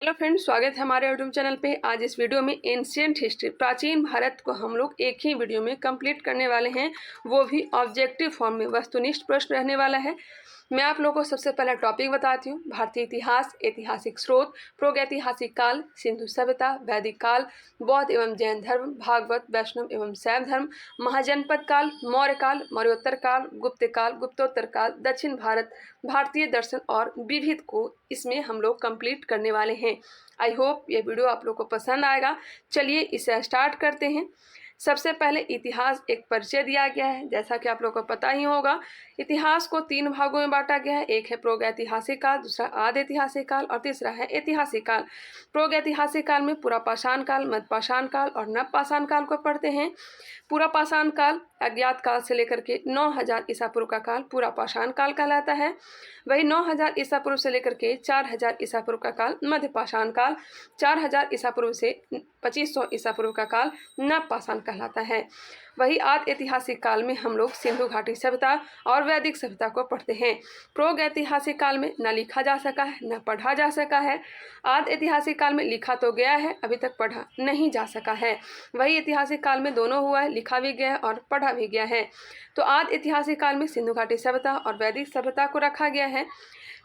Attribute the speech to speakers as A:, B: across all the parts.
A: Hello friends, स्वागत है हमारे यूट्यूब चैनल पे। आज इस वीडियो में एंशिएंट हिस्ट्री, प्राचीन भारत को हम लोग एक ही वीडियो में कंप्लीट करने वाले हैं, वो भी ऑब्जेक्टिव फॉर्म में, वस्तुनिष्ठ प्रश्न रहने वाला है। मैं आप लोगों को सबसे पहला टॉपिक बताती हूँ। भारतीय इतिहास, ऐतिहासिक स्रोत, प्रागैतिहासिक काल, सिंधु सभ्यता, वैदिक काल, बौद्ध एवं जैन धर्म, भागवत, वैष्णव एवं शैव धर्म, महाजनपद काल, मौर्य काल, मौर्योत्तर काल, गुप्त काल, गुप्तोत्तर काल, दक्षिण भारत, भारतीय दर्शन और विविध को इसमें हम लोग कंप्लीट करने वाले हैं। आई होप ये वीडियो आप लोग को पसंद आएगा। चलिए इसे स्टार्ट करते हैं। सबसे पहले इतिहास एक परिचय दिया गया है। जैसा कि आप लोगों को पता ही होगा, इतिहास को 3 भागों में बांटा गया है। एक है प्रागैतिहासिक काल, दूसरा आदि ऐतिहासिक काल और तीसरा है ऐतिहासिक काल। प्रागैतिहासिक काल में पुरापाषाण काल, मध्यपाषाण काल और नवपाषाण काल को पढ़ते हैं। पुरापाषाण काल अज्ञात काल से लेकर के 9000 ईसा पूर्व का काल पुरापाषाण काल कहलाता है। वही 9000 ईसा पूर्व से लेकर के 4000 ईसा पूर्व का काल मध्यपाषाण काल, 4000 ईसा पूर्व से 2500 ईसा पूर्व का काल नवपाषाण कहलाता है। वही आदि ऐतिहासिक काल में हम लोग सिंधु घाटी सभ्यता और वैदिक सभ्यता को पढ़ते हैं। प्रागैतिहासिक काल में न लिखा जा सका है, न पढ़ा जा सका है। आदि ऐतिहासिक काल में लिखा तो गया है, अभी तक पढ़ा नहीं जा सका है। वही ऐतिहासिक काल में दोनों हुआ है, लिखा भी गया है और पढ़ा भी गया है। तो आदि ऐतिहासिक काल में सिंधु घाटी सभ्यता और वैदिक सभ्यता को रखा गया है।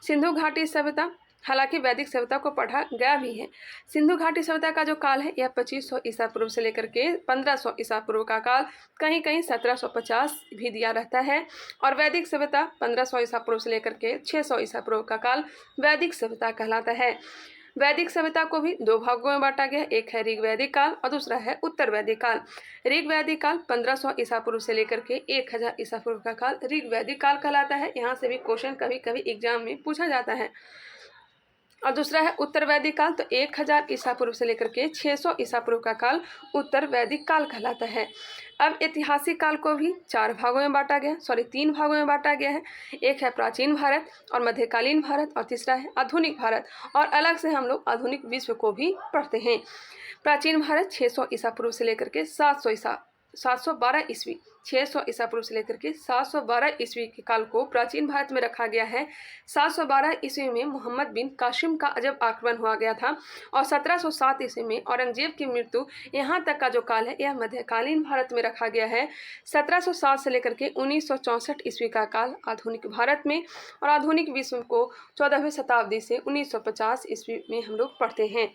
A: सिंधु घाटी सभ्यता, हालांकि वैदिक सभ्यता को पढ़ा गया भी है। सिंधु घाटी सभ्यता का जो काल है यह 2500 ईसा पूर्व से लेकर के 1500 ईसा पूर्व का काल, कहीं कहीं 1750 भी दिया रहता है। और वैदिक सभ्यता 1500 ईसा पूर्व से लेकर के 600 ईसा पूर्व का काल वैदिक सभ्यता कहलाता है। वैदिक सभ्यता को भी 2 भागों में बांटा गया है। एक है ऋग वैदिक काल और दूसरा है उत्तर वैदिक काल। ऋग वैदिक काल 1500 ईसा पूर्व से लेकर के 1000 ईसा पूर्व का काल ऋग वैदिक काल कहलाता है। यहाँ से भी क्वेश्चन कभी कभी एग्जाम में पूछा जाता है। और दूसरा है उत्तर वैदिक काल, तो 1000 ईसा पूर्व से लेकर के 600 ईसा पूर्व का काल उत्तर वैदिक काल कहलाता है। अब ऐतिहासिक काल को भी 4 भागों में बांटा गया, 3 भागों में बांटा गया है। एक है प्राचीन भारत और मध्यकालीन भारत और तीसरा है आधुनिक भारत। और अलग से हम लोग आधुनिक विश्व को भी पढ़ते हैं। प्राचीन भारत 600 ईसा पूर्व से लेकर के 712 ईस्वी, 600 ईसा पूर्व से लेकर के 712 ईस्वी के काल को प्राचीन भारत में रखा गया है। 712 ईस्वी में मोहम्मद बिन कासिम का जब आक्रमण हुआ गया था और 1707 ईस्वी में औरंगजेब की मृत्यु, यहाँ तक का जो काल है यह मध्यकालीन भारत में रखा गया है। 1707 से लेकर के 1964 ईस्वी का काल आधुनिक भारत में, और आधुनिक विश्व को 14वीं शताब्दी से 1950 ईस्वी में हम लोग पढ़ते हैं।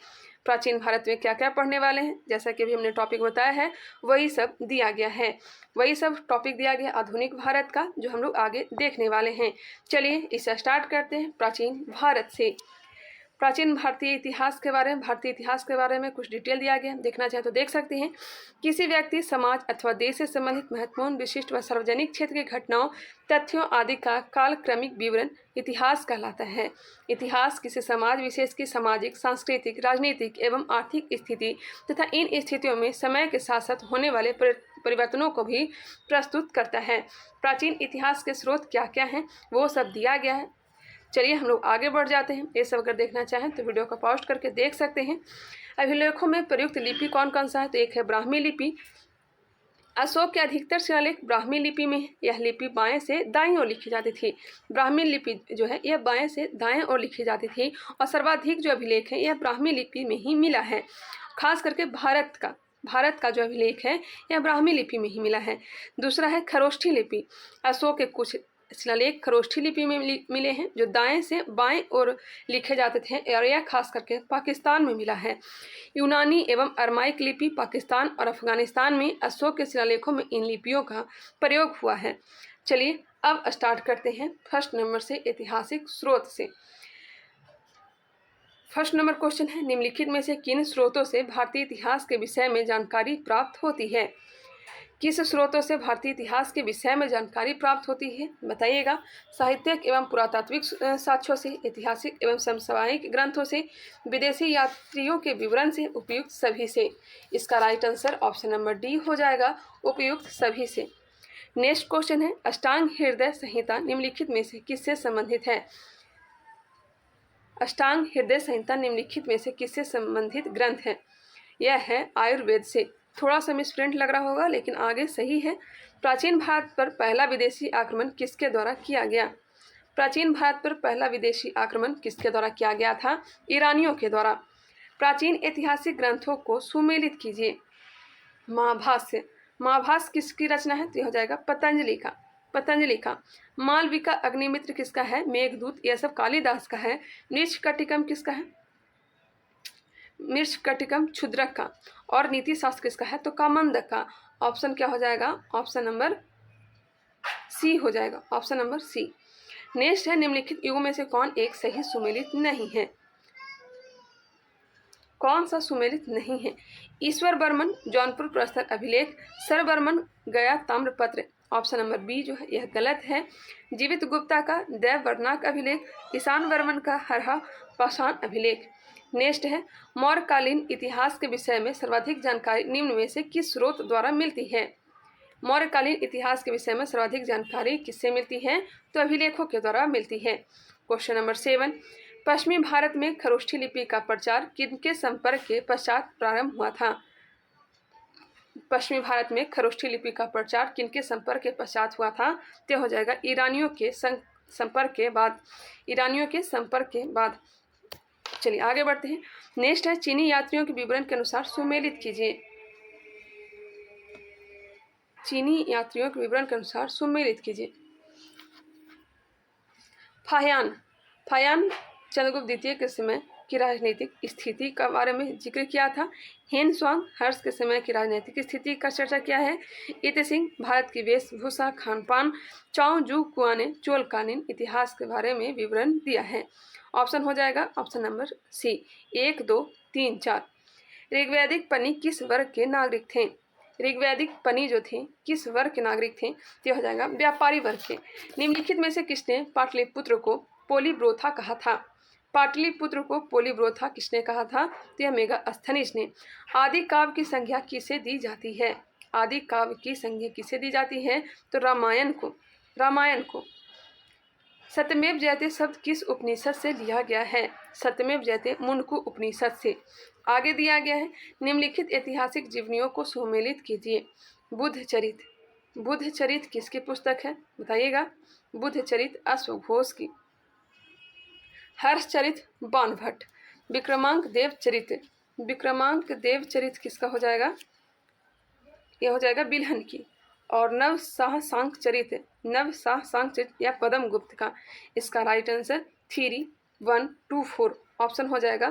A: प्राचीन भारत में क्या क्या पढ़ने वाले हैं, जैसा कि अभी हमने टॉपिक बताया है वही सब दिया गया है। वही सब टॉपिक दिया गया आधुनिक भारत का, जो हम लोग आगे देखने वाले हैं। चलिए इसे स्टार्ट करते हैं प्राचीन भारत से। प्राचीन भारतीय इतिहास के बारे में, भारतीय इतिहास के बारे में कुछ डिटेल दिया गया, देखना चाहे तो देख सकते हैं। किसी व्यक्ति, समाज अथवा देश से संबंधित महत्वपूर्ण, विशिष्ट व सार्वजनिक क्षेत्र की घटनाओं, तथ्यों आदि का कालक्रमिक विवरण इतिहास कहलाता है। इतिहास किसी समाज विशेष की सामाजिक, सांस्कृतिक, राजनीतिक एवं आर्थिक स्थिति तथा इन स्थितियों में समय के साथ साथ होने वाले परिवर्तनों को भी प्रस्तुत करता है। प्राचीन इतिहास के स्रोत क्या क्या हैं वो सब दिया गया है। चलिए हम लोग आगे बढ़ जाते हैं। ये सब अगर देखना चाहें तो वीडियो को पॉज करके देख सकते हैं। अभिलेखों में प्रयुक्त लिपि कौन कौन सा है, तो एक है ब्राह्मी लिपि। अशोक के अधिकतर शिलालेख ब्राह्मी लिपि में है। यह लिपि बाएं से दाईं ओर लिखी जाती थी। ब्राह्मी लिपि जो है यह बाएं से दाएं ओर लिखी जाती थी और सर्वाधिक जो अभिलेख है यह ब्राह्मी लिपि में ही मिला है। खास करके भारत का जो अभिलेख है यह ब्राह्मी लिपि में ही मिला है। दूसरा है खरोष्ठी लिपि। अशोक के कुछ शिलालेख खरोष्ठी लिपि में मिले हैं, जो दाएं से बाएं ओर लिखे जाते थे, और यह खास करके पाकिस्तान में मिला है। यूनानी एवं अरमाइक लिपि पाकिस्तान और अफगानिस्तान में अशोक के शिलालेखों में इन लिपियों का प्रयोग हुआ है। चलिए अब स्टार्ट करते हैं फर्स्ट नंबर से, ऐतिहासिक स्रोत से। फर्स्ट नंबर क्वेश्चन है, निम्नलिखित में से किन स्रोतों से भारतीय इतिहास के विषय में जानकारी प्राप्त होती है। किस स्रोतों से भारतीय इतिहास के विषय में जानकारी प्राप्त होती है बताइएगा। साहित्यिक एवं पुरातात्विक साक्ष्यों से, ऐतिहासिक एवं समसामयिक ग्रंथों से, विदेशी यात्रियों के विवरण से, उपयुक्त सभी से। इसका right answer option number D हो जाएगा, उपयुक्त सभी से। नेक्स्ट क्वेश्चन है, अष्टांग हृदय संहिता निम्नलिखित में से किससे संबंधित है। अष्टांग हृदय संहिता निम्नलिखित में से किससे संबंधित ग्रंथ है। यह है आयुर्वेद से। थोड़ा सा मिसप्रिंट लग रहा होगा लेकिन आगे सही है। प्राचीन भारत पर पहला विदेशी आक्रमण किसके द्वारा किया गया। प्राचीन भारत पर पहला विदेशी आक्रमण किसके द्वारा किया गया था। ईरानियों के द्वारा। प्राचीन ऐतिहासिक ग्रंथों को सुमेलित कीजिए। महाभाष्य, महाभाष्य किसकी रचना है? तो यह हो जाएगा पतंजलि का, पतंजलि का। मालविका अग्निमित्र किसका है? मेघदूत, यह सब कालिदास का है। मृच्छकटिकम किसका है? मृच्छकटिकम क्षुद्रक का। और नीति शास्त्र किसका है? तो कामंदक का। ऑप्शन क्या हो जाएगा? ऑप्शन नंबर सी हो जाएगा, ऑप्शन नंबर सी। नेक्स्ट है, निम्नलिखित युगों में से कौन एक सही सुमेलित नहीं है? कौन सा सुमेलित नहीं है? ईश्वर बर्मन जौनपुर प्रस्तर अभिलेख, सर बर्मन गया ताम्रपत्र, ऑप्शन नंबर बी जो है यह गलत है। जीवित गुप्ता का देववर्णनाक अभिलेख, ईशान वर्मन का हरहा पाषाण अभिलेख। नेक्स्ट है, मौर्यकालीन इतिहास के विषय में सर्वाधिक जानकारी निम्न में से किस स्रोत द्वारा मिलती है? मौर्यकालीन इतिहास के विषय में सर्वाधिक जानकारी किससे मिलती है? तो अभिलेखों के द्वारा मिलती है। क्वेश्चन नंबर 7, पश्चिमी भारत में खरोष्ठी लिपि का प्रचार किनके संपर्क के पश्चात प्रारंभ हुआ था? पश्चिमी भारत में खरोष्ठी लिपि का प्रचार किनके संपर्क के पश्चात हुआ था? तो हो जाएगा ईरानियों के संपर्क के बाद, ईरानियों के संपर्क के बाद। चलिए आगे बढ़ते हैं। नेक्स्ट है, चीनी यात्रियों के विवरण के अनुसार सुमेलित कीजिए। चीनी यात्रियों के विवरण के अनुसार सुमेलित कीजिए। फाह्यान, फाह्यान चंद्रगुप्त द्वितीय के समय की राजनीतिक स्थिति के बारे में जिक्र किया था। हेनस्वांग हर्ष के समय की राजनीतिक स्थिति का चर्चा किया है। इत सिंह भारत की वेशभूषा खान पान। चाओ जू कुआ ने चोलकालीन इतिहास के बारे में विवरण दिया है। ऑप्शन हो जाएगा ऑप्शन नंबर सी, 1, 2, 3, 4। ऋग्वैदिक पनी किस वर्ग के नागरिक थे? ऋग्वैदिक पनी जो थे किस वर्ग के नागरिक थे? तो हो जाएगा व्यापारी वर्ग के। निम्नलिखित में से किसने पाटलिपुत्र को पोलीब्रोथा कहा था? पाटलिपुत्र को पोलीब्रोथा किसने कहा था? तो यह मेगास्थनीज ने। आदि काव्य की संज्ञा किसे दी जाती है? आदि काव्य की संज्ञा किसे दी जाती है? तो रामायण को, रामायण को। सत्यमेव जयते शब्द किस उपनिषद से लिया गया है? सत्यमेव जयते मुंडकु उपनिषद से। आगे दिया गया है, निम्नलिखित ऐतिहासिक जीवनियों को सुमेलित कीजिए। बुद्ध चरित, बुद्ध चरित किसकी पुस्तक है? बताइएगा। बुद्ध चरित अश्वघोष की। हर्षचरित बाणभट्ट। विक्रमांक देव चरित, विक्रमांक देव चरित किसका हो जाएगा? यह हो जाएगा बिल्हन की। और नव शाह सांक चरित, नव शाह सांक चरित या पदम गुप्त का। इसका राइट आंसर 3, 1, 2, 4 ऑप्शन हो जाएगा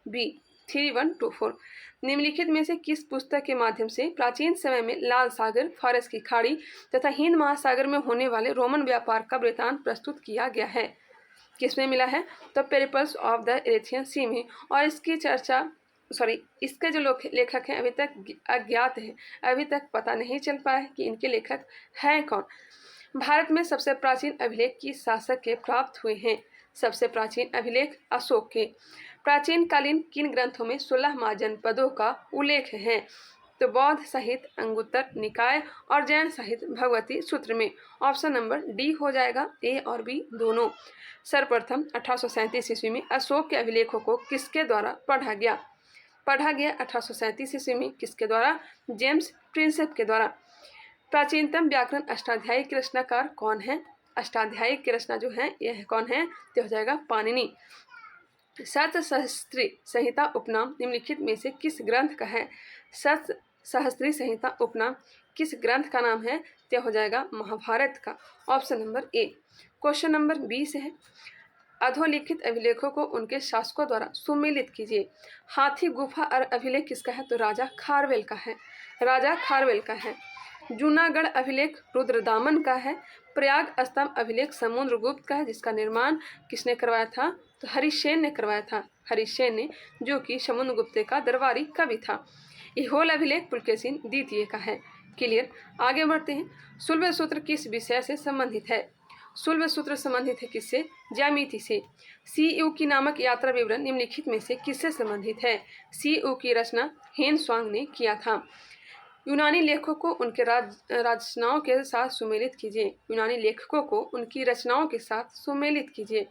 A: बी, 3, 1, 2, 4। निम्नलिखित में से किस पुस्तक के माध्यम से प्राचीन समय में लाल सागर, फारस की खाड़ी तथा हिंद महासागर में होने वाले रोमन व्यापार का वृत्तांत प्रस्तुत किया गया है? किसमें मिला है? तो पेरिप्लस ऑफ द एरेथियन सी में। और इसकी चर्चा इसके जो लेखक हैं अभी तक अज्ञात है, अभी तक पता नहीं चल पाया कि इनके लेखक हैं कौन। भारत में सबसे प्राचीन अभिलेख किस शासक के प्राप्त हुए हैं? सबसे प्राचीन अभिलेख अशोक के। प्राचीन कालीन किन ग्रंथों में 16 महाजनपदों का उल्लेख है? तो बौद्ध साहित्य अंगुत्तर निकाय और जैन साहित्य भगवती सूत्र में। ऑप्शन नंबर डी हो जाएगा, ए और बी दोनों। सर्वप्रथम 1837 ईस्वी में अशोक के अभिलेखों को किसके द्वारा पढ़ा गया? 1837 ईस्वी में किसके द्वारा? जेम्स प्रिंसेप के द्वारा। प्राचीनतम व्याकरण अष्टाध्यायी के रचनाकार कौन है? अष्टाध्यायी की रचना जो है यह कौन है? तो हो जाएगा पाणिनि। सप्तसहस्त्री संहिता उपनाम निम्नलिखित में से किस ग्रंथ का है? सप्तसहस्त्री संहिता उपनाम किस ग्रंथ का नाम है? तो हो जाएगा महाभारत का। Option number A. Question number 20 है, अधोलिखित अभिलेखों को उनके शासकों द्वारा सुमेलित कीजिए। हाथी गुफा अभिलेख किसका है? तो राजा खारवेल का है, राजा खारवेल का है। जूनागढ़ अभिलेख रुद्रदामन का है। प्रयाग स्तंभ अभिलेख समुद्रगुप्त का है, जिसका निर्माण किसने करवाया था? तो हरिसेन ने करवाया था, हरिसेन ने, जो कि समुद्रगुप्त का दरबारी कवि था। ऐहोल अभिलेख पुलकेशिन द्वितीय का है। क्लियर। आगे बढ़ते हैं। सुलभ सूत्र किस विषय से संबंधित है? सुलभ सूत्र संबंधित है किससे? ज्यामिति से। सीयू की नामक यात्रा विवरण निम्नलिखित में से किससे संबंधित है? सीयू की रचना हेनस्वांग ने किया था। यूनानी लेखकों को उनके रचनाओं के साथ सुमेलित कीजिए। यूनानी लेखकों को उनकी रचनाओं के साथ सुमेलित कीजिए।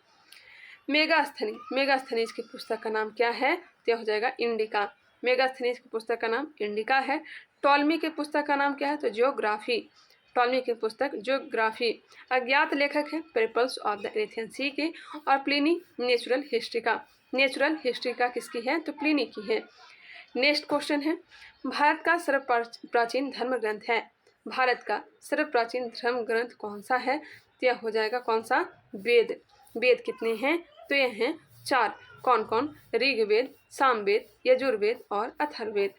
A: मेगास्थनी, मेगास्थनीज की पुस्तक का नाम क्या है? तो हो जाएगा इंडिका। मेगास्थनीज की पुस्तक का नाम इंडिका है। टॉलमी की पुस्तक का नाम क्या है? तो ज्योग्राफी। टॉलमी की पुस्तक ज्योग्राफी। अज्ञात लेखक है पेरिप्लस ऑफ द एरेथियन सी के और प्लिनी नेचुरल हिस्ट्री का। नेचुरल हिस्ट्री का किसकी है? तो प्लिनी की है। नेक्स्ट क्वेश्चन है, भारत का सर्व प्राचीन धर्म ग्रंथ है। भारत का सर्व प्राचीन धर्म ग्रंथ कौन सा है? तो यह हो जाएगा कौन सा? वेद। वेद कितने हैं? तो यह हैं 4। कौन कौन? ऋग्वेद, सामवेद, यजुर्वेद और अथर्ववेद।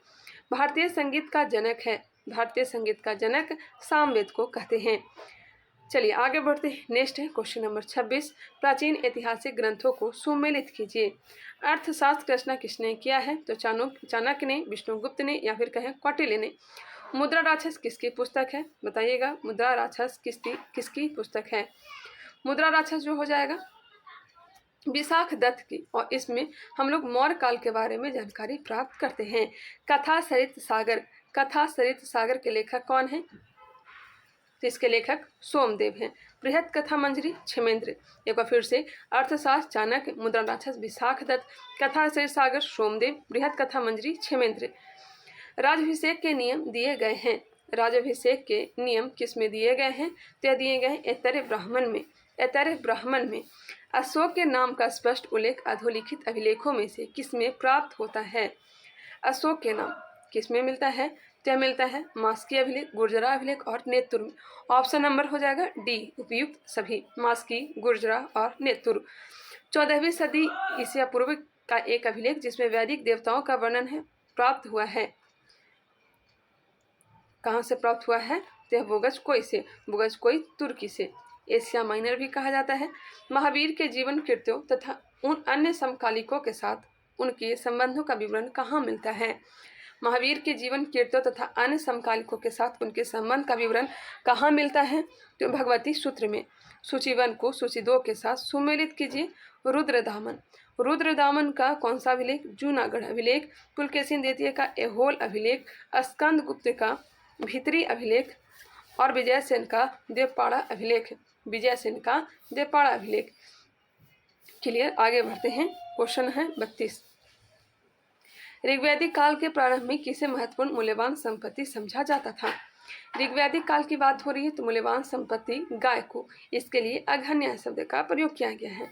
A: भारतीय संगीत का जनक है। भारतीय संगीत का जनक सामवेद को कहते हैं। चलिए आगे बढ़ते हैं। नेक्स्ट है क्वेश्चन नंबर 26, प्राचीन ऐतिहासिक ग्रंथों को सुमेलित कीजिए। अर्थशास्त्र रचना किसने किया है? तो चाणक्य ने, विष्णुगुप्त ने या फिर कहें कौटिल्य ने। मुद्रा राक्षस किसकी पुस्तक है? बताइएगा, मुद्रा राक्षस किसकी पुस्तक है? मुद्रा राक्षस जो हो जाएगा विशाख दत्त की, और इसमें हम लोग मौर्य काल के बारे में जानकारी प्राप्त करते हैं। कथा सरित सागर, कथा सरित सागर के लेखक कौन है? तो इसके लेखक सोमदेव हैं। बृहत कथा मंजरी क्षेमेंद्र। एक बार फिर से, अर्थशास्त्र चाणक्य, मुद्रा राक्षस विशाख दत्त, कथा सरित सागर सोमदेव, बृहत कथा मंजरी क्षेमेंद्र। राजाभिषेक के नियम दिए गए हैं। राजाभिषेक के नियम किस में दिए गए हैं? तो दिए गए हैं ऐतरेय ब्राह्मण में। ऐतरेय ब्राह्मण में। अशोक के नाम का स्पष्ट उल्लेख अधोलिखित अभिलेखों में से किस में प्राप्त होता है? अशोक के नाम किस में मिलता है? तो मिलता है मास्की अभिलेख, गुर्जरा अभिलेख और नेतुर में। ऑप्शन नंबर हो जाएगा डी, उपयुक्त सभी, मास्की, गुर्जरा और नेतुर। 14वीं सदी ईसा पूर्व का एक अभिलेख जिसमें वैदिक देवताओं का वर्णन है प्राप्त हुआ है। कहाँ से प्राप्त हुआ है? तो बोगजकोई से, बोगजकोई तुर्की से। एशिया माइनर भी कहा जाता है। महावीर के जीवन कृत्यों तथा उन अन्य समकालिकों के साथ उनके संबंधों का विवरण कहाँ मिलता है? महावीर के जीवन कृत्यों तथा अन्य समकालिकों के साथ उनके संबंध का विवरण कहाँ मिलता है? तो भगवती सूत्र में। सूची 1 को सूची 2 के साथ सुमेलित कीजिए। रुद्रदामन, रुद्रदामन का कौन सा अभिलेख? जूनागढ़ अभिलेख। पुलकेशिन द्वितीय का ऐहोल अभिलेख, स्कंद गुप्त का भीतरी अभिलेख और विजयसेन का देवपाड़ा अभिलेख। विजयसेन का देवपाड़ा अभिलेख। क्लियर, आगे बढ़ते हैं। क्वेश्चन है 32, ऋग्वैदिक काल के प्रारंभ में किसे महत्वपूर्ण मूल्यवान संपत्ति समझा जाता था? ऋग्वैदिक काल की बात हो रही है तो मूल्यवान संपत्ति गाय को, इसके लिए अघन्या शब्द का प्रयोग किया गया है।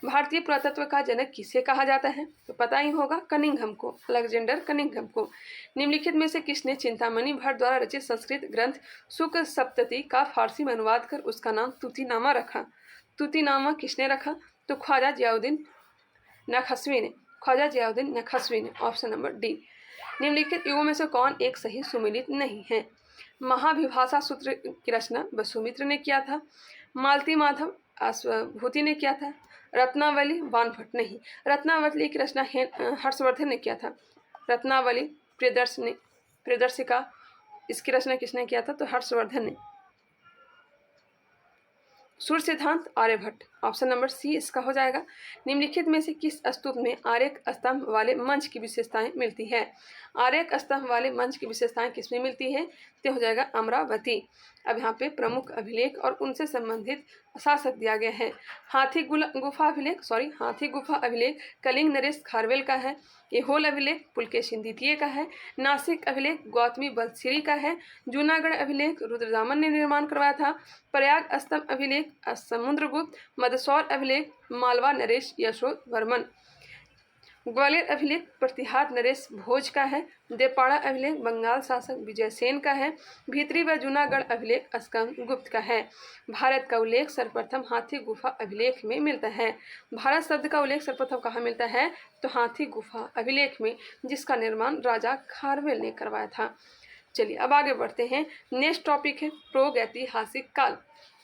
A: भारतीय पुरातत्व का जनक किसे कहा जाता है? तो पता ही होगा, कनिंघम को, अलेक्जेंडर कनिंघम को। निम्नलिखित में से किसने चिंतामणि भट्ट द्वारा रचित संस्कृत ग्रंथ शुक्ल सप्तति का फारसी में अनुवाद कर उसका नाम तूतीनामा रखा? तूतीनामा किसने रखा? तो ख्वाजा जियाउद्दीन नखस्वी ने, ख्वाजा जियाउद्दीन नखस्वी ने। Option number D. निम्नलिखित युगों में से कौन एक सही सुमेलित नहीं है? महाभिभाषा सूत्र की रचना वसुमित्र ने किया था। मालती माधव अश्वभूति ने किया था। रत्नावली वानभट्ट नहीं, रत्नावली की रचना हर्षवर्धन ने किया था। रत्नावली प्रियदर्शिका, इसकी रचना किसने किया था? तो हर्षवर्धन ने। सूर्य सिद्धांत आर्यभट्ट। ऑप्शन नंबर सी इसका हो जाएगा। निम्नलिखित में से किस स्तूप में आर्यक स्तंभ वाले मंच की विशेषताएं मिलती है? आर्यक स्तंभ वाले मंच की विशेषताएं किसमें मिलती है? तो हो जाएगा अमरावती। अब यहाँ पे प्रमुख अभिलेख और उनसे संबंधित शासक दिया गया है। हाथी गुफा अभिलेख कलिंग नरेश खारवेल का है। ऐहोल अभिलेख पुलकेशिन द्वितीय का है। नासिक अभिलेख गौतमी बलसिरी का है। जूनागढ़ अभिलेख रुद्रदामन ने निर्माण करवाया था। प्रयाग स्तंभ अभिलेख समुद्रगुप्त। मदसौर अभिलेख मालवा नरेश यशोवर्मन। ग्वालियर अभिलेख प्रतिहार नरेश भोज का है। देवपाड़ा अभिलेख बंगाल शासक विजयसेन का है। भीतरी व जूनागढ़ अभिलेख स्कंद गुप्त का है। भारत का उल्लेख सर्वप्रथम हाथी गुफा अभिलेख में मिलता है। भारत शब्द का उल्लेख सर्वप्रथम कहाँ मिलता है? तो हाथी गुफा अभिलेख में, जिसका निर्माण राजा खारवेल ने करवाया था। चलिए अब आगे बढ़ते हैं। नेक्स्ट टॉपिक है प्रागैतिहासिक काल।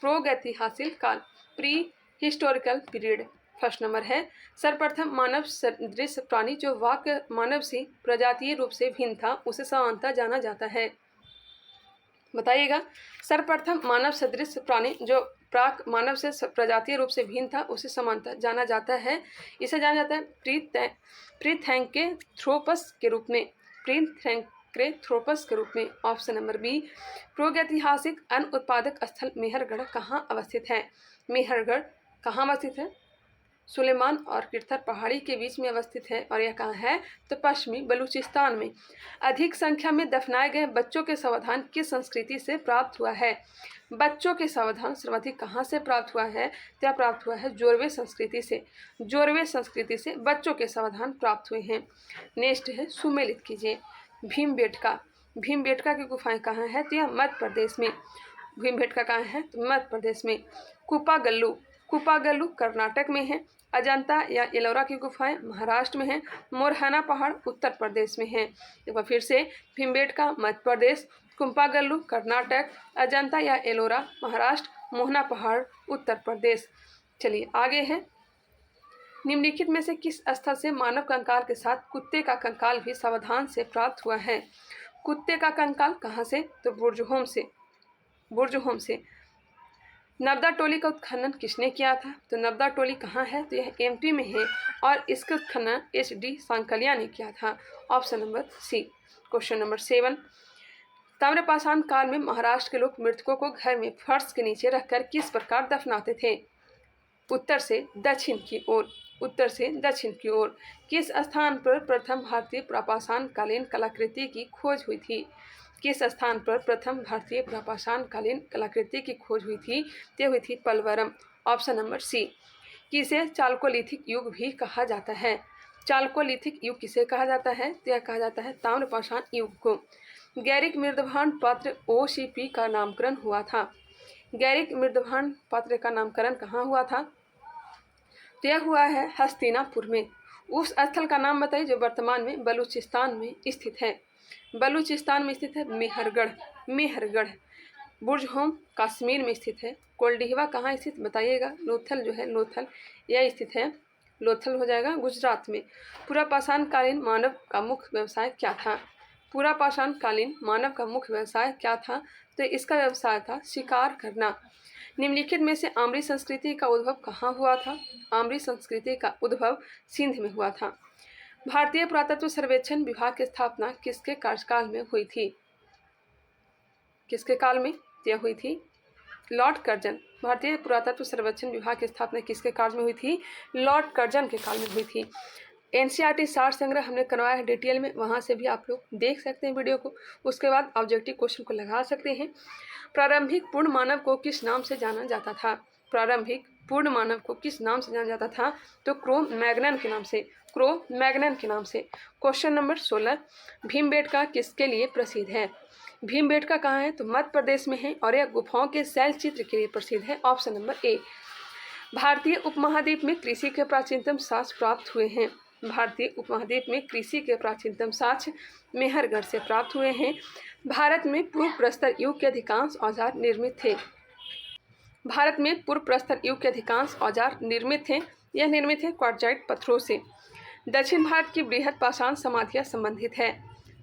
A: प्रागैतिहासिक काल, pre historical period. First number है, सर्वप्रथम मानव सदृश प्राणी जो वाक्य मानव से प्रजातीय रूप से भिन्न था उसे समानता जाना जाता है। बताइएगा, सर्वप्रथम मानव सदृश प्राणी जो प्राक मानव से प्रजातीय रूप से भिन्न था उसे समानता जाना जाता है। इसे जाना जाता है प्रीथैंकेथ्रोपस के रूप में। प्रीथैंकेथ्रोपस के रूप में। Option number B. प्रागैतिहासिक अन्न उत्पादक स्थल मेहरगढ़ कहाँ अवस्थित है? मेहरगढ़ कहाँ अवस्थित है? सुलेमान और किरथर पहाड़ी के बीच में अवस्थित है और यह कहाँ है? तो पश्चिमी बलूचिस्तान में। अधिक संख्या में दफनाए गए बच्चों के सावधान किस संस्कृति से प्राप्त हुआ है? बच्चों के सावधान सर्वाधिक कहाँ से प्राप्त हुआ है? तो यह प्राप्त हुआ है जोरवे संस्कृति से। जोरवे संस्कृति से बच्चों के सावधान प्राप्त हुए हैं। नेक्स्ट है सुमेलित कीजिए। भीमबेटका। भीमबेटका की गुफाएं कहाँ है? तो यह मध्य प्रदेश में। भीमबेटका कहाँ है? तो मध्य प्रदेश में। कुपागल्लू। कुपागल्लू कर्नाटक में है। अजंता या एलोरा की गुफाएं महाराष्ट्र में हैं। मोरहाना पहाड़ उत्तर प्रदेश में है। एक बार फिर से, भीमबेटका मध्य प्रदेश, कुपागल्लू कर्नाटक, अजंता या एलोरा महाराष्ट्र, मोहना पहाड़ उत्तर प्रदेश। चलिए आगे है। निम्नलिखित में से किस स्थल से मानव कंकाल के साथ कुत्ते का कंकाल भी सावधान से प्राप्त हुआ है? कुत्ते का कंकाल कहाँ से? तो बुर्जहोम से। बुर्जहोम से। नबदा टोली का उत्खनन किसने किया था? तो नबदा टोली कहाँ है? तो यह एमपी में है और इसका उत्खनन एच.डी. सांकलिया ने किया था। Option number C. Question number 7। ताम्रपाषाण काल में महाराष्ट्र के लोग मृतकों को घर में फर्श के नीचे रखकर किस प्रकार दफनाते थे? उत्तर से दक्षिण की ओर। उत्तर से दक्षिण की ओर। किस स्थान पर प्रथम भारतीय प्रापाषाण कालीन कलाकृति की खोज हुई थी? किस स्थान पर प्रथम भारतीय प्रापाषाण कालीन कलाकृति की खोज हुई थी? ते हुई थी पलवरम। ऑप्शन नंबर सी। किसे चालकोलिथिक युग भी कहा जाता है? चालकोलिथिक युग किसे कहा जाता है? तो यह कहा जाता है ताम्रपाषाण युग को। गैरिक मृदभांड पात्र OCP का नामकरण हुआ था। गैरिक मृदभांड पात्र का नामकरण कहाँ हुआ था? तो यह हुआ है हस्तिनापुर में। उस स्थल का नाम बताइए जो वर्तमान में बलूचिस्तान में स्थित है। बलूचिस्तान में स्थित है मेहरगढ़। मेहरगढ़। बुर्जहोम कश्मीर में स्थित है। कोल्डिहवा कहाँ स्थित बताइएगा? लोथल जो है, लोथल यह स्थित है। लोथल हो जाएगा गुजरात में। पुरापाषाण कालीन मानव का मुख्य व्यवसाय क्या था? पुरापाषाण कालीन मानव का मुख्य व्यवसाय क्या था? तो इसका व्यवसाय था शिकार करना। निम्नलिखित में से आम्री संस्कृति का उद्भव कहाँ हुआ था? आम्री संस्कृति का उद्भव सिंध में हुआ था। भारतीय पुरातत्व सर्वेक्षण विभाग की स्थापना किसके कार्यकाल में हुई थी? किसके काल में यह हुई थी? Lord Curzon. भारतीय पुरातत्व सर्वेक्षण विभाग की स्थापना किसके काल में हुई थी? लॉर्ड कर्जन के काल में हुई थी। NCERT सार संग्रह हमने करवाया है डिटेल में, वहाँ से भी आप लोग देख सकते हैं वीडियो को। उसके बाद ऑब्जेक्टिव क्वेश्चन को लगा सकते हैं। प्रारंभिक पूर्ण मानव को किस नाम से जाना जाता था? प्रारंभिक पूर्ण मानव को किस नाम से जाना जाता था? तो क्रो मैग्नन के नाम से। क्रो मैग्नन के नाम से। Question number 16। भीमबेटका किसके लिए प्रसिद्ध है? भीमबेटका कहाँ है? तो मध्य प्रदेश में है और यह गुफाओं के शैल चित्र के लिए प्रसिद्ध है। Option number A. भारतीय उपमहाद्वीप में कृषि के प्राचीनतम साक्ष्य प्राप्त हुए हैं। भारतीय उपमहाद्वीप में कृषि के प्राचीनतम साक्ष्य मेहरगढ़ से प्राप्त हुए हैं। भारत में पूर्व प्रस्तर युग के अधिकांश औजार निर्मित थे। भारत में पूर्व प्रस्तर युग के अधिकांश औजार निर्मित थे। यह निर्मित है क्वार्टजाइट पत्थरों से। दक्षिण भारत की बृहद पाषाण समाधियाँ संबंधित है।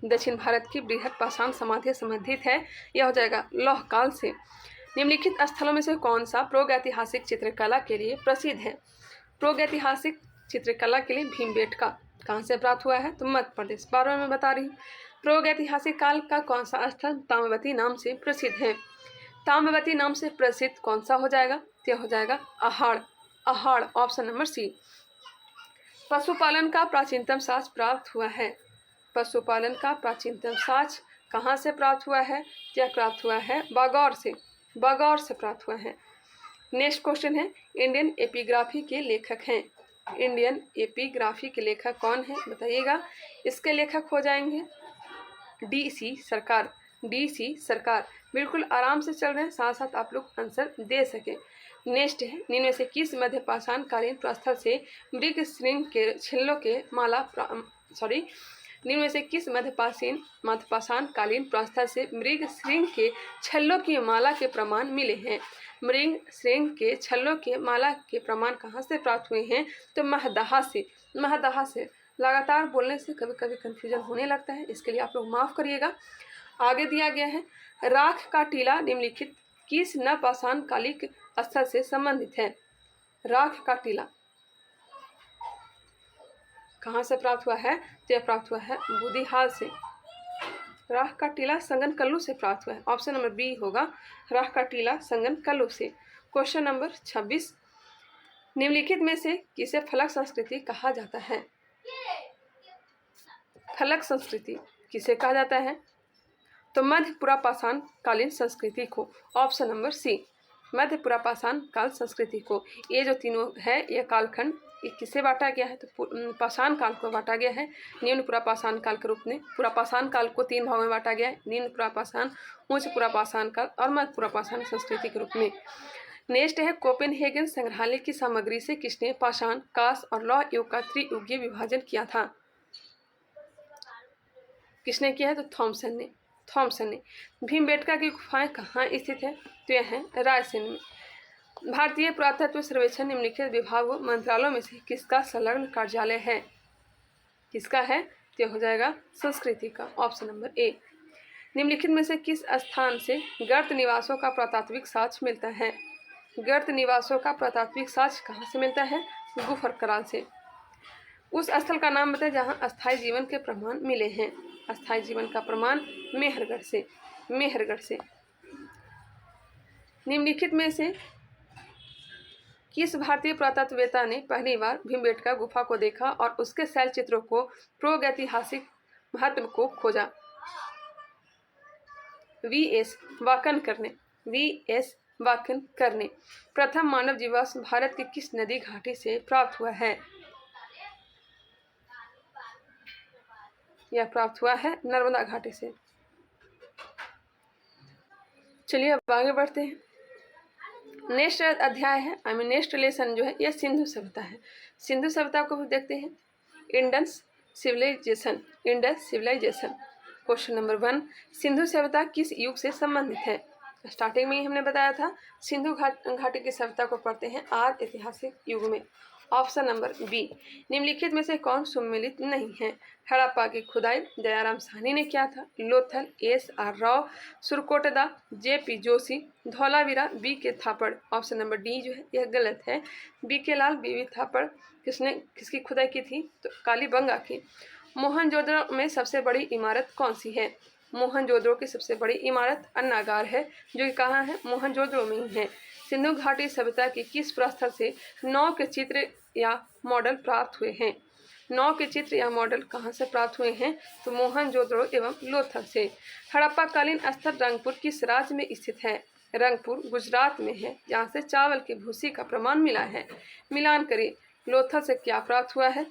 A: दक्षिण भारत की बृहद पाषाण समाधियाँ संबंधित है। यह हो जाएगा लौह काल से। निम्नलिखित स्थलों में से कौन सा प्रागैतिहासिक चित्रकला के लिए प्रसिद्ध है? प्रागैतिहासिक चित्रकला के लिए भीमबेटका कहाँ से प्राप्त हुआ है? तो मध्य प्रदेश। 12 में बता रही हूँ। प्रागैतिहासिक काल का कौन सा स्थल ताम्रवती नाम से प्रसिद्ध है? ताम्रवती नाम से प्रसिद्ध कौन सा हो जाएगा? यह हो जाएगा अहाड़। अहाड़। ऑप्शन नंबर सी। पशुपालन का प्राचीनतम साक्ष्य प्राप्त हुआ है। पशुपालन का प्राचीनतम साक्ष्य कहाँ से प्राप्त हुआ है? यह प्राप्त हुआ है बागौर से। बागौर से प्राप्त हुआ है। नेक्स्ट क्वेश्चन है, इंडियन एपिग्राफी के लेखक हैं। इंडियन एपिग्राफी के लेखक कौन है बताइएगा? इसके लेखक हो जाएंगे DC सरकार। DC सरकार। बिल्कुल आराम से चल रहे हैं, साथ साथ आप लोग आंसर दे सकें। नेक्स्ट है, निम्न से किस मध्यपाषाण कालीन प्रस्थल से मृग श्रृंग के छिल्लों के माला निम्न में से किस मध्यपाषाण कालीन प्रस्थल से मृग श्रृंग के छल्लों की माला के प्रमाण मिले हैं? मृग श्रृंग के छल्लों के माला के प्रमाण कहाँ से प्राप्त हुए हैं? तो महदहा से। महदहा से। लगातार बोलने से कभी कभी कन्फ्यूजन होने लगता है, इसके लिए आप लोग माफ़ करिएगा। आगे दिया गया है, राख का टीला निम्नलिखित किस नवपाषाण कालिक स्थल से संबंधित है? राख का टीला कहाँ से प्राप्त हुआ है? तो यह प्राप्त हुआ है बुदिहाल से। राख का टीला संगनकल्लू से प्राप्त हुआ है। ऑप्शन नंबर बी होगा, राख का टीला संगनकल्लू से। Question number 26। निम्नलिखित में से किसे फलक संस्कृति कहा जाता है? फलक संस्कृति किसे कहा जाता है? तो मध्य पुरापाषाण कालीन संस्कृति को। ऑप्शन नंबर सी, मध्य पुरापाषाण काल संस्कृति को। ये जो तीनों है ये कालखंड ये किसे बांटा गया है? तो पाषाण काल को बांटा गया है निम्न पुरापाषाण काल के रूप में। पुरापाषाण काल को 3 भागों में बांटा गया है, निम्न पुरापाषाण, उच्च पुरापाषाण काल और मध्य पुरापाषाण संस्कृति के रूप में। नेक्स्ट है कोपेनहेगन संग्रहालय की सामग्री से किसने पाषाण, कांस्य और लौह युग का त्रियुगीय विभाजन किया था? किसने किया है? तो थॉमसन ने। भीमबेटका की गुफाएं कहाँ स्थित है? तो यह है रायसेन में। भारतीय पुरातत्व सर्वेक्षण निम्नलिखित विभागों मंत्रालयों में से किसका संलग्न कार्यालय है? किसका है? तो हो जाएगा संस्कृति का। Option number A. निम्नलिखित में से किस स्थान से गर्त निवासों का पुरातात्विक साक्ष्य मिलता है? गर्त निवासों का पुरातात्विक साक्ष्य कहाँ से मिलता है? गुफरकराल से। उस स्थल का नाम बताएं जहाँ अस्थायी जीवन के प्रमाण मिले हैं। अस्थायी जीवन का प्रमाण मेहरगढ़ से। निम्नलिखित में से किस भारतीय पुरातत्ववेत्ता ने पहली बार भीमबेटका गुफा को देखा और उसके शैल चित्रों को प्रागैतिहासिक महत्व को खोजा? वी.एस. वाकनकर ने। प्रथम मानव जीवाश्म भारत की किस नदी घाटी से प्राप्त हुआ है? यह प्राप्त हुआ है नर्मदा घाटी से। चलिए अब आगे बढ़ते हैं। नेक्स्ट अध्याय है नेक्स्ट लेसन जो है यह सिंधु सभ्यता है। सिंधु सभ्यता को भी देखते हैं। Indus civilization. Question number 1, Sindhu सभ्यता किस युग से संबंधित है? स्टार्टिंग में ही हमने बताया था सिंधु घाटी की सभ्यता को पढ़ते हैं आदि ऐतिहासिक युग में। ऑप्शन नंबर बी, निम्नलिखित में से कौन सम्मिलित नहीं है? हड़प्पा की खुदाई दयाराम साहनी ने किया था। Lothal SR. Rao, Surkotada JP. Joshi, Dholavira BK. Thapar. Option number D जो है यह गलत है। बी.के. लाल बी.वी. थापड़ किसकी खुदाई की थी? तो कालीबंगा की। मोहनजोदड़ो में सबसे बड़ी इमारत कौन सी है? मोहनजोदड़ो की सबसे बड़ी इमारत अन्नागार है जो कि कहाँ है? मोहनजोदड़ो में ही है। सिंधु घाटी सभ्यता के किस प्रस्थल से नाव के चित्र या मॉडल प्राप्त हुए हैं? नाव के चित्र या मॉडल कहाँ से प्राप्त हुए हैं? तो मोहनजोदड़ो एवं लोथल से। हड़प्पा कालीन स्थल रंगपुर किस राज्य में स्थित है? रंगपुर गुजरात में है, जहाँ से चावल की भूसी का प्रमाण मिला है। मिलान करिए, लोथल से क्या प्राप्त हुआ है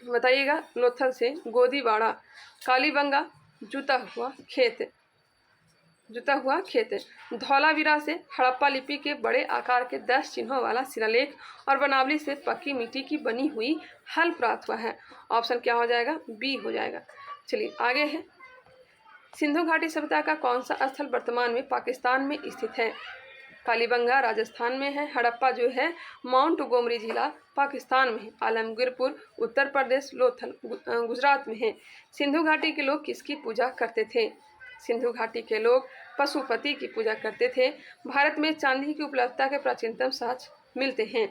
A: बताइएगा। लोथल से गोदीवाड़ा, कालीबंगा जुता हुआ खेत। धौलावीरा से हड़प्पा लिपि के बड़े आकार के 10 चिन्हों वाला शिलालेख और बनावली से पक्की मिट्टी की बनी हुई हल प्राप्त हुआ है। ऑप्शन क्या हो जाएगा? बी हो जाएगा। चलिए आगे है। सिंधु घाटी सभ्यता का कौन सा स्थल वर्तमान में पाकिस्तान में स्थित है? कालीबंगा राजस्थान में है। हड़प्पा जो है माउंट गोमरी जिला पाकिस्तान में है। आलमगीरपुर उत्तर प्रदेश, लोथल गुजरात में है। सिंधु घाटी के लोग किसकी पूजा करते थे? सिंधु घाटी के लोग पशुपति की पूजा करते थे। भारत में चांदी की उपलब्धता के प्राचीनतम साक्ष्य मिलते हैं।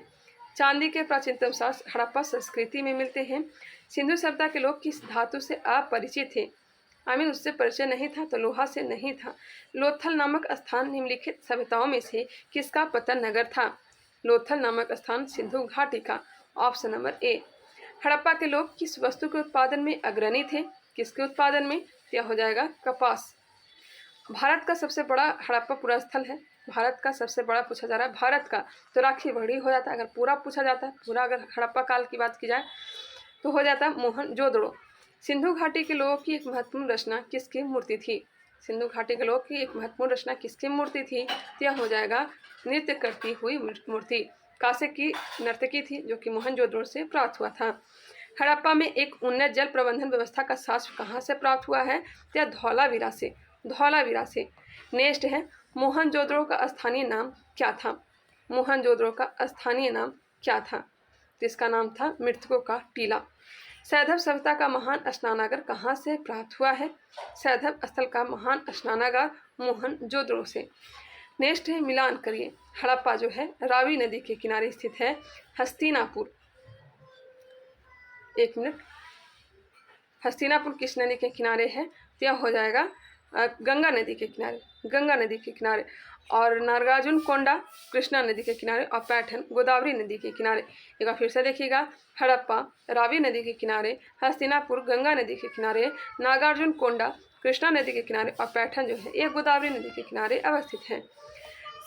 A: चांदी के प्राचीनतम साक्ष्य हड़प्पा संस्कृति में मिलते हैं। सिंधु सभ्यता के लोग किस धातु से अपरिचित थे? उससे परिचय नहीं था तो लोहा से नहीं था। लोथल नामक स्थान निम्नलिखित सभ्यताओं में से किसका पतन नगर था? लोथल नामक स्थान सिंधु घाटी का। Option number A. हड़प्पा के लोग किस वस्तु के उत्पादन में अग्रणी थे? किसके उत्पादन में? क्या हो जाएगा? कपास। भारत का सबसे बड़ा हड़प्पा पूरा स्थल है। भारत का सबसे बड़ा पूछा जा रहा है भारत का, तो राखी बड़ी हो जाता है। अगर पूरा पूछा जाता है, पूरा अगर हड़प्पा काल की बात की जाए तो हो जाता है मोहनजोदड़ो। सिंधु घाटी के लोगों की एक महत्वपूर्ण रचना किसकी मूर्ति थी? सिंधु घाटी के लोगों की एक महत्वपूर्ण रचना किसकी मूर्ति थी? यह हो जाएगा नृत्य करती हुई मूर्ति। कांसे की नर्तकी थी जो कि मोहनजोदड़ो से प्राप्त हुआ था। हड़प्पा में एक उन्नत जल प्रबंधन व्यवस्था का साक्ष्य कहाँ से प्राप्त हुआ है? यह धौलावीरा से। नेक्स्ट है मोहनजोदड़ो का स्थानीय नाम क्या था? मोहनजोदड़ो का स्थानीय नाम क्या था? जिसका नाम था मृतकों का टीला। सैंधव सभ्यता का महान स्नानागार कहाँ से प्राप्त हुआ है? सैंधव स्थल का महान स्नानागार मोहनजोदड़ो से। नेक्स्ट है मिलान करिए। हड़प्पा जो है रावी नदी के किनारे स्थित है। हस्तिनापुर, एक मिनट, हस्तिनापुर किस नदी के किनारे है? यह हो जाएगा गंगा नदी के किनारे, गंगा नदी के किनारे, और नागार्जुन कोंडा कृष्णा नदी के किनारे, और पैठन गोदावरी नदी के किनारे। एक बार फिर से देखिएगा, हड़प्पा रावी नदी के किनारे, हस्तिनापुर गंगा नदी के किनारे, नागार्जुन कोंडा कृष्णा नदी के किनारे, और पैठन जो है ये गोदावरी नदी के किनारे अवस्थित है।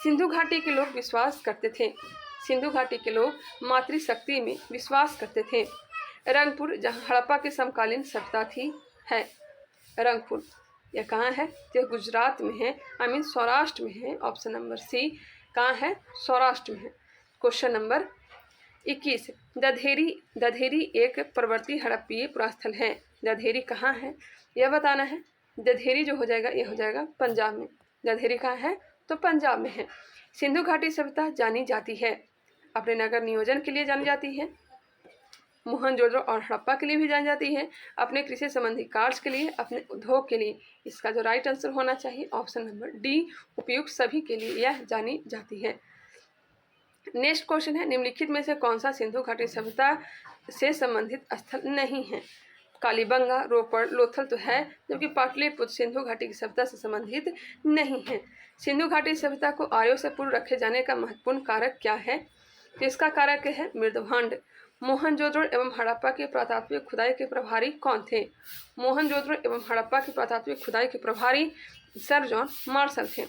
A: सिंधु घाटी के लोग विश्वास करते थे, सिंधु घाटी के लोग मातृशक्ति में विश्वास करते थे। रंगपुर जहाँ हड़प्पा की समकालीन सभ्यता थी है, रंगपुर यह कहाँ है? यह गुजरात में है, आई मीन सौराष्ट्र में है। ऑप्शन नंबर सी कहाँ है? सौराष्ट्र में है। क्वेश्चन नंबर 21, दधेरी एक प्रवर्ती हड़प्पीय पुरास्थल है। दधेरी कहाँ है यह बताना है। दधेरी जो हो जाएगा ये हो जाएगा पंजाब में। दधेरी कहाँ है? तो पंजाब में है। सिंधु घाटी सभ्यता जानी जाती है अपने नगर नियोजन के लिए जानी जाती है, मोहनजोदड़ो और हड़प्पा के लिए भी जानी जाती है, अपने कृषि संबंधी कार्य के लिए, अपने उद्योग के लिए। इसका जो राइट आंसर होना चाहिए ऑप्शन नंबर डी, उपयुक्त सभी के लिए यह जानी जाती है। नेक्स्ट क्वेश्चन है, निम्नलिखित में से कौन सा सिंधु घाटी सभ्यता से संबंधित स्थल नहीं है? कालीबंगा, रोपड़, लोथल तो है, जबकि पाटलिपुत्र सिंधु घाटी की सभ्यता से संबंधित नहीं है। सिंधु घाटी सभ्यता को आर्यों से पूर्व रखे जाने का महत्वपूर्ण कारक क्या है? तो इसका कारक है मृदभांड। मोहनजोदड़ो एवं हड़प्पा की पुरातात्विक खुदाई के प्रभारी कौन थे? मोहनजोदड़ो एवं हड़प्पा की पुरातात्विक खुदाई के प्रभारी सर जॉन मार्शल थे।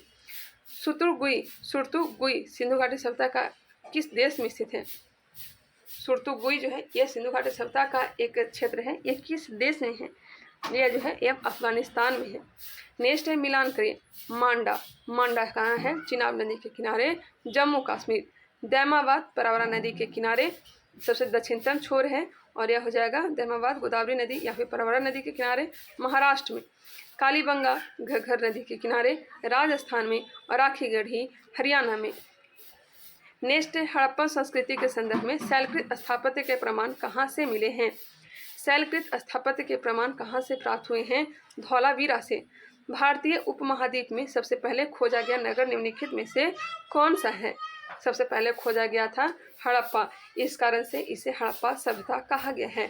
A: सुरतुगुई सिंधु घाटी सभ्यता का किस देश में स्थित है? सुरतुगुई जो है यह सिंधु घाटी सभ्यता का एक क्षेत्र है। यह किस देश में है? यह जो है यह अफगानिस्तान में है। नेक्स्ट है मिलान करिए, मांडा कहाँ है? चिनाब नदी के किनारे, जम्मू कश्मीर। दैमाबाद परवरा नदी के किनारे सबसे दक्षिणतम छोर है, और यह हो जाएगा दैमाबाद गोदावरी नदी या फिर परवरा नदी के किनारे महाराष्ट्र में। कालीबंगा घग्गर नदी के किनारे राजस्थान में, और राखीगढ़ी हरियाणा में। नेक्स्ट है हड़प्पन संस्कृति के संदर्भ में शैलकृत स्थापत्य के प्रमाण कहाँ से मिले हैं? शैलकृत स्थापत्य के प्रमाण कहाँ से प्राप्त हुए हैं? धौलावीरा से। भारतीय उपमहाद्वीप में सबसे पहले खोजा गया नगर निम्नलिखित में से कौन सा है? सबसे पहले खोजा गया था हड़प्पा, इस कारण से इसे हड़प्पा सभ्यता कहा गया है।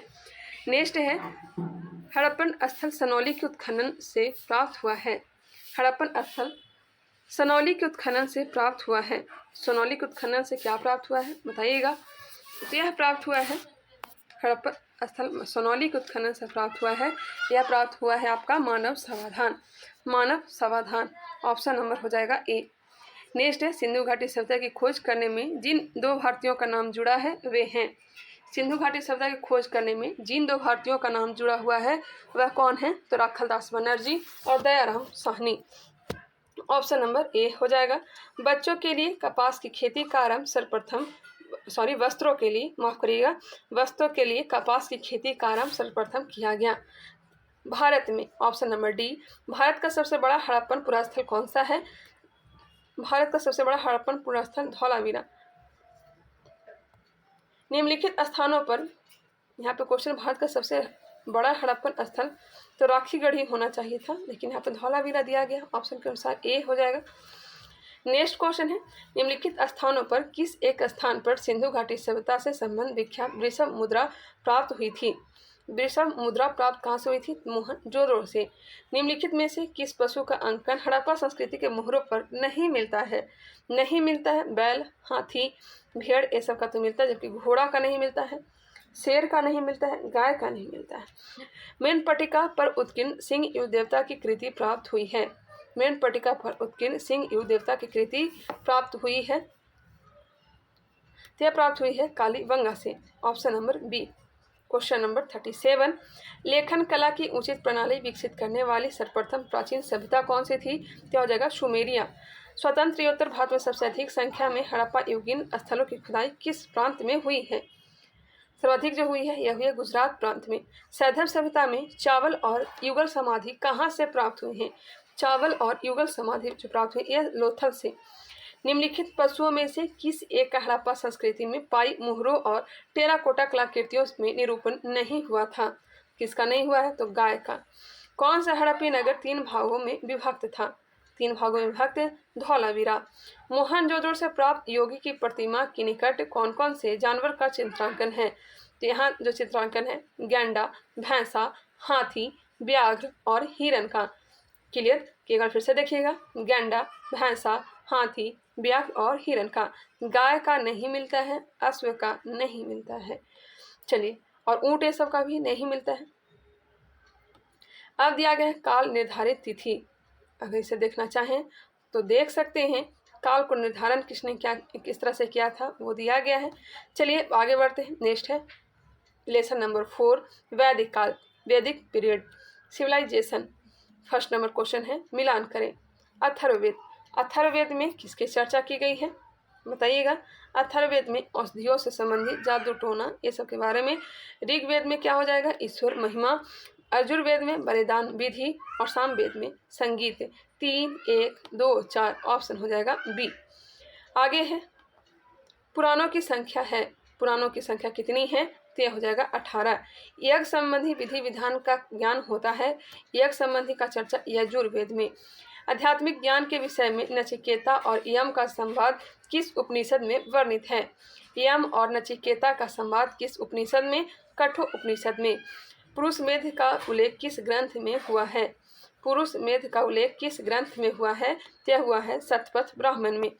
A: नेक्स्ट है हड़प्पन स्थल सनौली के उत्खनन से प्राप्त हुआ है। हड़प्पन स्थल सनौली के उत्खनन से प्राप्त हुआ है। सनौली के उत्खनन से क्या प्राप्त हुआ है बताइएगा? तो यह प्राप्त हुआ है हड़प्पन स्थल सनौली के उत्खनन से प्राप्त हुआ है। यह प्राप्त हुआ है आपका मानव समाधान, मानव समाधान। ऑप्शन नंबर हो जाएगा ए। नेक्स्ट है सिंधु घाटी सभ्यता की खोज करने में जिन दो भारतीयों का नाम जुड़ा है वे हैं। सिंधु घाटी सभ्यता की खोज करने में जिन दो भारतीयों का नाम जुड़ा हुआ है वह कौन है? तो राखलदास बनर्जी और Dayaram Sahni. Option number A हो जाएगा। बच्चों के लिए कपास की खेती का आरंभ वस्त्रों के लिए माफ करिएगा, वस्त्रों के लिए कपास की खेती का आरंभ सर्वप्रथम किया गया भारत में। Option number D. भारत का सबसे बड़ा हड़प्पन पुरास्थल कौन सा है? भारत का सबसे बड़ा हड़प्पन पुरास्थल धौलावीरा। निम्नलिखित स्थानों पर, यहाँ पे क्वेश्चन भारत का सबसे बड़ा हड़प्पन स्थल तो राखीगढ़ी होना चाहिए था, लेकिन यहाँ पे धौलावीरा दिया गया। ऑप्शन के अनुसार ए हो जाएगा। नेक्स्ट क्वेश्चन है निम्नलिखित स्थानों पर किस एक स्थान पर सिंधु घाटी सभ्यता से संबंध विख्यात वृषभ मुद्रा प्राप्त हुई थी? वृषभ मुद्रा प्राप्त कहाँ से हुई थी? मोहनजोदड़ो से। निम्नलिखित में से किस पशु का अंकन हड़प्पा संस्कृति के मोहरों पर नहीं मिलता है? नहीं मिलता है बैल, हाथी, भेड़, ये सब का तो मिलता है, जबकि घोड़ा का नहीं मिलता है, शेर का नहीं मिलता है, गाय का नहीं मिलता है। मेन पट्टिका पर उत्कीर्ण सिंह युग देवता की कृति प्राप्त हुई है। मेन पट्टिका पर उत्कीर्ण सिंह युग देवता की कृति प्राप्त हुई है, यह प्राप्त हुई है कालीबंगा से। Option number B. Question number 37, लेखन कला की उचित प्रणाली विकसित करने वाली सर्वप्रथम प्राचीन सभ्यता कौन सी थी? क्या हो जाएगा? सुमेरिया। स्वतंत्र उत्तर भारत में सबसे अधिक संख्या में हड़प्पा युगीन स्थलों की खुदाई किस प्रांत में हुई है? सर्वाधिक जो हुई है यह हुई है गुजरात प्रांत में। सैंधव सभ्यता में चावल और युगल समाधि कहाँ से प्राप्त हुए हैं? चावल और युगल समाधि जो प्राप्त हुई यह लोथल से। निम्नलिखित पशुओं में से किस एक का हड़प्पा संस्कृति में पाई मोहरों और टेराकोटा कलाकृतियों में निरूपण नहीं हुआ था? किसका नहीं हुआ है? तो गाय का। कौन सा हड़प्पी नगर 3 भागों में विभक्त था? 3 भागों में विभक्त धौलावीरा। मोहनजोदड़ो से प्राप्त योगी की प्रतिमा के निकट कौन कौन से जानवर का चित्रांकन है? तो यहाँ जो चित्रांकन है गैंडा, भैंसा, हाथी, व्याघ्र और हिरण का। क्लियर? एक बार फिर से देखिएगा, गैंडा, भैंसा, हाथी, व्याघ्र और हिरण का। गाय का नहीं मिलता है, अश्व का नहीं मिलता है। चलिए, और ऊँट ये सब का भी नहीं मिलता है। अब दिया गया है काल निर्धारित तिथि। अगर इसे देखना चाहें तो देख सकते हैं। काल को निर्धारण किसने क्या किस तरह से किया था वो दिया गया है। चलिए आगे बढ़ते हैं। नेक्स्ट है लेसन नंबर 4, वैदिक काल, वैदिक period, civilization. First number question है, मिलान करें। अथर्ववेद, अथर्ववेद में किसकी चर्चा की गई है बताइएगा। अथर्ववेद में औषधियों से संबंधित, जादू टोना, ये सब के बारे में। ऋग्वेद में क्या हो जाएगा, ईश्वर महिमा। यजुर्वेद में बलिदान विधि और सामवेद में संगीत। 3, 1, 2, 4 ऑप्शन हो जाएगा बी। आगे है पुराणों की संख्या है, पुराणों की संख्या कितनी है तो यह हो जाएगा 18। यज्ञ संबंधी विधि विधान का ज्ञान होता है, यज्ञ संबंधी का चर्चा यजुर्वेद में। आध्यात्मिक ज्ञान के विषय में नचिकेता और यम का संवाद किस उपनिषद में वर्णित है। यम और नचिकेता का संवाद किस उपनिषद में, कठोर उपनिषद में। पुरुष मेध का उल्लेख किस ग्रंथ में हुआ है, पुरुष मेध का उल्लेख किस ग्रंथ में हुआ है, यह हुआ है शतपथ ब्राह्मण में।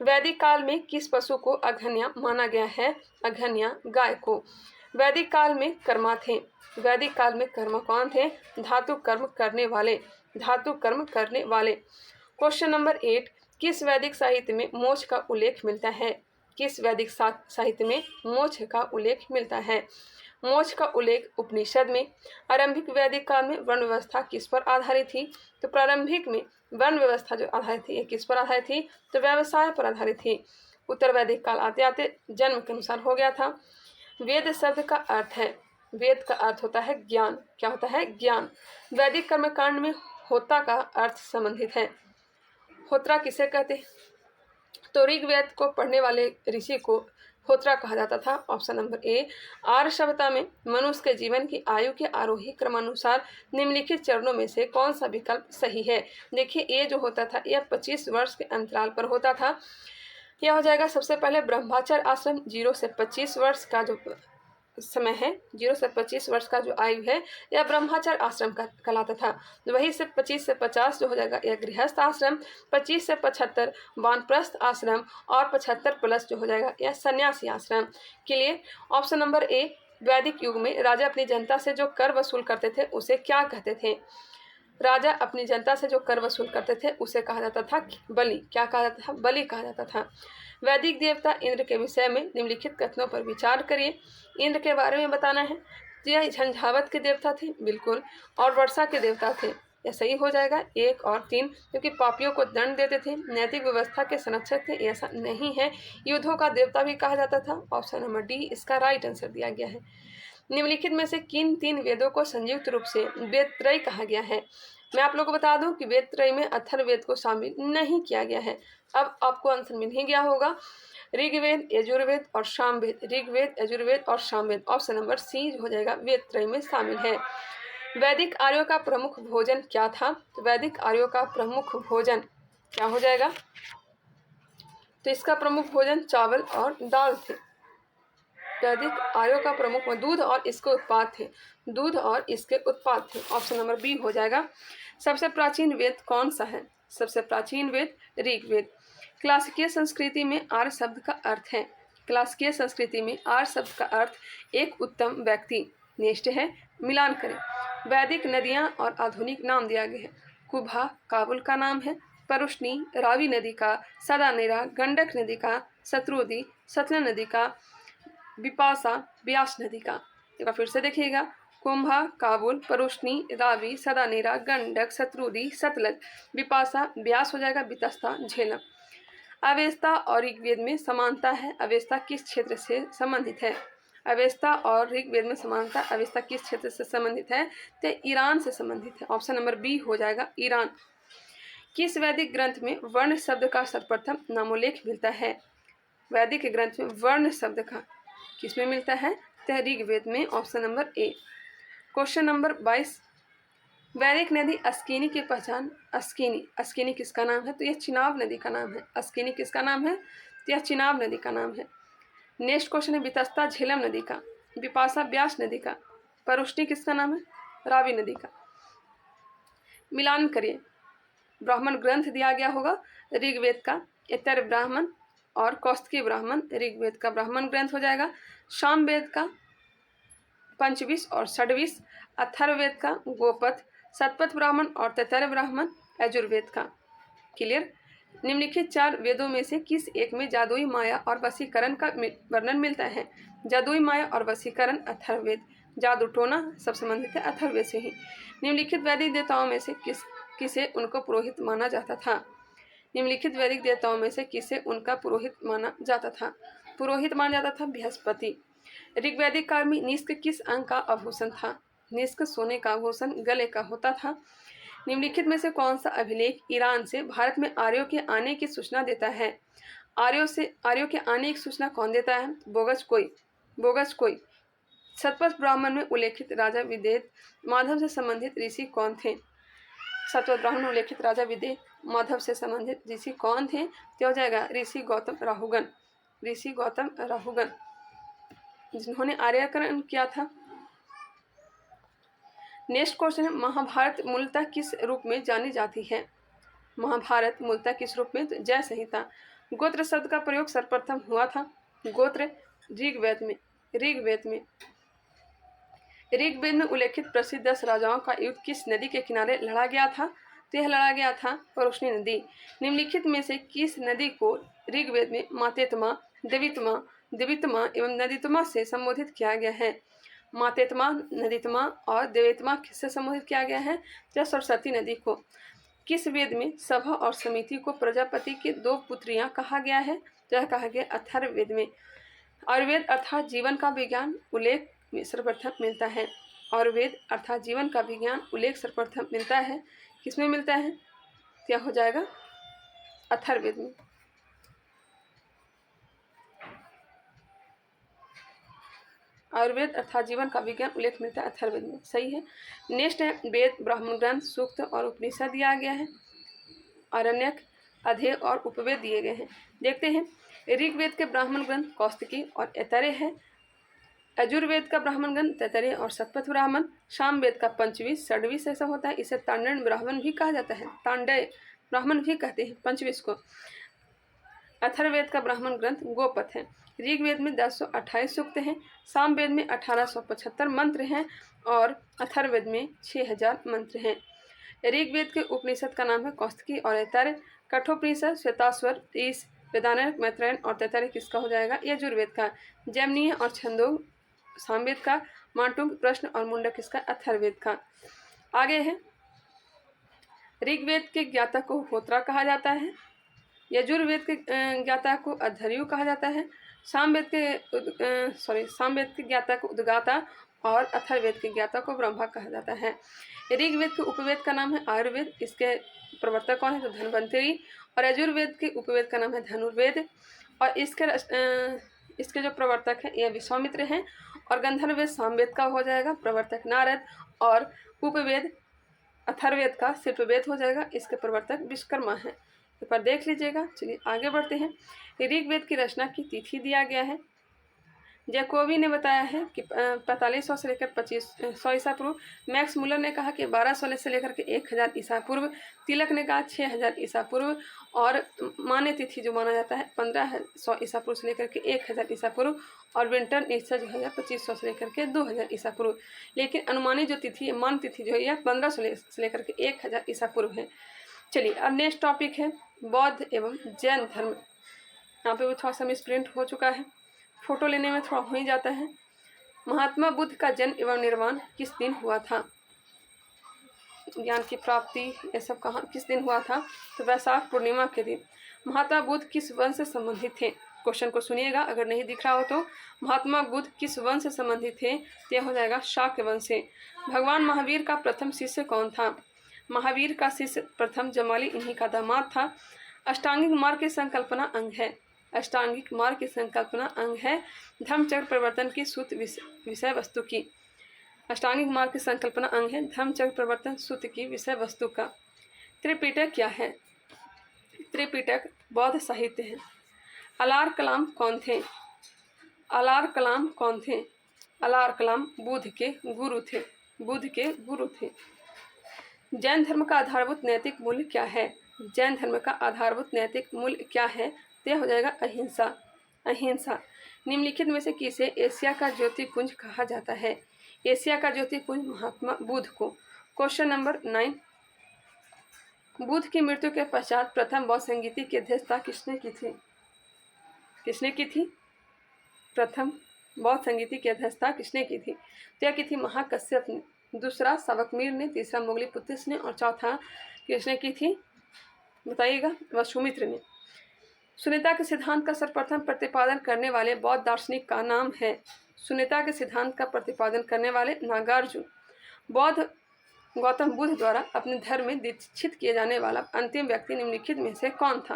A: वैदिक काल में किस पशु को अघन्या माना गया है, अघन्या गाय को। वैदिक काल में कर्मा थे, वैदिक काल में कर्म कौन थे, धातु कर्म करने वाले, धातु कर्म करने वाले। क्वेश्चन नंबर 8, किस वैदिक साहित्य में मोक्ष का उल्लेख मिलता है, किस वैदिक साहित्य में मोक्ष का उल्लेख मिलता है। मोक्ष का उल्लेख उपनिषद में। आरंभिक वैदिक काल में वर्ण व्यवस्था किस पर आधारित थी, तो प्रारंभिक में वर्ण व्यवस्था जो आधारित थी ये किस पर आधारित थी, तो व्यवसाय पर आधारित थी। उत्तर वैदिक काल आते आते जन्म के अनुसार हो गया था। वेद शब्द का अर्थ है, वेद का अर्थ होता है ज्ञान, क्या होता है, ज्ञान। वैदिक कर्मकांड में होता का अर्थ संबंधित है। होत्रा किसे कहते हैं, तो ऋग्वेद को पढ़ने वाले ऋषि को होत्रा कहा जाता था। Option number A. आर्य सभ्यता में मनुष्य के जीवन की आयु के आरोही क्रमानुसार निम्नलिखित चरणों में से कौन सा विकल्प सही है। देखिए ये जो होता था यह 25 वर्ष के अंतराल पर होता था। यह हो जाएगा सबसे पहले ब्रह्मचर्य आश्रम, 0 से 25 वर्ष का जो समय है, 0 से 25 वर्ष का जो आयु है यह ब्रह्मचर्य आश्रम का कहलाता था। वही से 25 से 50 जो हो जाएगा यह गृहस्थ आश्रम, 25 से 75 वानप्रस्थ आश्रम और 75 प्लस जो हो जाएगा यह सन्यासी आश्रम। के लिए ऑप्शन नंबर ए। वैदिक युग में राजा अपनी जनता से जो कर वसूल करते थे उसे क्या कहते थे, राजा अपनी जनता से जो कर वसूल करते थे उसे कहा जाता था बलि, क्या कहा जाता था, बलि कहा जाता था। वैदिक देवता इंद्र के विषय में निम्नलिखित कथनों पर विचार करिए। इंद्र के बारे में बताना है, यह झंझावत के देवता थे, बिल्कुल, और वर्षा के देवता थे, यह सही हो जाएगा 1 और 3, क्योंकि पापियों को दंड देते थे, नैतिक व्यवस्था के संरक्षक थे, ऐसा नहीं है। युद्धों का देवता भी कहा जाता था। ऑप्शन नंबर डी इसका राइट आंसर दिया गया है। निम्नलिखित में से किन 3 वेदों को संयुक्त रूप से वेदत्रय कहा गया है। मैं आप लोगों को बता दूं कि वेदत्रय में अथर्ववेद को शामिल नहीं किया गया है। अब आपको आंसर मिल ही गया होगा, ऋग्वेद, यजुर्वेद और सामवेद, ऋग्वेद, यजुर्वेद और सामवेद। ऑप्शन नंबर सी हो जाएगा वेदत्रय में शामिल है। वैदिक आर्यों का प्रमुख भोजन क्या था, तो वैदिक आर्यों का प्रमुख भोजन क्या हो जाएगा, तो इसका प्रमुख भोजन चावल और दाल थे। वैदिक आर्यों का प्रमुख दूध और इसके उत्पाद थे, दूध और इसके उत्पाद थे। ऑप्शन नंबर बी हो जाएगा। सबसे प्राचीन वेद कौन सा है, सबसे प्राचीन वेद ऋग्वेद। क्लासिकीय संस्कृति में आर्य शब्द का अर्थ है, क्लासिकीय संस्कृति में आर्य शब्द का अर्थ एक उत्तम व्यक्ति। नेक्स्ट है मिलान करें। वैदिक नदियां और आधुनिक नाम दिया गया है। कुभा काबुल का नाम है, परुष्णी रावी नदी का, सदानेरा गंडक नदी का, शत्रुदी सतलज नदी का, बिपाशा ब्यास नदी का। एक बार फिर से देखिएगा, कुंभा काबुल, परुष्णी रावी, सदानेरा गंडक, शत्रुदी सतलज, बिपाशा ब्यास हो जाएगा, बितस्ता झेलम। अवेस्ता और ऋग्वेद में समानता है, अवेस्ता किस क्षेत्र से संबंधित है, अवेस्ता और ऋग्वेद में समानता, अवेस्ता किस क्षेत्र से संबंधित है, तो ईरान से संबंधित है। ऑप्शन नंबर बी हो जाएगा ईरान। किस वैदिक ग्रंथ में वर्ण शब्द का सर्वप्रथम नामोल्लेख मिलता है, वैदिक ग्रंथ में वर्ण शब्द का किसमें मिलता है, तो ऋग्वेद में। Option number A. Question number 22, वैदिक नदी अस्किनी की पहचान। अस्किनी, अस्किनी किसका नाम है, तो यह चिनाब नदी का नाम है। अस्किनी किसका नाम है, तो यह चिनाब नदी का नाम है। नेक्स्ट क्वेश्चन है बितस्ता झेलम नदी का, बिपाशा ब्यास नदी का, परुष्णी किसका नाम है, रावी नदी का। मिलान करिए। ब्राह्मण ग्रंथ दिया गया होगा ऋग्वेद का इतर ब्राह्मण और कौस्तुकी ब्राह्मण, ऋग्वेद का ब्राह्मण ग्रंथ हो जाएगा। सामवेद का पंचविश और षड्विश, अथर्ववेद का गोपथ, शतपथ ब्राह्मण और तैतरय ब्राह्मण, यजुर्वेद का। क्लियर। निम्नलिखित 4 वेदों में से किस एक में जादुई माया और वशीकरण का वर्णन मिलता है? जादुई माया और वशीकरण अथर्ववेद, जादू टोना सब संबंधित है अथर्ववेद से ही। निम्नलिखित वैदिक देवताओं में से किसे उनको पुरोहित माना जाता था? निम्नलिखित वैदिक देवताओं में से किसे उनका पुरोहित माना जाता था? पुरोहित माना जाता था बृहस्पति। ऋग्वैदिक काल में निष्क किस अंग का आभूषण था? निष्क सोने का आभूषण गले का होता था। निम्नलिखित में से कौन सा अभिलेख ईरान से भारत में आर्यों के आने की सूचना देता है? आर्यों के आने की सूचना कौन देता है? बोगस कोई। शतपथ ब्राह्मण में उल्लेखित राजा विदेह माधव से संबंधित ऋषि कौन थे? शतपथ ब्राह्मण में उल्लेखित राजा विदेह माधव से संबंधित ऋषि कौन थे? तो हो जाएगा ऋषि गौतम राहुगन, जिन्होंने आर्यकरण किया था। नेक्स्ट क्वेश्चन है, महाभारत मूलतः किस रूप में जानी जाती है? महाभारत मूलतः किस रूप में? तो जय संहिता। गोत्र शब्द का प्रयोग सर्वप्रथम हुआ था गोत्र ऋग्वेद में उल्लेखित प्रसिद्ध 10 राजाओं का युद्ध किस नदी के किनारे लड़ा गया था? तो यह लड़ा गया था परुष्णी नदी। निम्नलिखित में से किस नदी को ऋग्वेद में मातेत्मा, देवितमा एवं नदीतमा से संबोधित किया गया है? मातेत्मा, नदीतमा और देवितमा किससे संबोधित किया गया है? तो सरस्वती नदी को। किस वेद में सभा और समिति को प्रजापति की 2 पुत्रियां कहा गया है? तो यह कहा गया अथर्ववेद में। आयुर्वेद अर्थात जीवन का विज्ञान उल्लेख सर्वप्रथम मिलता है। आयुर्वेद अर्थात जीवन का विज्ञान उल्लेख सर्वप्रथम मिलता है किसमें मिलता है? क्या हो जाएगा? अथर्ववेद में। आयुर्वेद अर्थात जीवन का विज्ञान उल्लेख मिलता है अथर्ववेद में, सही है। नेक्स्ट है वेद, ब्राह्मण ग्रंथ, सूक्त और उपनिषद दिया गया है। आरण्यक, अधेय और उपवेद दिए गए हैं। देखते हैं। ऋग्वेद के ब्राह्मण ग्रंथ कौस्तुकी और ऐतरेय है। यजुर्वेद का ब्राह्मण ग्रंथ तैतरेय और शतपथ ब्राह्मण। सामवेद का पंचविश, षड्विश ऐसा होता है, इसे तांडव ब्राह्मण भी कहा जाता है, तांडव ब्राह्मण भी कहते हैं पंचविश को। अथर्ववेद का ब्राह्मण ग्रंथ गोपथ है। ऋग्वेद में 1028 सूक्त हैं, सामवेद में 1875 मंत्र हैं और अथर्ववेद में 6000 मंत्र हैं। ऋग्वेद के उपनिषद का नाम है कौस्तुकी और ऐतरेय। कठोपनिषद, श्वेताश्वर, ईश, वेदारण्यक, मैत्रेयन और तैतरेय किसका हो जाएगा? यजुर्वेद का। जैमिनीय और छंदोग सामवेद का। मांडुक्य, प्रश्न और मुंडक किसका? अथर्ववेद का। आगे है, ऋग्वेद के ज्ञाता को होत्रा कहा जाता है, यजुर्वेद के ज्ञाता को अध्वर्यु कहा जाता है, सामवेद के ज्ञाता को उद्गाता और अथर्ववेद के ज्ञाता को ब्रह्मा कहा जाता है। ऋग्वेद के उपवेद का नाम है आयुर्वेद, इसके प्रवर्तक कौन है? तो धन्वंतरी। और यजुर्वेद के उपवेद का नाम है धनुर्वेद और इसके जो प्रवर्तक है यह विश्वामित्र हैं। और गंधर्ववेद सामवेद का हो जाएगा, प्रवर्तक नारद। और उपवेद अथर्ववेद का शिल्पवेद हो जाएगा, इसके प्रवर्तक विश्वकर्मा हैं। एक बार देख लीजिएगा। चलिए आगे बढ़ते हैं। ऋग्वेद की रचना की तिथि दिया गया है। जैकोबी ने बताया है कि 4500 से लेकर 2500 ईसा पूर्व। मैक्स मुलर ने कहा कि 1200 से लेकर के 1000 ईसा पूर्व। तिलक ने कहा 6000 ईसा पूर्व। और मान्य तिथि जो माना जाता है 1500 ईसा पूर्व से लेकर के 1000 ईसा पूर्व। और विंटर निश्चय जो है 2500 से लेकर के 2000 ईसा पूर्व। लेकिन अनुमानित जो तिथि है, मान तिथि जो है यह 1500 से लेकर के 1000 ईसा पूर्व है। चलिए अब नेक्स्ट टॉपिक है बौद्ध एवं जैन धर्म। यहाँ पे वो थोड़ा सा मिसप्रिंट हो चुका है, फोटो लेने में थोड़ा हो ही जाता है। महात्मा बुद्ध का जन्म एवं निर्वाण किस दिन हुआ था? ज्ञान की प्राप्ति ये सब कहाँ किस दिन हुआ था? तो वैशाख पूर्णिमा के दिन। महात्मा बुद्ध किस वंश से संबंधित थे? क्वेश्चन को सुनिएगा, अगर नहीं दिख रहा हो तो। महात्मा बुद्ध किस वंश से संबंधित थे? तो यह हो जाएगा शाक्य वंश से। भगवान महावीर का प्रथम शिष्य कौन था? महावीर का शिष्य प्रथम जमाली इन्हीं का दामाद था। अष्टांगिक मार्ग की संकल्पना अंग है। अष्टांगिक मार्ग की संकल्पना अंग है धर्मचक्र प्रवर्तन की सूत्र विषय वस्तु की। अष्टांगिक मार्ग की संकल्पना अंग है धर्मचक्र प्रवर्तन सूत्र की विषय वस्तु का। त्रिपिटक क्या है? त्रिपिटक बौद्ध साहित्य है। अलार कलाम कौन थे? अलार कलाम कौन थे? अलार कलाम बुद्ध के गुरु थे। जैन धर्म का आधारभूत नैतिक मूल्य क्या है? जैन धर्म का आधारभूत नैतिक मूल्य क्या है? तो यह हो जाएगा अहिंसा। अहिंसा। निम्नलिखित में से किसे एशिया का ज्योतिपुंज कहा जाता है? एशिया का ज्योतिपुंज महात्मा बुद्ध को। क्वेश्चन नंबर 9, बुद्ध की मृत्यु के पश्चात प्रथम बौद्ध संगीति की अध्यक्षता किसने की थी? किसने की थी? प्रथम बौद्ध संगीति की अध्यक्षता किसने की थी? तो यह की थी महाकश्यप ने, दूसरा सबकमीर ने, तीसरा मोगलीपुत्तिस ने और चौथा किसने की थी? बताइएगा। वसुमित्र ने। शून्यता के सिद्धांत का सर्वप्रथम प्रतिपादन करने वाले बौद्ध दार्शनिक का नाम है? शून्यता के सिद्धांत का प्रतिपादन करने वाले नागार्जुन। बौद्ध गौतम बुद्ध द्वारा अपने धर्म में दीक्षित किए जाने वाला अंतिम व्यक्ति निम्नलिखित में से कौन था?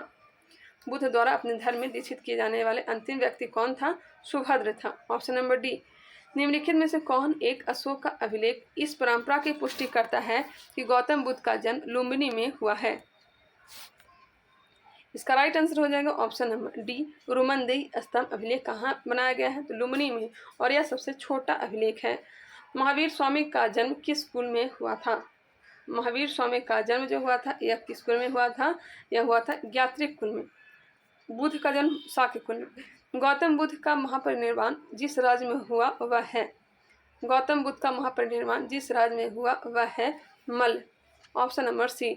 A: बुद्ध द्वारा अपने धर्म में दीक्षित किए जाने वाले अंतिम व्यक्ति कौन था? सुभद्र था। Option number D. निम्नलिखित में से कौन एक अशोक का अभिलेख इस परंपरा की पुष्टि करता है कि गौतम बुद्ध का जन्म लुम्बिनी में हुआ है? इसका राइट आंसर हो जाएगा ऑप्शन नंबर डी। रुमनदेही स्तंभ अभिलेख कहाँ बनाया गया है? तो लुम्बिनी में, और यह सबसे छोटा अभिलेख है। महावीर स्वामी का जन्म किस कुल में हुआ था? महावीर स्वामी का जन्म जो हुआ था यह किस कुल में हुआ था? यह हुआ था ज्ञात्रिक कुल में। बुद्ध का जन्म शाक्य कुल में। गौतम बुद्ध का महापरिनिर्वाण जिस राज्य में हुआ वह है? गौतम बुद्ध का महापरिनिर्वाण जिस राज्य में हुआ वह है मल्ल। ऑप्शन नंबर सी।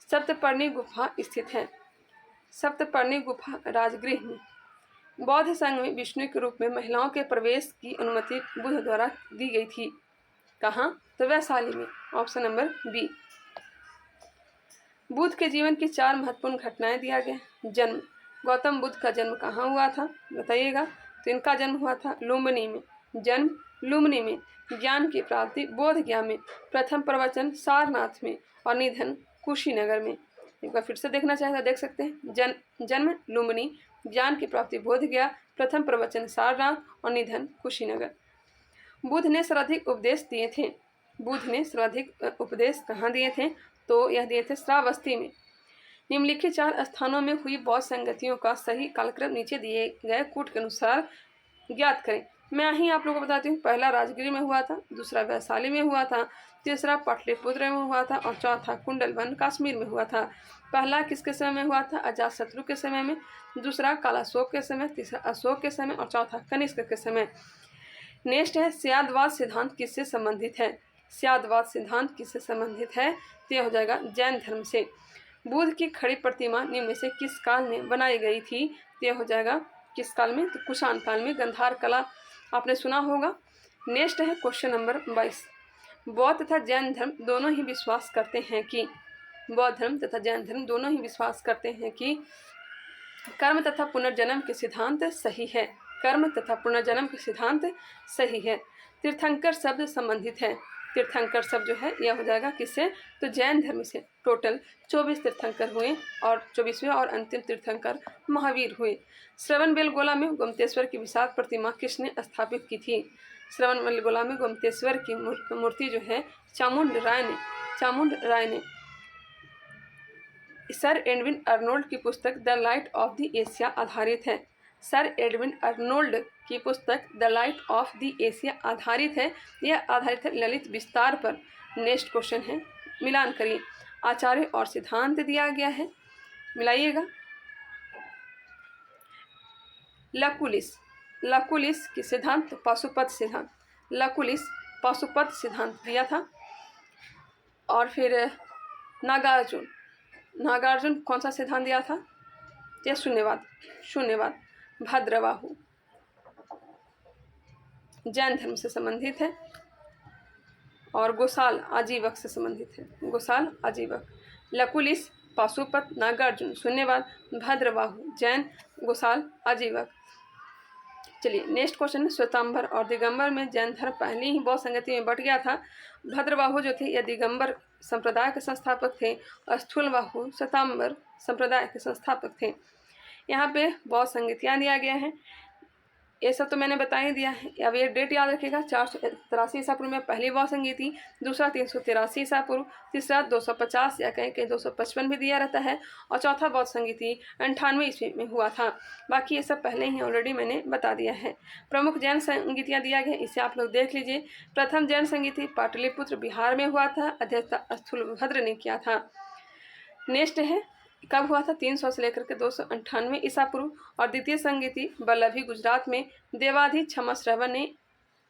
A: सप्तपर्णी गुफा स्थित है। सप्तपर्णी गुफा राजगृह में। बौद्ध संघ में विष्णु के रूप में महिलाओं के प्रवेश की अनुमति बुद्ध द्वारा दी गई थी। कहाँ? तो वैशाली में। Option number B. बुद्ध के जीवन की 4 महत्वपूर्ण घटनाएं दिया गया। जन्म। गौतम बुद्ध का जन्म कहाँ हुआ था? बताइएगा। तो इनका जन्म हुआ था लुम्बिनी में। जन्म लुम्बिनी में। ज्ञान की प्राप्ति बोध गया में। प्रथम प्रवचन सारनाथ में और निधन कुशीनगर में। एक बार फिर से देखना चाहे तो देख सकते हैं। जन्म लुम्बिनी, ज्ञान की प्राप्ति बोध गया, प्रथम प्रवचन सारनाथ और निधन कुशीनगर। बुद्ध ने सर्वाधिक उपदेश दिए थे। बुद्ध ने सर्वाधिक उपदेश कहाँ दिए थे? तो यह दिए थे श्रावस्ती में। निम्नलिखित 4 स्थानों में हुई बौद्ध संगतियों का सही कालक्रम नीचे दिए गए कूट के अनुसार ज्ञात करें। मैं यहीं आप लोगों को बताती हूँ। पहला राजगिर में हुआ था, दूसरा वैशाली में हुआ था, तीसरा पाटलिपुत्र में हुआ था और चौथा कुंडलवन कश्मीर में हुआ था। पहला किसके समय में हुआ था? अजातशत्रु के समय में, दूसरा कालाशोक के समय, तीसरा अशोक के समय और चौथा कनिष्क के समय। नेक्स्ट है स्यादवाद सिद्धांत किससे संबंधित है? स्यादवाद सिद्धांत किससे संबंधित है? तो यह हो जाएगा जैन धर्म से। बुद्ध की खड़ी प्रतिमा निम्न में से किस काल में बनाई गई थी? तो यह हो जाएगा किस काल में? तो कुषाण काल में। गंधार कला आपने सुना होगा। नेक्स्ट है क्वेश्चन नंबर 22। बौद्ध तथा जैन धर्म दोनों ही विश्वास करते हैं कि बौद्ध धर्म तथा जैन धर्म दोनों ही विश्वास करते हैं कि कर्म तथा पुनर्जन्म के सिद्धांत सही है। कर्म तथा पुनर्जन्म के सिद्धांत सही है। तीर्थंकर शब्द संबंधित है। तीर्थंकर शब्द जो है यह हो जाएगा किससे? तो जैन धर्म से। टोटल 24 तीर्थंकर हुए और 24वें और अंतिम तीर्थंकर महावीर हुए। श्रवण बेलगोला में गोमतेश्वर की विशाल प्रतिमा किसने स्थापित की थी? श्रवण बेलगोला में गोमतेश्वर की मूर्ति जो है चामुंड राय ने। सर एडविन अर्नोल्ड की पुस्तक the light of the Asia आधारित है। सर एडविन अर्नोल्ड की पुस्तक the light of the Asia आधारित है। यह आधारित है ललित विस्तार पर। नेक्स्ट क्वेश्चन है, मिलान करिए। आचार्य और सिद्धांत दिया गया है, मिलाइएगा। लकुलिस की सिद्धांत पाशुपत सिद्धांत। लकुलिस पाशुपत सिद्धांत दिया था। और फिर नागार्जुन कौन सा सिद्धांत दिया था? यह शून्यवाद। भद्रबाहु जैन धर्म से संबंधित है और गोसाल आजीवक से संबंधित है। गोसाल आजीवक। लकुलिस पाशुपत, नागार्जुन शून्यवाद, भद्रबाहु जैन, गोसाल आजीवक। चलिए नेक्स्ट क्वेश्चन है, श्वेतांबर और दिगंबर में जैन धर्म पहले ही बौद्ध संगति में बट गया था। भद्रबाहु जो थे यह दिगंबर संप्रदाय के संस्थापक थे और स्थूलबाहु श्वेतांबर संप्रदाय के संस्थापक थे। यहाँ पे बौद्ध संगतियाँ दिया गया है। ये सब तो मैंने बता ही दिया है। अब ये डेट याद रखिएगा, 483 ईसा पूर्व में पहली बौद्ध संधि थी, दूसरा 383 ईसा पूर्व, तीसरा 250 या कहीं कहीं 255 भी दिया रहता है, और चौथा बौद्ध संधि थी 98 ईस्वी में हुआ था। बाकी ये सब पहले ही ऑलरेडी मैंने बता दिया है। प्रमुख जैन संगीतियाँ दिया गया, इसे आप लोग देख लीजिए। प्रथम जैन संगीति पाटलिपुत्र बिहार में हुआ था, अध्यक्षता स्थूलभद्र ने किया था। नेक्स्ट है कब हुआ था, 300 से लेकर के 298 ईसा पूर्व। और द्वितीय संगीति वल्लभी गुजरात में देवाधि क्षमा श्रवण ने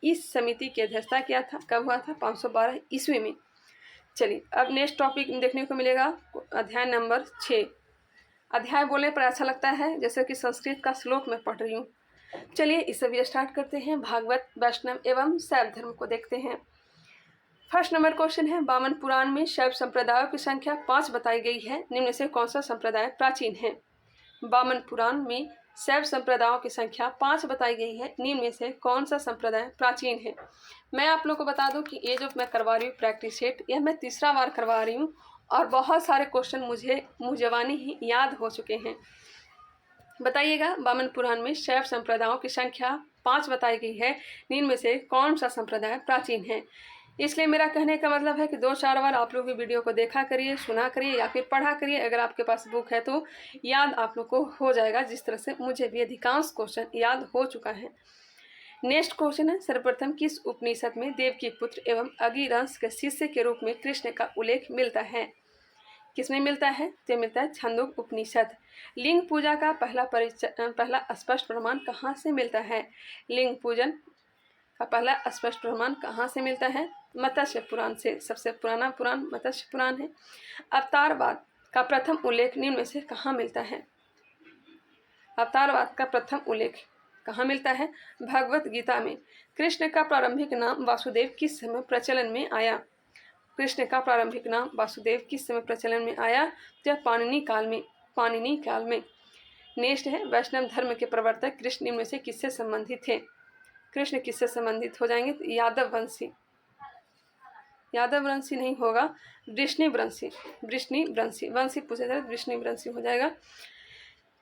A: इस समिति की अध्यक्षता किया था। कब हुआ था, 512 ईस्वी में। चलिए अब नेक्स्ट टॉपिक देखने को मिलेगा, अध्याय नंबर 6। अध्याय बोलने पर अच्छा लगता है जैसे कि संस्कृत का श्लोक मैं पढ़ रही हूँ। चलिए इसे भी स्टार्ट करते हैं। भागवत, वैष्णव एवं शैव धर्म को देखते हैं। फर्स्ट नंबर क्वेश्चन है, वामन पुराण में शैव संप्रदायों की संख्या 5 बताई गई है, निम्न में से कौन सा संप्रदाय प्राचीन है। वामन पुराण में शैव संप्रदायों की संख्या 5 बताई गई है, निम्न में से कौन सा संप्रदाय प्राचीन है। मैं आप लोग को बता दूं कि ये जो मैं करवा रही हूँ प्रैक्टिस सेट, यह मैं तीसरा बार करवा रही हूँ और बहुत सारे क्वेश्चन मुझे मुंहजबानी ही याद हो चुके हैं। बताइएगा, वामन पुराण में शैव संप्रदायों की संख्या 5 बताई गई है, निम्न में से कौन सा संप्रदाय प्राचीन है। इसलिए मेरा कहने का मतलब है कि 2-4 बार आप लोग वीडियो को देखा करिए, सुना करिए या फिर पढ़ा करिए। अगर आपके पास बुक है तो याद आप लोग को हो जाएगा, जिस तरह से मुझे भी अधिकांश क्वेश्चन याद हो चुका है। नेक्स्ट क्वेश्चन है, सर्वप्रथम किस उपनिषद में देव की पुत्र एवं अगिरंश के शिष्य के रूप में कृष्ण का उल्लेख मिलता है। किसमें मिलता है, तो मिलता है छंदोग उपनिषद। लिंग पूजा का पहला स्पष्ट प्रमाण कहाँ से मिलता है। लिंग पूजन का पहला स्पष्ट प्रमाण कहाँ से मिलता है, मत्स्य पुराण से। सबसे पुराना पुराण मत्स्य पुराण है। अवतारवाद का प्रथम उल्लेख निम्न में से कहाँ मिलता है। अवतारवाद का प्रथम उल्लेख कहाँ मिलता है, भगवत गीता में। कृष्ण का प्रारंभिक नाम वासुदेव किस समय प्रचलन में आया। कृष्ण का प्रारंभिक नाम वासुदेव किस समय प्रचलन में आया, तो पाणिनि काल में। नेक्स्ट है, वैष्णव धर्म के प्रवर्तक कृष्ण निम्न में से किससे संबंधित थे। कृष्ण किससे संबंधित हो जाएंगे, तो यादव वंशी नहीं होगा, वंशी पूछा जाए वृष्णिवंशी हो जाएगा।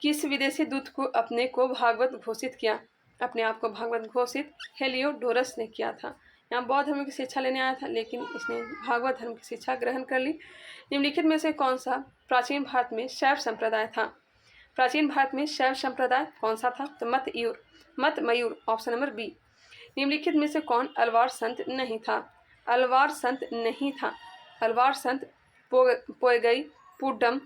A: किस विदेशी दूत को अपने को भागवत घोषित किया, अपने आप को भागवत घोषित हेलियोडोरस ने किया था। यहाँ बौद्ध धर्म की शिक्षा लेने आया था, लेकिन इसने भागवत धर्म की शिक्षा ग्रहण कर ली। निम्नलिखित में से कौन सा प्राचीन भारत में शैव संप्रदाय था। प्राचीन भारत में शैव संप्रदाय कौन सा था, तो मत मयूर, ऑप्शन नंबर बी। निम्नलिखित में से कौन अलवार संत नहीं था। अलवार संत पोगई पुडम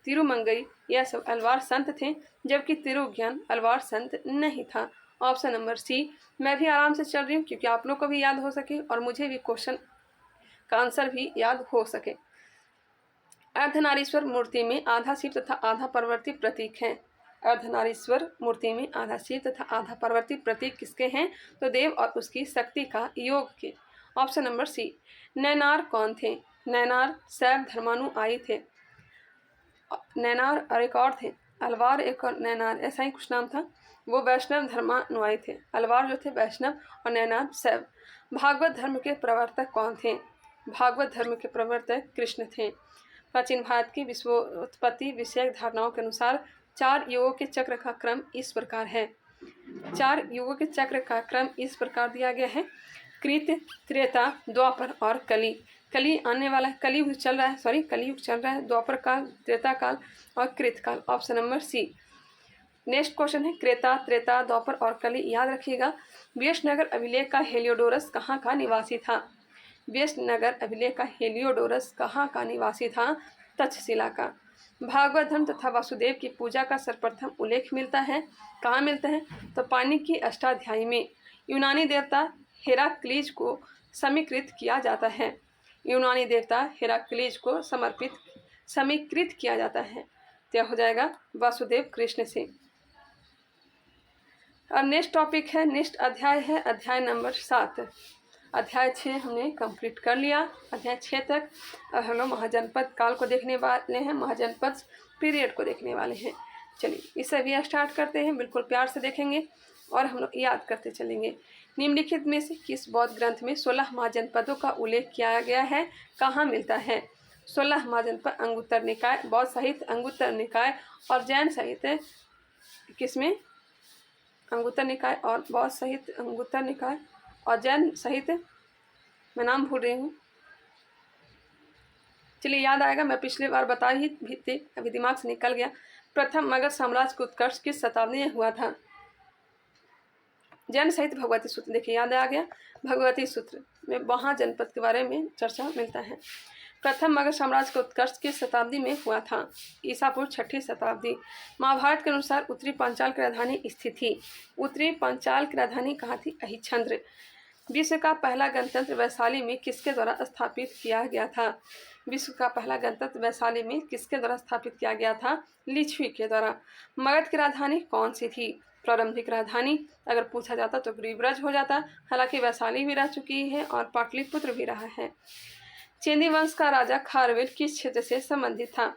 A: तिरुमंगई यह सब अलवार संत थे, जबकि तिरुज्ञान अलवार संत नहीं था। Option number C. मैं भी आराम से चल रही हूँ क्योंकि आप लोग को भी याद हो सके और मुझे भी क्वेश्चन का आंसर भी याद हो सके। अर्धनारीश्वर मूर्ति में आधा शिव तथा आधा पार्वती प्रतीक हैं। अर्धनारीश्वर मूर्ति में आधा शिव तथा आधा पार्वती प्रतीक किसके हैं, तो देव और उसकी शक्ति का योग के। ऑप्शन नंबर सी। नैनार कौन थे। नैनार शैव धर्मानुयायी थे। नैनार और एक और थे, अलवार एक और नैनार, ऐसा ही कुछ नाम था। वो वैष्णव धर्मानुयायी थे। अलवार जो थे वैष्णव और नैनार शैव। भागवत धर्म के प्रवर्तक कौन थे। भागवत धर्म के प्रवर्तक कृष्ण थे। प्राचीन भारत की विश्वोत्पत्ति विषयक धारणाओं के अनुसार 4 युगों के चक्र का क्रम इस प्रकार है। 4 युगों के चक्र का क्रम इस प्रकार दिया गया है, कृत, त्रेता, द्वापर और कली। कली आने वाला है, कलयुग चल रहा है, द्वापर काल, त्रेता काल और कृत काल। Option number C. Next question है, त्रेता, द्वापर और कली याद रखिएगा। व्यस्तनगर अभिलेख का हेलियोडोरस कहाँ का निवासी था। व्यस्तनगर अभिलेख का हेलियोडोरस कहाँ का निवासी था, तक्षशिला का। भागवत धर्म तथा वासुदेव की पूजा का सर्वप्रथम उल्लेख मिलता है, कहाँ मिलता है, तो पाणिनि की अष्टाध्यायी में। यूनानी देवता हेराक्लीज को समीकृत किया जाता है। यूनानी देवता हेराक्लीज को समीकृत किया जाता है, तो हो जाएगा वासुदेव कृष्ण से। अब नेक्स्ट टॉपिक है, नेक्स्ट अध्याय है अध्याय नंबर 7। अध्याय 6 हमने कंप्लीट कर लिया, अध्याय 6 तक। अब हम लोग महाजनपद काल को देखने वाले हैं, महाजनपद पीरियड को देखने वाले हैं। चलिए इसे भी स्टार्ट करते हैं, बिल्कुल प्यार से देखेंगे और हम लोग याद करते चलेंगे। निम्नलिखित में से किस बौद्ध ग्रंथ में 16 महाजनपदों का उल्लेख किया गया है, कहाँ मिलता है। 16 महाजनपद अंगुत्तर निकाय, बौद्ध साहित्य अंगुत्तर निकाय और जैन साहित्य किसमें? अंगुत्तर निकाय और बौद्ध सहित अंगुत्तर निकाय और जैन सहित, मैं नाम भूल रही हूँ, चलिए याद आएगा, मैं पिछली बार बता ही भी थी, अभी दिमाग से निकल गया। प्रथम मगध साम्राज्य का उत्कर्ष किस शताब्दी में हुआ था? जैन सहित भगवती सूत्र, देखिए याद आ गया, भगवती सूत्र में वहाँ जनपद के बारे में चर्चा मिलता है। प्रथम मगध साम्राज्य का उत्कर्ष किस शताब्दी में हुआ था? ईसा पूर्व 6ठी शताब्दी। महाभारत के अनुसार उत्तरी पांचाल की राजधानी स्थित थी। उत्तरी पांचाल की राजधानी कहाँ थी? अहिच्छंद्र। विश्व का पहला गणतंत्र वैशाली में किसके द्वारा स्थापित किया गया था? विश्व का पहला गणतंत्र वैशाली में किसके द्वारा स्थापित किया गया था? लिच्छवी के द्वारा। मगध की राजधानी कौन सी थी? प्रारंभिक राजधानी अगर पूछा जाता तो ग्रीवराज हो जाता, हालांकि वैशाली भी रह चुकी है और पाटलिपुत्र भी रहा है। चिंदी वंश का राजा खारवेल किस क्षेत्र से संबंधित था?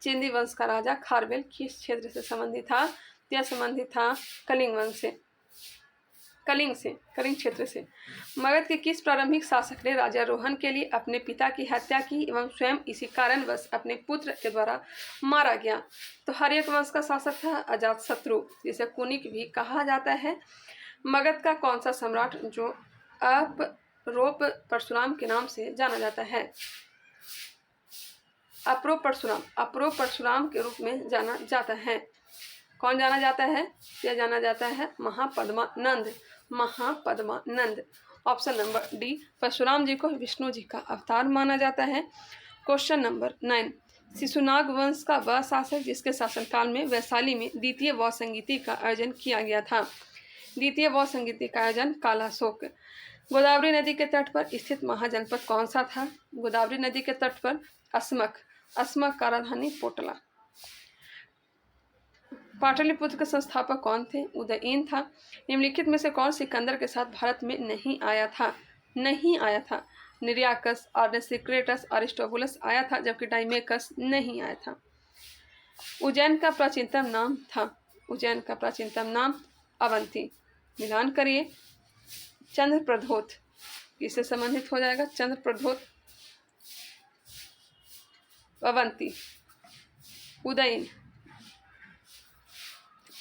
A: चिंदी वंश का राजा खारवेल किस क्षेत्र से संबंधित था? यह संबंधित था कलिंग वंश से, कलिंग क्षेत्र से। मगध के किस प्रारंभिक शासक ने राजारोहण के लिए अपने पिता की हत्या की एवं स्वयं इसी कारणवश अपने पुत्र के द्वारा मारा गया? तो हर्यक वंश का शासक था अजातशत्रु, जिसे कुनिक भी कहा जाता है। मगध का कौन सा सम्राट जो अप्रोप परशुराम के नाम से जाना जाता है? अप्रोप परशुराम के रूप में जाना जाता है। कौन जाना जाता है? यह जाना जाता है Mahapadmananda. Option number D, Parshuram ji को विष्णु जी का अवतार माना जाता है। क्वेश्चन नंबर 9, शिशुनाग वंश का वह शासक जिसके शासनकाल में वैशाली में द्वितीय वौ संगीति का आयोजन किया गया था? द्वितीय वौ संगीति का आयोजन कालाशोक। गोदावरी नदी के तट पर स्थित महाजनपद कौन सा था? गोदावरी नदी के तट पर अस्मक का राजधानी पोटला। पाटलिपुत्र के संस्थापक कौन थे? उदयन था। निम्नलिखित में से कौन सिकंदर के साथ भारत में नहीं आया था? निर्याकस, आर्नेसिक्रेटस, अरिस्टोबुलस आया था, जबकि डाइमेकस नहीं आया था। उज्जैन का प्राचीनतम नाम अवंती। मिलान करिए। चंद्रप्रद्योत किससे संबंधित हो जाएगा? चंद्रप्रद्योत, अवंती।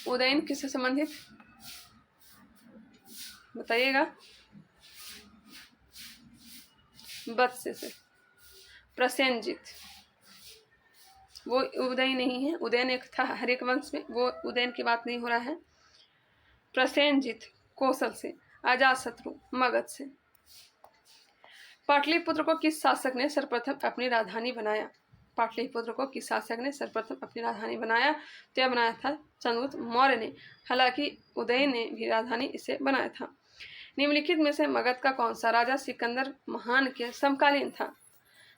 A: उदयन किससे संबंधित बताइएगा? बत्से से। प्रसेनजित, वो उदय नहीं है, उदयन एक था हर्यक वंश में, वो उदयन की बात नहीं हो रहा है। प्रसेनजित कौशल से। अजातशत्रु मगध से। पाटलिपुत्र को किस शासक ने सर्वप्रथम अपनी राजधानी बनाया? पाटलिपुत्र को किस शासक ने सर्वप्रथम अपनी राजधानी बनाया? तो यह बनाया था चंद्रगुप्त मौर्य ने, हालांकि उदय ने भी राजधानी इसे बनाया था। निम्नलिखित में से मगध का कौन सा राजा सिकंदर महान के समकालीन था?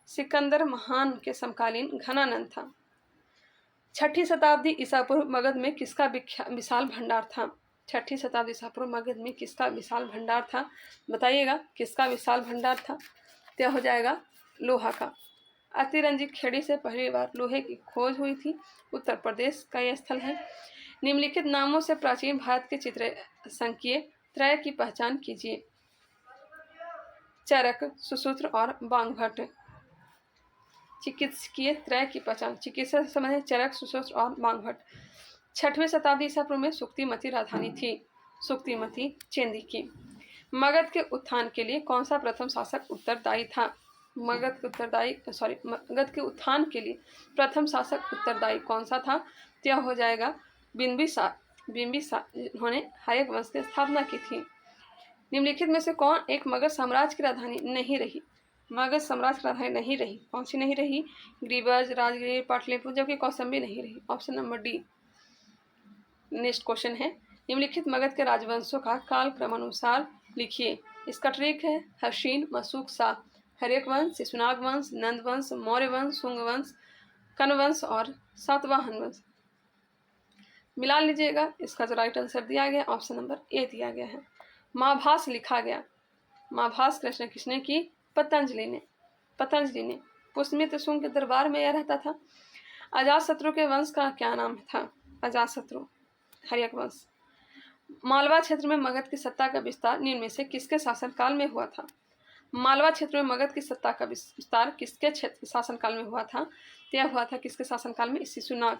A: सिकंदर महान के समकालीन घनानंद था। 6ठी शताब्दी ईसा पूर्व मगध में किसका विशाल भंडार था? 6ठी शताब्दी ईसा पूर्व मगध में किसका विशाल भंडार था? बताइएगा किसका विशाल भंडार था? तो हो जाएगा लोहा का। अतिरंजित खेड़ी से पहली बार लोहे की खोज हुई थी। उत्तर प्रदेश का यह स्थल है। निम्नलिखित नामों से प्राचीन भारत के चित्र संकीय त्रय की पहचान कीजिए। चरक, सुसूत्र और बांगभट्ट। चिकित्सकीय त्रय की पहचान, चिकित्सा से संबंधित चरक, सुसूत्र और बांगभट्ट। 6वीं शताब्दी ईसा पूर्व में सुक्तिमती राजधानी थी, सुक्तिमती चेंदी की। मगध के उत्थान के लिए कौन सा प्रथम शासक उत्तरदायी था? मगध के उत्थान के लिए प्रथम शासक उत्तरदायी कौन सा था? यह हो जाएगा बिंबिसार, जिन्होंने हर्यक वंश की स्थापना की थी। निम्नलिखित में से कौन एक मगध साम्राज्य की राजधानी नहीं रही? मगध साम्राज्य की राजधानी नहीं रही, कौन सी नहीं रही? ग्रीवज, राजगीर, पाटलिपुत्र, जबकि कौशाम्बी नहीं रही। Option number D. Next question है, निम्नलिखित मगध के राजवंशों का काल क्रमानुसार लिखिए। इसका ट्रिक है हर्षिन, मशूक, शाह, हर्यक वंश, शिशुनाग वंश, नंद वंश, मौर्य वंश, शुंग वंश, कण्व वंश और सातवाहन वंश। मिला लीजिएगा। इसका जो राइट आंसर दिया गया ऑप्शन नंबर ए दिया गया है। महाभास लिखा गया। महाभास की रचना किसने की? पतंजलि ने। पुष्यमित्र शुंग के दरबार में यह रहता था। अजातशत्रु के वंश का क्या नाम था? अजातशत्रु, हर्यक वंश। मालवा क्षेत्र में मगध की सत्ता का विस्तार निम्न में से किसके शासनकाल में हुआ था? मालवा क्षेत्र में मगध की सत्ता का विस्तार किसके शासनकाल में हुआ था? यह हुआ था किसके शासनकाल में? शिशुनाग।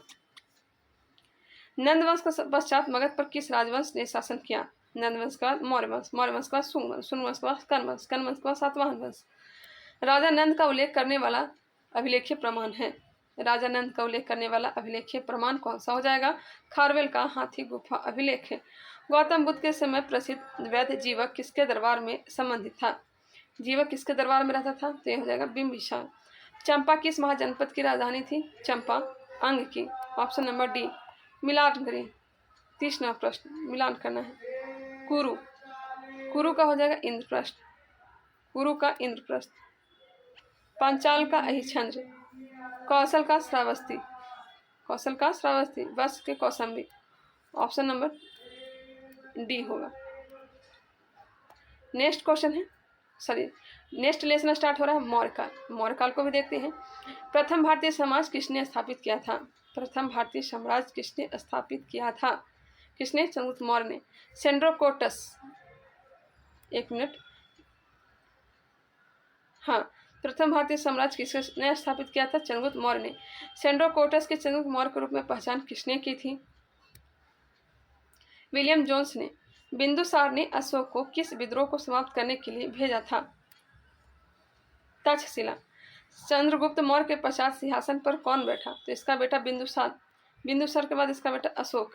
A: नंद वंश के पश्चात मगध पर किस राजवंश ने शासन किया? नंद वंश का मौर्य वंश, मौर्य वंश का सुंग वंश, सुंग वंश का कर्ण वंश, कर्ण वंश का सातवाहन वंश। राजा नंद का उल्लेख करने वाला अभिलेखीय प्रमाण है। राजा नंद का उल्लेख करने वाला अभिलेखीय प्रमाण कौन सा हो जाएगा? खारवेल का हाथी गुफा अभिलेख है। गौतम बुद्ध के समय प्रसिद्ध वैद्य जीवक किसके दरबार में संबंधित था? जीवक किसके दरबार में रहता था? तो यह हो जाएगा बिंबिसार। चंपा किस महाजनपद की राजधानी थी? चंपा अंग की। Option number D. मिलान करें। 30वां प्रश्न मिलान करना है। कुरु, कुरु का हो जाएगा इंद्रप्रस्थ, कुरु का इंद्रप्रस्थ। पांचाल का अहिछंद्र, कौशल का श्रावस्ती, कौशल का श्रावस्ती, वत्स के कौसंबी। ऑप्शन नंबर डी होगा। नेक्स्ट क्वेश्चन है, सॉरी नेक्स्ट लेसन स्टार्ट हो रहा है मौर्यकाल। मौर्यकाल को भी देखते हैं। प्रथम भारतीय समाज किसने स्थापित किया था? प्रथम भारतीय साम्राज्य किसने स्थापित किया था? किसने? चंद्रगुप्त मौर्य ने। सेंड्रोकोटस, एक मिनट, हाँ, प्रथम भारतीय साम्राज्य किसने स्थापित किया था? चंद्रगुप्त मौर्य ने। सेंड्रोकोटस के चंद्रगुप्त मौर्य के रूप में पहचान किसने की थी? विलियम जोन्स ने। बिंदुसार ने अशोक को किस विद्रोह को समाप्त करने के लिए भेजा था? तक्षशिला। चंद्रगुप्त मौर्य के पश्चात सिंहासन पर कौन बैठा? तो इसका बेटा बिंदुसार, बिंदुसार के बाद इसका बेटा अशोक।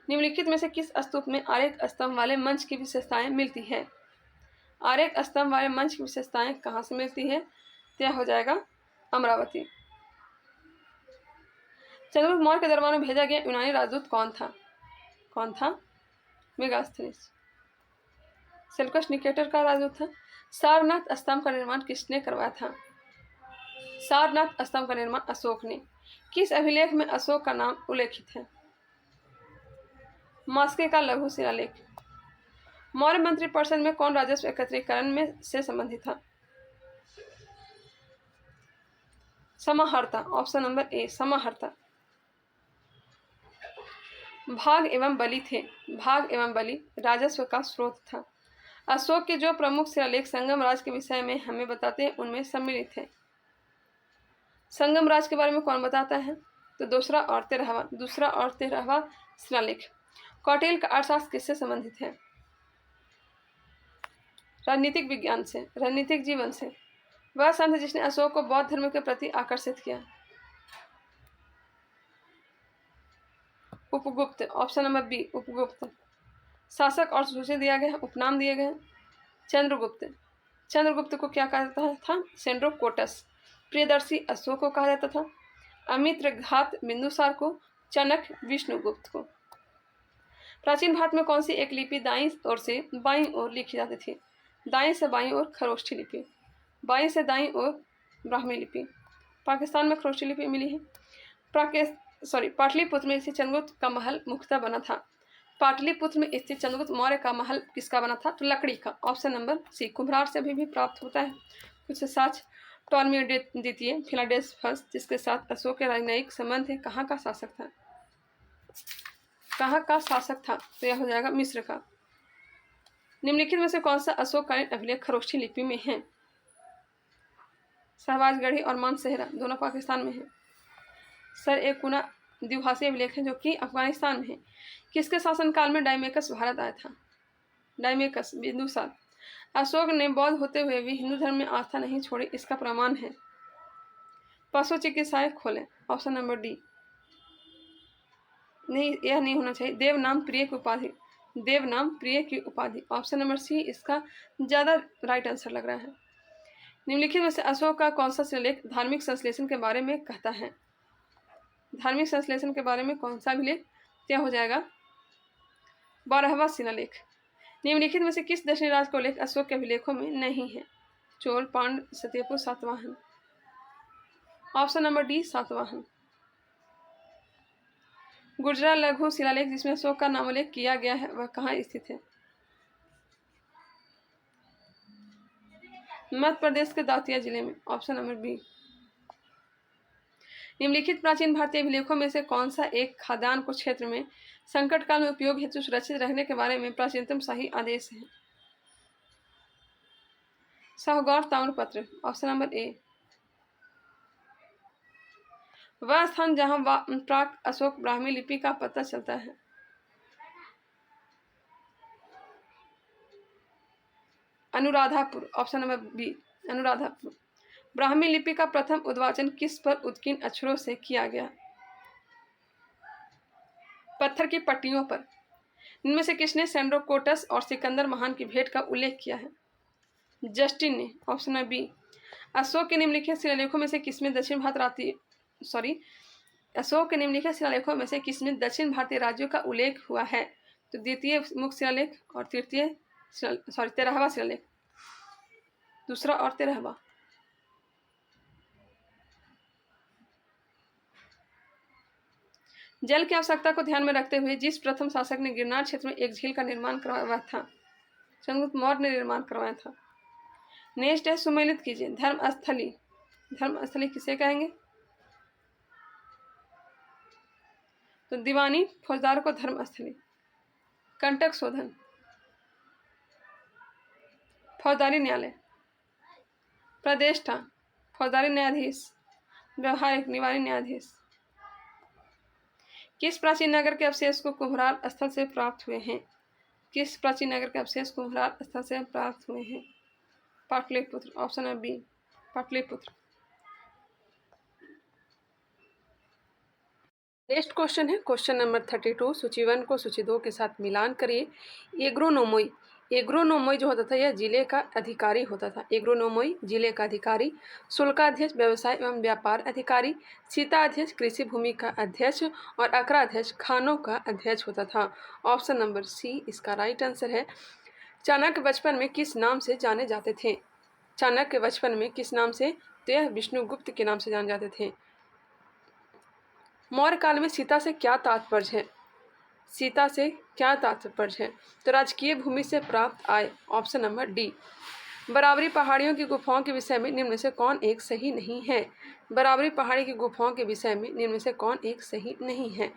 A: निम्नलिखित में से किस स्तूप में आरेख स्तंभ वाले मंच की विशेषताएं मिलती है? आरेख स्तंभ वाले मंच की विशेषताएं कहाँ से मिलती है? यह हो जाएगा अमरावती। चंद्रगुप्त मौर्य के दरबार में भेजा गया यूनानी राजदूत कौन था? कौन था? मेगास्थनीस। सेल्यूकस निकेटर का राजदूत था। सारनाथ स्तंभ का निर्माण किसने करवाया था? सारनाथ स्तंभ का निर्माण अशोक ने। किस अभिलेख में अशोक का नाम उल्लेखित है? मास्के का लघु शिलालेख। मौर्य मंत्रिपरिषद में कौन राजस्व एकत्रीकरण में से संबंधित था? समाहर्ता। ऑप्शन नंबर ए समाहर्ता। भाग एवं बलि थे। भाग एवं बलि राजस्व का स्रोत था। अशोक के जो प्रमुख शिलालेख संगम राज के विषय में हमें बताते हैं उनमें सम्मिलित है। संगम राज के बारे में कौन बताता है? तो दूसरा और 13वां शिलालेख। कौटिल्य का अर्थशास्त्र किससे संबंधित है? राजनीतिक विज्ञान से, राजनीतिक जीवन से। वह संत जिसने अशोक को बौद्ध धर्म के प्रति आकर्षित किया। Upagupta. Option number B Upagupta. शासक और सूची दिया गया, उपनाम दिए गए। चंद्रगुप्त। चंद्रगुप्त को क्या कहा जाता था? सेंड्रोकोटस। प्रियदर्शी अशोक को कहा जाता था। अमित्र घात बिंदुसार को। चनक विष्णुगुप्त को। प्राचीन भारत में कौन सी एक लिपि दाईं ओर से बाईं ओर लिखी जाती थी? दाईं से बाईं ओर खरोष्ठी लिपि, बाईं से दाईं ओर ब्राह्मी लिपि। पाकिस्तान में खरोष्ठी लिपि मिली है। पाटलिपुत्र में स्थित चंद्रगुप्त का महल मुख्यतः बना था। पाटलिपुत्र में स्थित चंद्रगुप्त मौर्य का महल किसका बना था? तो लकड़ी का। ऑप्शन नंबर सी। कुम्भरार से अभी भी प्राप्त होता है कुछ साक्ष्य। टॉलमी द्वितीय फिलाडेल्फस जिसके साथ अशोक के राजनयिक संबंध है, कहाँ का शासक था? कहाँ का शासक था? तो यह हो जाएगा मिस्र का। निम्नलिखित में से कौन सा अशोककालीन अभिलेख खरोष्ठी लिपि में है? शहबाजगढ़ी और मानसेहरा दोनों पाकिस्तान में है। सर एक गुना द्विभाषी अभिलेख है जो कि अफगानिस्तान में है। किसके शासनकाल में डायमेकस भारत आया था? डायमेकस बिंदुसार। अशोक ने बौद्ध होते हुए भी हिंदू धर्म में आस्था नहीं छोड़ी, इसका प्रमाण है। पशु चिकित्सालय खोले। Option number D. नहीं, यह नहीं होना चाहिए। देवनाम प्रिय की उपाधि, देवनाम प्रिय की उपाधि। ऑप्शन नंबर सी इसका ज़्यादा राइट आंसर लग रहा है। निम्नलिखित में से अशोक का कौन सा शिलालेख धार्मिक संश्लेषण के बारे में कहता है? धार्मिक संश्लेषण के बारे में कौन सा अभिलेख? क्या हो जाएगा? 12वां शिलालेख। निम्नलिखित में से किस दक्षिणी राज का उल्लेख अशोक के अभिलेखों में नहीं है? चोल, पांड, सत्यपु, Satavahana. Option number D Satavahana. Gujarra लघु शिलालेख जिसमें अशोक का नामोल्लेख किया गया है वह कहाँ स्थित है? मध्य प्रदेश के दातिया जिले में। Option number B. निम्नलिखित प्राचीन भारतीय अभिलेखों में से कौन सा एक खाद्यान्न को क्षेत्र में संकट काल में उपयोग हेतु सुरक्षित रखने के बारे में प्राचीनतम शाही आदेश है? साहूगौर ताम्रपत्र। Option number A. वह स्थान जहाँ प्राक अशोक ब्राह्मी लिपि का पता चलता है। Anuradhapura, option number B Anuradhapura. Brahmi लिपि का प्रथम उद्वाचन किस पर उत्कीर्ण अक्षरों से किया गया? पत्थर की पट्टियों पर। इनमें से किसने सेंड्रोकोटस और सिकंदर महान की भेंट का उल्लेख किया है? जस्टिन ने, ऑप्शन नंबर बी। अशोक के निम्नलिखित शिलालेखों में से किसमें दक्षिण दक्षिण भारतीय राज्यों का उल्लेख हुआ है? तो द्वितीय मुख्य शिलालेख और तृतीय 13वां शिलालेख, दूसरा और 13वां। जल की आवश्यकता को ध्यान में रखते हुए जिस प्रथम शासक ने गिरनार क्षेत्र में एक झील का निर्माण करवाया था? चंद्रगुप्त मौर्य ने निर्माण करवाया था। नेक्स्ट है, सुमेलित कीजिए। धर्मस्थली किसे कहेंगे? तो दीवानी फौजदार को धर्मस्थली। कंटक शोधन फौजदारी न्यायालय। प्रतिष्ठा फौजदारी न्यायाधीश। व्यवहारिक निवारी न्यायाधीश। किस प्राचीन नगर के अवशेष को कुम्भरार स्थल से प्राप्त हुए हैं? किस प्राचीन नगर के अवशेष कुम्भरार स्थल से प्राप्त हुए हैं? Pataliputra, option number B Pataliputra. Next question है क्वेश्चन नंबर 32। सूची 1 को सूची 2 के साथ मिलान करिए। एग्रोनोमोई जो होता था यह जिले का अधिकारी होता था। एग्रोनोमोई जिले का अधिकारी। शुल्काध्यक्ष व्यवसाय एवं व्यापार अधिकारी। सीताध्यक्ष कृषि भूमि का अध्यक्ष और अकराध्यक्ष खानों का अध्यक्ष होता था। ऑप्शन नंबर सी इसका राइट आंसर है। चाणक्य बचपन में किस नाम से जाने जाते थे? चाणक्य बचपन में किस नाम से? तो यह विष्णुगुप्त के नाम से जाने जाते थे। मौर्य काल में सीता से क्या तात्पर्य है? सीता से क्या तात्पर्य है? तो राजकीय भूमि से प्राप्त आय, ऑप्शन नंबर डी। बराबरी पहाड़ियों की गुफाओं के विषय में निम्न में से कौन एक सही नहीं है? बराबरी पहाड़ी की गुफाओं के विषय में निम्न में से कौन एक सही नहीं है?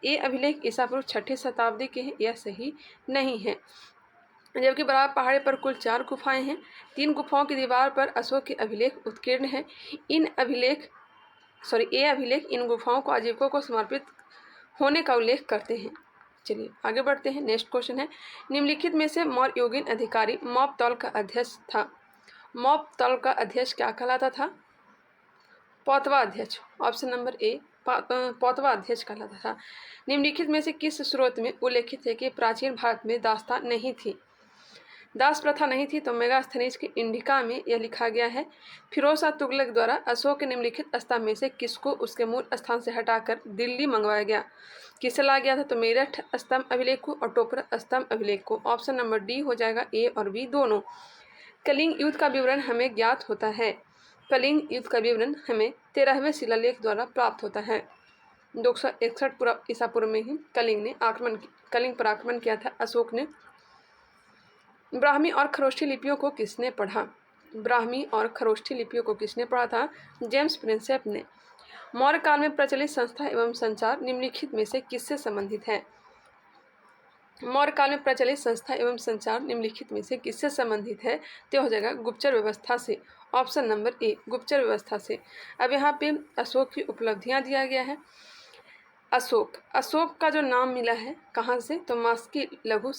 A: ये अभिलेख ईसा पूर्व 6ठी शताब्दी के हैं, यह सही नहीं है। जबकि बराबर पहाड़ी पर कुल 4 गुफाएं हैं। 3 गुफाओं की दीवार पर अशोक के अभिलेख उत्कीर्ण हैं। ये अभिलेख इन गुफाओं को आजीविकों को समर्पित होने का उल्लेख करते हैं। चलिए आगे बढ़ते हैं। नेक्स्ट क्वेश्चन है, निम्नलिखित में से मौर्य योगिन अधिकारी मौपतौल का अध्यक्ष था। मौपतौल का अध्यक्ष क्या कहलाता था? पौतवा अध्यक्ष, ऑप्शन नंबर ए पौतवा अध्यक्ष कहलाता था। निम्नलिखित में से किस स्रोत में उल्लेखित है कि प्राचीन भारत में दास्ता नहीं थी? दास प्रथा नहीं थी। तो मेगास्थनीज के इंडिका में यह लिखा गया है। फिरोज शाह तुगलक द्वारा अशोक के निम्नलिखित स्तंभ में से किसको उसके मूल स्थान से हटाकर दिल्ली मंगवाया गया? किसे लाया गया था? तो मेरठ स्तंभ अभिलेख को और टोपर स्तंभ अभिलेख को। ऑप्शन नंबर डी हो जाएगा, ए और बी दोनों। कलिंग युद्ध का विवरण हमें ज्ञात होता है। कलिंग युद्ध का विवरण हमें 13वें शिलालेख द्वारा प्राप्त होता है। 261 ईसा पूर्व में ही कलिंग पर आक्रमण किया था अशोक ने। ब्राह्मी और खरोष्ठी लिपियों को किसने पढ़ा? ब्राह्मी और खरोष्ठी लिपियों को किसने पढ़ा था? जेम्स प्रिंसेप ने। मौर्य काल में प्रचलित संस्था एवं संचार निम्नलिखित में से किससे संबंधित है? मौर्य काल में प्रचलित संस्था एवं संचार निम्नलिखित में से किससे संबंधित है? तो हो जाएगा गुप्तचर व्यवस्था से। ऑप्शन नंबर ए गुप्तचर व्यवस्था से। अब यहाँ पे अशोक की उपलब्धियाँ दिया गया है। अशोक का जो नाम मिला है कहाँ से? तो मास्की लघु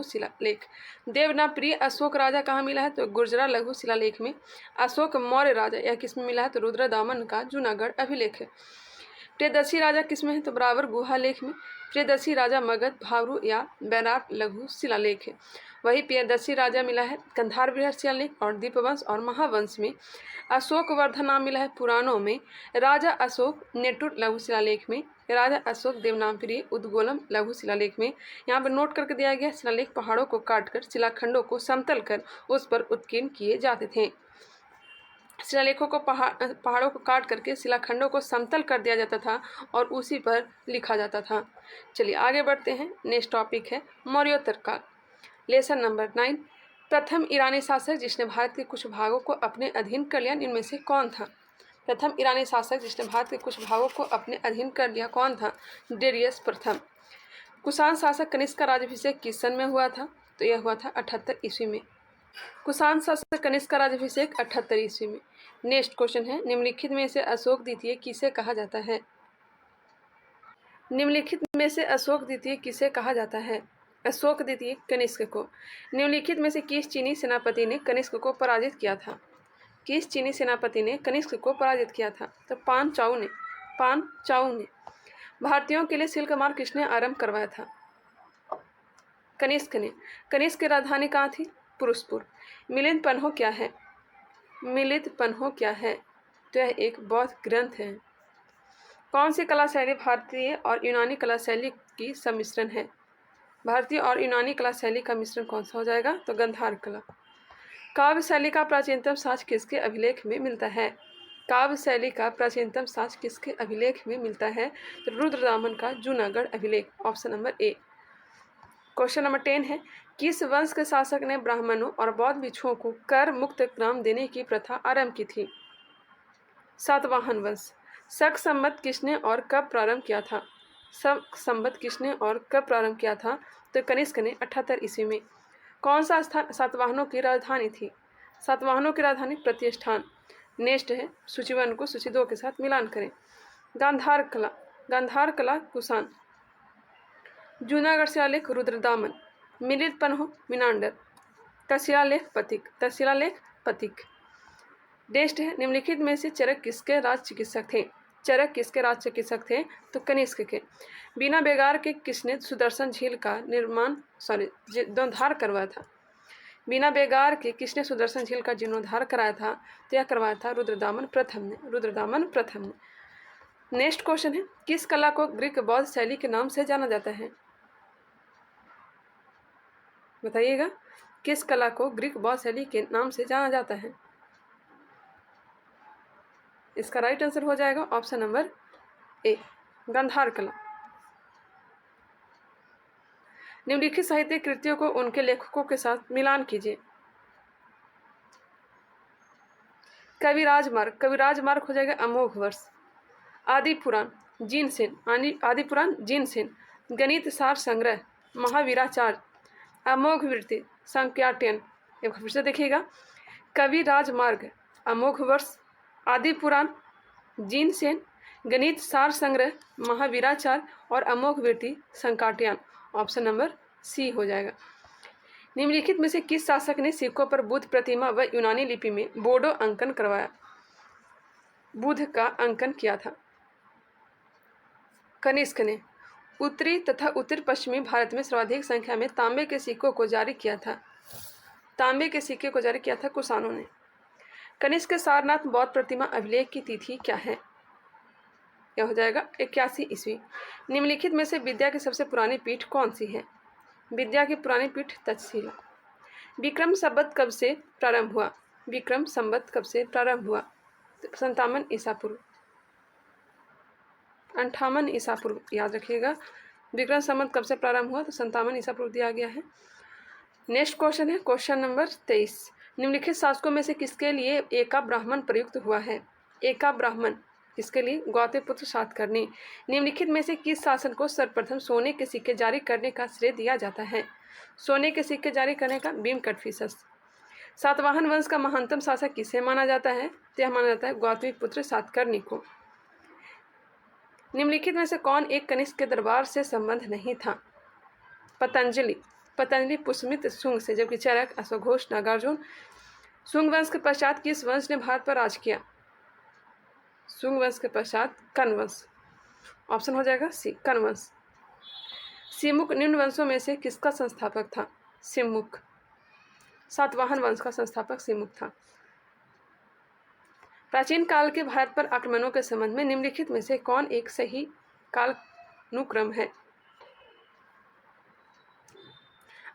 A: शिलालेख। देवनागरी अशोक राजा कहाँ मिला है? तो गुर्जरा लघु शिलालेख में। अशोक मौर्य राजा यह किस में मिला है? तो रुद्रदामन का जूनागढ़ अभिलेख है। प्रियदर्शी राजा किस में है? तो बराबर गुहा लेख में। प्रियदर्शी राजा मगध, भावरू या बैराट लघु शिलालेख है। वही प्रियदर्शी राजा मिला है कंधार बृहद शिलालेख और दीपवंश और महावंश में। अशोक वर्धन नाम मिला है पुराणों में। राजा अशोक नेटुर लघु शिलालेख में। राजा अशोक देवनागरी उद्गोलम लघु शिलालेख में। यहाँ पर नोट करके दिया गया शिलालेख पहाड़ों को काटकर शिलाखंडों को समतल कर उस पर उत्कीर्ण किए जाते थे। शिलालेखों को पहाड़ों को काट करके शिलाखंडों को समतल कर दिया जाता था और उसी पर लिखा जाता था। चलिए आगे बढ़ते हैं। नेक्स्ट टॉपिक है मौर्योत्तर काल। Lesson number 9। प्रथम ईरानी शासक जिसने भारत के कुछ भागों को अपने अधीन कर लिया इनमें से कौन था? प्रथम ईरानी शासक जिसने भारत के कुछ भागों को अपने अधीन कर लिया कौन था? डेरियस प्रथम। कुषाण शासक कनिष्क का राज्याभिषेक किस सन में हुआ था? तो यह हुआ था 78 ईस्वी में। कुषाण शासक कनिष्क का राज्याभिषेक 78 ईस्वी में। नेक्स्ट क्वेश्चन है, निम्नलिखित में से अशोक द्वितीय किसे कहा जाता है? निम्नलिखित में से अशोक द्वितीय किसे कहा जाता है? अशोक द्वितीय कनिष्क को। निम्नलिखित में से किस चीनी सेनापति ने कनिष्क को पराजित किया था? किस चीनी सेनापति ने कनिष्क को पराजित किया था? तो पान चाउ ने। भारतीयों के लिए सिल्क मार्ग किसने आरंभ करवाया था? कनिष्क ने। कनिष्क की राजधानी कहाँ थी? पुरुषपुर। मिलिंद पन्हो क्या है? मिलित पन्हो क्या है? तो यह एक बौद्ध ग्रंथ है। कौन सी कला शैली भारतीय और यूनानी कला शैली की सम्मिश्रण है? भारतीय और यूनानी कला शैली का मिश्रण कौन सा हो जाएगा? तो गंधार कला। काव्य शैली का प्राचीनतम साक्ष्य किसके अभिलेख में मिलता है? काव्य शैली का प्राचीनतम साक्ष्य किसके अभिलेख में मिलता है? तो रुद्रदामन का जूनागढ़ अभिलेख, option number A. Question number 10 है, किस वंश के शासक ने ब्राह्मणों और बौद्ध भिक्षुओं को कर मुक्त ग्राम देने की प्रथा आरंभ की थी? सातवाहन वंश। शक संवत किसने और कब प्रारंभ किया था? शक संवत किसने और कब प्रारंभ किया था? तो कनिष्क ने 78 ईस्वी में। कौन सा स्थान सातवाहनों की राजधानी थी? सातवाहनों की राजधानी प्रतिष्ठान। नेक्स्ट है, सूची 1 को सूची 2 के साथ मिलान करें। गांधार कला। गांधार कला कुषाण। जूनागढ़ शिलालेख रुद्रदामन। मिलित पन्हो मीनांडर। तक्षशिलालेख पथिक। तक्षशिलालेख पथिक। नेक्स्ट है, निम्नलिखित में से चरक किसके राज चिकित्सक थे? चरक किसके राज चिकित्सक थे? तो कनिष्क के। बिना बेगार के किसने सुदर्शन झील का जीर्णोद्धार करवाया था? बिना बेगार के किसने सुदर्शन झील का जीर्णोद्धार कराया था? तो यह करवाया था रुद्रदामन प्रथम ने। रुद्रदामन प्रथम ने। नेक्स्ट क्वेश्चन है, किस कला को ग्रीक बौद्ध शैली के नाम से जाना जाता है? बताइएगा, किस कला को ग्रीक बौद्ध शैली के नाम से जाना जाता है? इसका राइट आंसर हो जाएगा ऑप्शन नंबर ए, गांधार कला। निम्नलिखित साहित्य कृतियों को उनके लेखकों के साथ मिलान कीजिए। कविराज मार्ग। कविराज मार्ग हो जाएगा अमोघ वर्ष। आदि पुराण जीनसेन। आदि पुराण जीनसेन। गणित सार संग्रह महावीराचार्य। अमोघ वृत्ति संख्याटन। एक फिर से देखिएगा, कविराज मार्ग, अमोघ वर्ष, आदि पुराण, जीनसेन, गणित सार संग्रह महावीराचार्य और अमोघ वृत्ति संकाटयान, ऑप्शन नंबर सी हो जाएगा। निम्नलिखित में से किस शासक ने सिक्कों पर बुद्ध प्रतिमा व यूनानी लिपि में बोडो अंकन करवाया? बुद्ध का अंकन किया था। कनिष्क ने। उत्तरी तथा उत्तर पश्चिमी भारत में सर्वाधिक संख्या में तांबे के सिक्कों को जारी किया था। तांबे के सिक्के को जारी किया था कुषाणों ने। कनिष्क के सारनाथ बौद्ध प्रतिमा अभिलेख की तिथि क्या है? यह हो जाएगा 81 ईस्वी। निम्नलिखित में से विद्या की सबसे पुरानी पीठ कौन सी है? विद्या की पुरानी पीठ तक्षशिला। विक्रम संवत कब से प्रारंभ हुआ? विक्रम संवत कब से प्रारंभ हुआ? 57 ईसा पूर्व। 58 ईसा पूर्व, याद रखिएगा। विक्रम संवत कब से प्रारंभ हुआ? तो 57 ईसा पूर्व दिया गया है। नेक्स्ट क्वेश्चन है, क्वेश्चन नंबर 23। निम्नलिखित शासकों में से किसके लिए एका ब्राह्मण प्रयुक्त हुआ है? एका ब्राह्मण इसके लिए गौतमपुत्र सातकर्णी। निम्नलिखित में से किस शासन को सर्वप्रथम सोने के सिक्के जारी करने का श्रेय दिया जाता है? सोने के सिक्के जारी करने का भीमकटफिसस। सातवाहन वंश का महानतम शासक किसे माना जाता है? तो यह माना जाता है गौतमीपुत्र सातकर्णी को। निम्नलिखित में से कौन एक कनिष्क के दरबार से संबंध नहीं था? पतंजलि। पतंजलि पुष्यमित्र शुंग से, जबकि चरक, अश्वघोष, नागार्जुन। शुंग वंश के पश्चात किस वंश ने भारत पर राज किया? शुंग वंश के पश्चात कर्ण वंश, ऑप्शन हो जाएगा सी, कर्ण वंश। सिमुक निम्न वंशों में से किसका संस्थापक था? सिमुक। सातवाहन वंश का संस्थापक सिमुक था। प्राचीन काल के भारत पर आक्रमणों के संबंध में निम्नलिखित में से कौन एक सही कालानुक्रम है?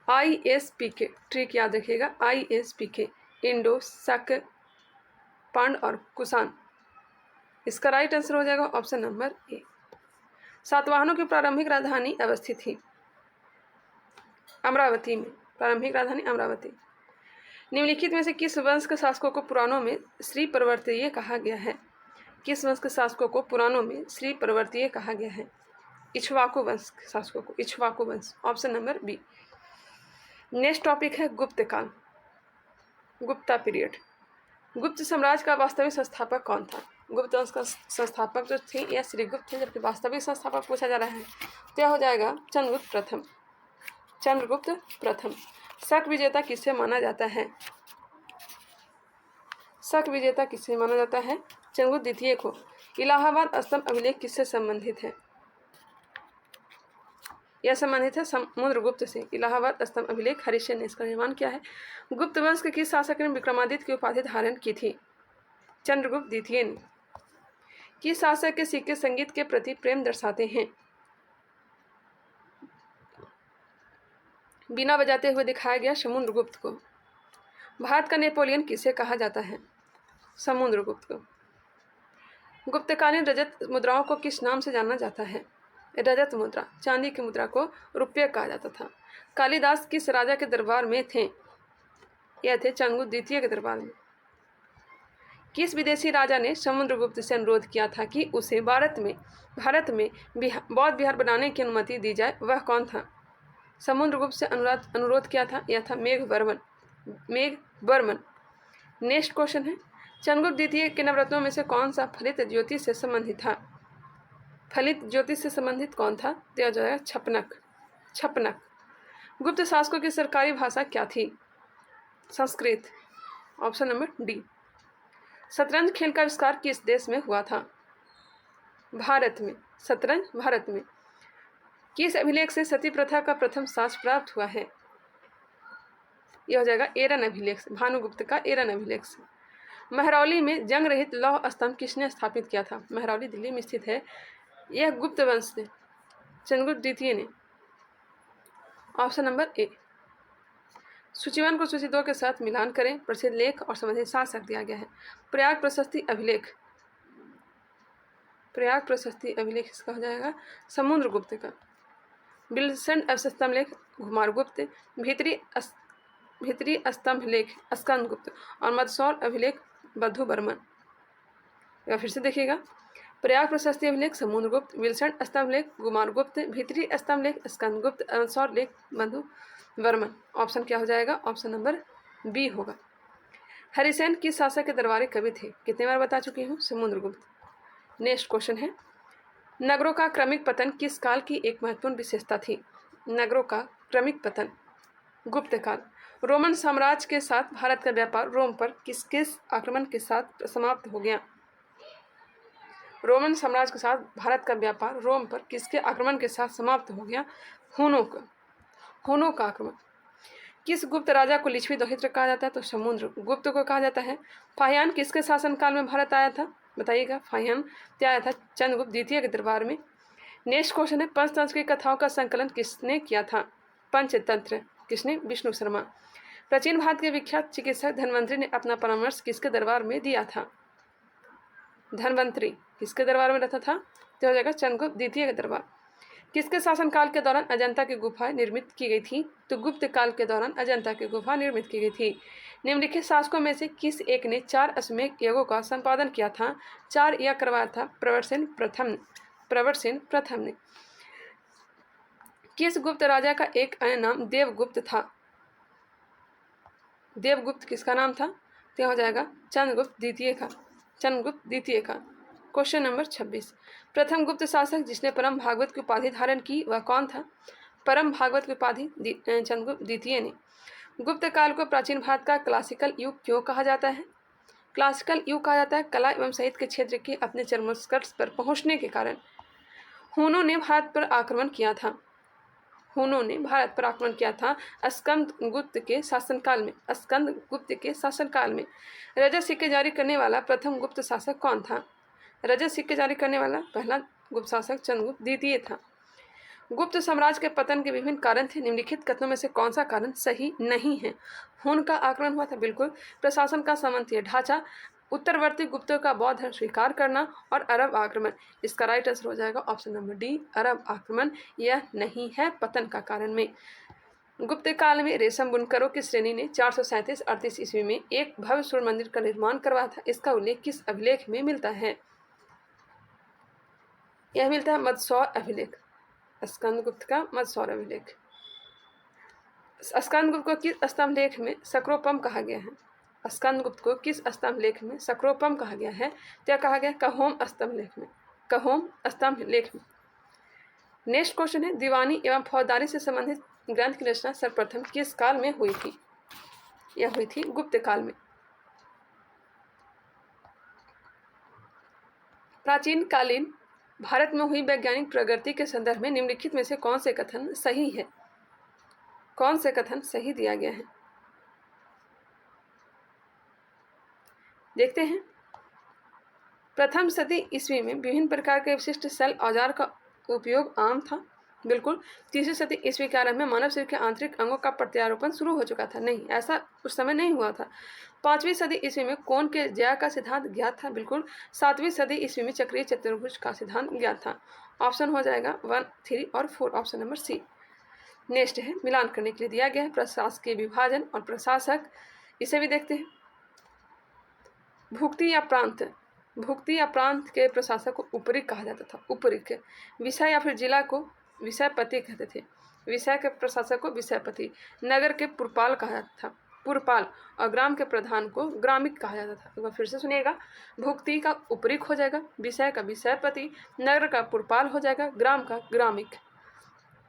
A: ISPK, ट्रिक याद रखिएगा, ISPK, इंडो, शक, पांड और कुषाण। इसका राइट आंसर हो जाएगा ऑप्शन नंबर ए। सातवाहनों की प्रारंभिक राजधानी अवस्थित थी अमरावती में। प्रारंभिक राजधानी अमरावती। निम्नलिखित में से किस वंश के शासकों को पुराणों में श्री पर्वतीय कहा गया है? किस वंश के शासकों को पुराणों में श्री पर्वतीय कहा गया है? इक्ष्वाकु वंश के शासकों को, इक्ष्वाकु वंश, option number B. Next topic है गुप्त काल। गुप्ता पीरियड। गुप्त साम्राज्य का वास्तविक संस्थापक कौन था? गुप्त वंश का संस्थापक जो थे यह श्रीगुप्त थे, जबकि वास्तविक संस्थापक पूछा जा रहा है तो यह हो जाएगा चंद्रगुप्त प्रथम। चंद्रगुप्त प्रथम। शक विजेता किसे माना जाता है? शक विजेता किसे माना जाता है? चंद्रगुप्त द्वितीय को। इलाहाबाद स्तंभ अभिलेख किससे संबंधित है? यह संबंधित है समुद्रगुप्त से। इलाहाबाद स्तंभ अभिलेख हरिश्चंद्र ने इसका निर्माण किया है। गुप्त वंश के किस शासक ने विक्रमादित्य की उपाधि धारण की थी? चंद्रगुप्त द्वितीय ने। किस शासक के सिक्के संगीत के प्रति प्रेम दर्शाते हैं? बिना बजाते हुए दिखाया गया समुद्रगुप्त को। भारत का नेपोलियन किसे कहा जाता है? समुद्रगुप्त को। गुप्तकालीन रजत मुद्राओं को किस नाम से जाना जाता है? रजत मुद्रा। चांदी की मुद्रा को रुपये कहा जाता था। कालिदास किस राजा के दरबार में थे? यह थे चंद्रगुप्त द्वितीय के दरबार में। किस विदेशी राजा ने समुद्रगुप्त से अनुरोध किया था कि उसे भारत में बौद्ध विहार बनाने की अनुमति दी जाए? वह कौन था? समुद्रगुप्त से अनुरोध किया था, यह था मेघवर्मन। नेक्स्ट क्वेश्चन है, चंद्रगुप्त द्वितीय के नवरत्नों में से कौन सा फलित ज्योतिष से संबंधित था? फलित ज्योतिष से संबंधित कौन था? तो यह जाएगा छपनक। गुप्त शासकों की सरकारी भाषा क्या थी? संस्कृत। Option number D. शतरंज खेल का आविष्कार किस देश में हुआ था? भारत में। शतरंज भारत में। किस अभिलेख से सती प्रथा का प्रथम साक्ष्य प्राप्त हुआ है? यह हो जाएगा एरन अभिलेख से, भानुगुप्त का एरन अभिलेख से। महरौली में जंग रहित लौह स्तंभ किसने स्थापित किया था? महरौली दिल्ली में स्थित है। यह गुप्त वंश ने, चंद्रगुप्त द्वितीय ने। Option number A. सूची 1 को सूची 2 के साथ मिलान करें। प्रसिद्ध लेख और संबंधित शासक दिया गया है। प्रयाग प्रशस्ति अभिलेख। प्रयाग प्रशस्ति अभिलेख इसका हो जाएगा समुद्रगुप्त का। बिलसंड स्तंभ लेख कुमारगुप्त। भीतरी स्तंभ लेख स्कंदगुप्त। और मदसौर अभिलेख बद्धुबर्मन। या फिर से देखिएगा, प्रयाग प्रशस्ति अभिलेख समुद्रगुप्त, विल्सन स्तंभ लेख कुमारगुप्त, भीतरी स्तंभ लेख स्कंदगुप्त, मदसौर लेख बद्धुबर्मन। ऑप्शन क्या हो जाएगा? ऑप्शन नंबर बी होगा। हरिसेन किस शासक के दरबारी कवि थे? कितने बार बता चुकी हूँ? समुद्रगुप्त। नेक्स्ट क्वेश्चन है, नगरों का क्रमिक पतन किस काल की एक महत्वपूर्ण विशेषता थी? नगरों का क्रमिक पतन गुप्त काल। रोमन साम्राज्य के साथ भारत का व्यापार रोम पर किस आक्रमण के साथ समाप्त हो गया? रोमन साम्राज्य के साथ भारत का व्यापार रोम पर किसके आक्रमण के साथ समाप्त हो गया? हुनों का आक्रमण। किस गुप्त राजा को लिच्छवी दौहित्र कहा जाता है? तो समुद्रगुप्त को कहा जाता है। फाहियान किसके शासनकाल में भारत आया था? बताइएगा। फाहियान क्या आया था? चंद्रगुप्त द्वितीय के दरबार में। नेक्स्ट क्वेश्चन है, पंचतंत्र की कथाओं का संकलन किसने किया था? पंचतंत्र। किसने? विष्णु शर्मा। प्राचीन भारत के विख्यात चिकित्सक धन्वंतरी ने अपना परामर्श किसके दरबार में दिया था? धन्वंतरी किसके दरबार में रहता था? तो हो जाएगा चंद्रगुप्त द्वितीय के दरबार। किसके शासनकाल के दौरान अजंता की गुफा निर्मित की गई थी? तो गुप्त काल के दौरान अजंता की गुफा निर्मित की गई थी। निम्नलिखित शासकों में से किस एक ने 4 अश्वमेध यज्ञों का संपादन किया था? 4 यज्ञ करवाया था प्रवरसेन प्रथम ने। किस गुप्त राजा का एक अन्य नाम देवगुप्त था? देवगुप्त किसका नाम था? तो हो जाएगा चंद्रगुप्त द्वितीय का। क्वेश्चन नंबर 26, प्रथम गुप्त शासक जिसने परम भागवत की उपाधि धारण की वह कौन था? परम भागवत की उपाधि चंद्रगुप्त द्वितीय ने। गुप्त काल को प्राचीन भारत का क्लासिकल युग क्यों कहा जाता है? क्लासिकल युग कहा जाता है कला एवं साहित्य के क्षेत्र के अपने चरमोत्कर्ष पर पहुंचने के कारण हुनों ने भारत पर आक्रमण किया था। स्कंदगुप्त के शासनकाल में रजत सिक्के जारी करने वाला प्रथम गुप्त शासक कौन था? रजत सिक्के जारी करने वाला पहला गुप्त शासक चंद्रगुप्त द्वितीय था। गुप्त साम्राज्य के पतन के विभिन्न कारण थे। निम्नलिखित कथनों में से कौन सा कारण सही नहीं है? हुन का आक्रमण हुआ था, बिल्कुल। प्रशासन का सामंतीय ढांचा, उत्तरवर्ती गुप्तों का बौद्ध धर्म स्वीकार करना और अरब आक्रमण। इसका राइट आंसर हो जाएगा ऑप्शन नंबर डी, अरब आक्रमण। यह नहीं है पतन का कारण में। गुप्त काल में रेशम बुनकरों की श्रेणी ने 437-38 ईस्वी में एक भव्य सूर्य मंदिर का निर्माण करवाया था। इसका उल्लेख किस अभिलेख में मिलता है? यह मिलता है मदसौर अभिलेख, स्कंदगुप्त का मदसौर अभिलेख। स्कंदगुप्त को किस स्तंभ लेख में सक्रोपम कहा गया है? स्कंदगुप्त को किस स्तंभ लेख में सक्रोपम कहा गया है? तो यह कहा गया कहोम स्तंभ लेख में, कहोम स्तंभ लेख में। नेक्स्ट क्वेश्चन है, दीवानी एवं फौजदारी से संबंधित ग्रंथ की रचना सर्वप्रथम किस काल में हुई थी? यह हुई थी गुप्त काल में। प्राचीन कालीन भारत में हुई वैज्ञानिक प्रगति के संदर्भ में निम्नलिखित में से कौन से कथन सही है? कौन से कथन सही दिया गया है? देखते हैं। प्रथम सदी ईस्वी में विभिन्न प्रकार के विशिष्ट शल्य औजार का उपयोग आम था। बिल्कुल। तीसरी सदी ईस्वी के आरंभ में मानव शरीर के आंतरिक अंगों का प्रत्यारोपण शुरू हो चुका था। नहीं, ऐसा उस समय नहीं हुआ था। 5वीं सदी ईस्वी में कोण के ज्या का सिद्धांत ज्ञात था। बिल्कुल। 7वीं सदी ईस्वी में चक्रीय चतुर्भुज का सिद्धांत ज्ञात था। ऑप्शन हो जाएगा 1, 3 और 4, ऑप्शन नंबर सी। नेक्स्ट है, मिलान करने के लिए दिया गया है प्रशासकीय विभाजन और प्रशासक। इसे भी देखते हैं। भुक्ति या प्रांत, भुक्ति या प्रांत के प्रशासक को उपरिक कहा जाता था। उपरिक। विषय या फिर जिला को विषयपति कहते थे। विषय के प्रशासक को विषयपति। नगर के पुरपाल कहा जाता था, पुरपाल। और ग्राम के प्रधान को ग्रामिक कहा जाता था। एक बार फिर से सुनिएगा। भुक्ति का उपरिक हो जाएगा, विषय का विषयपति, नगर का पुरपाल हो जाएगा, ग्राम का ग्रामिक।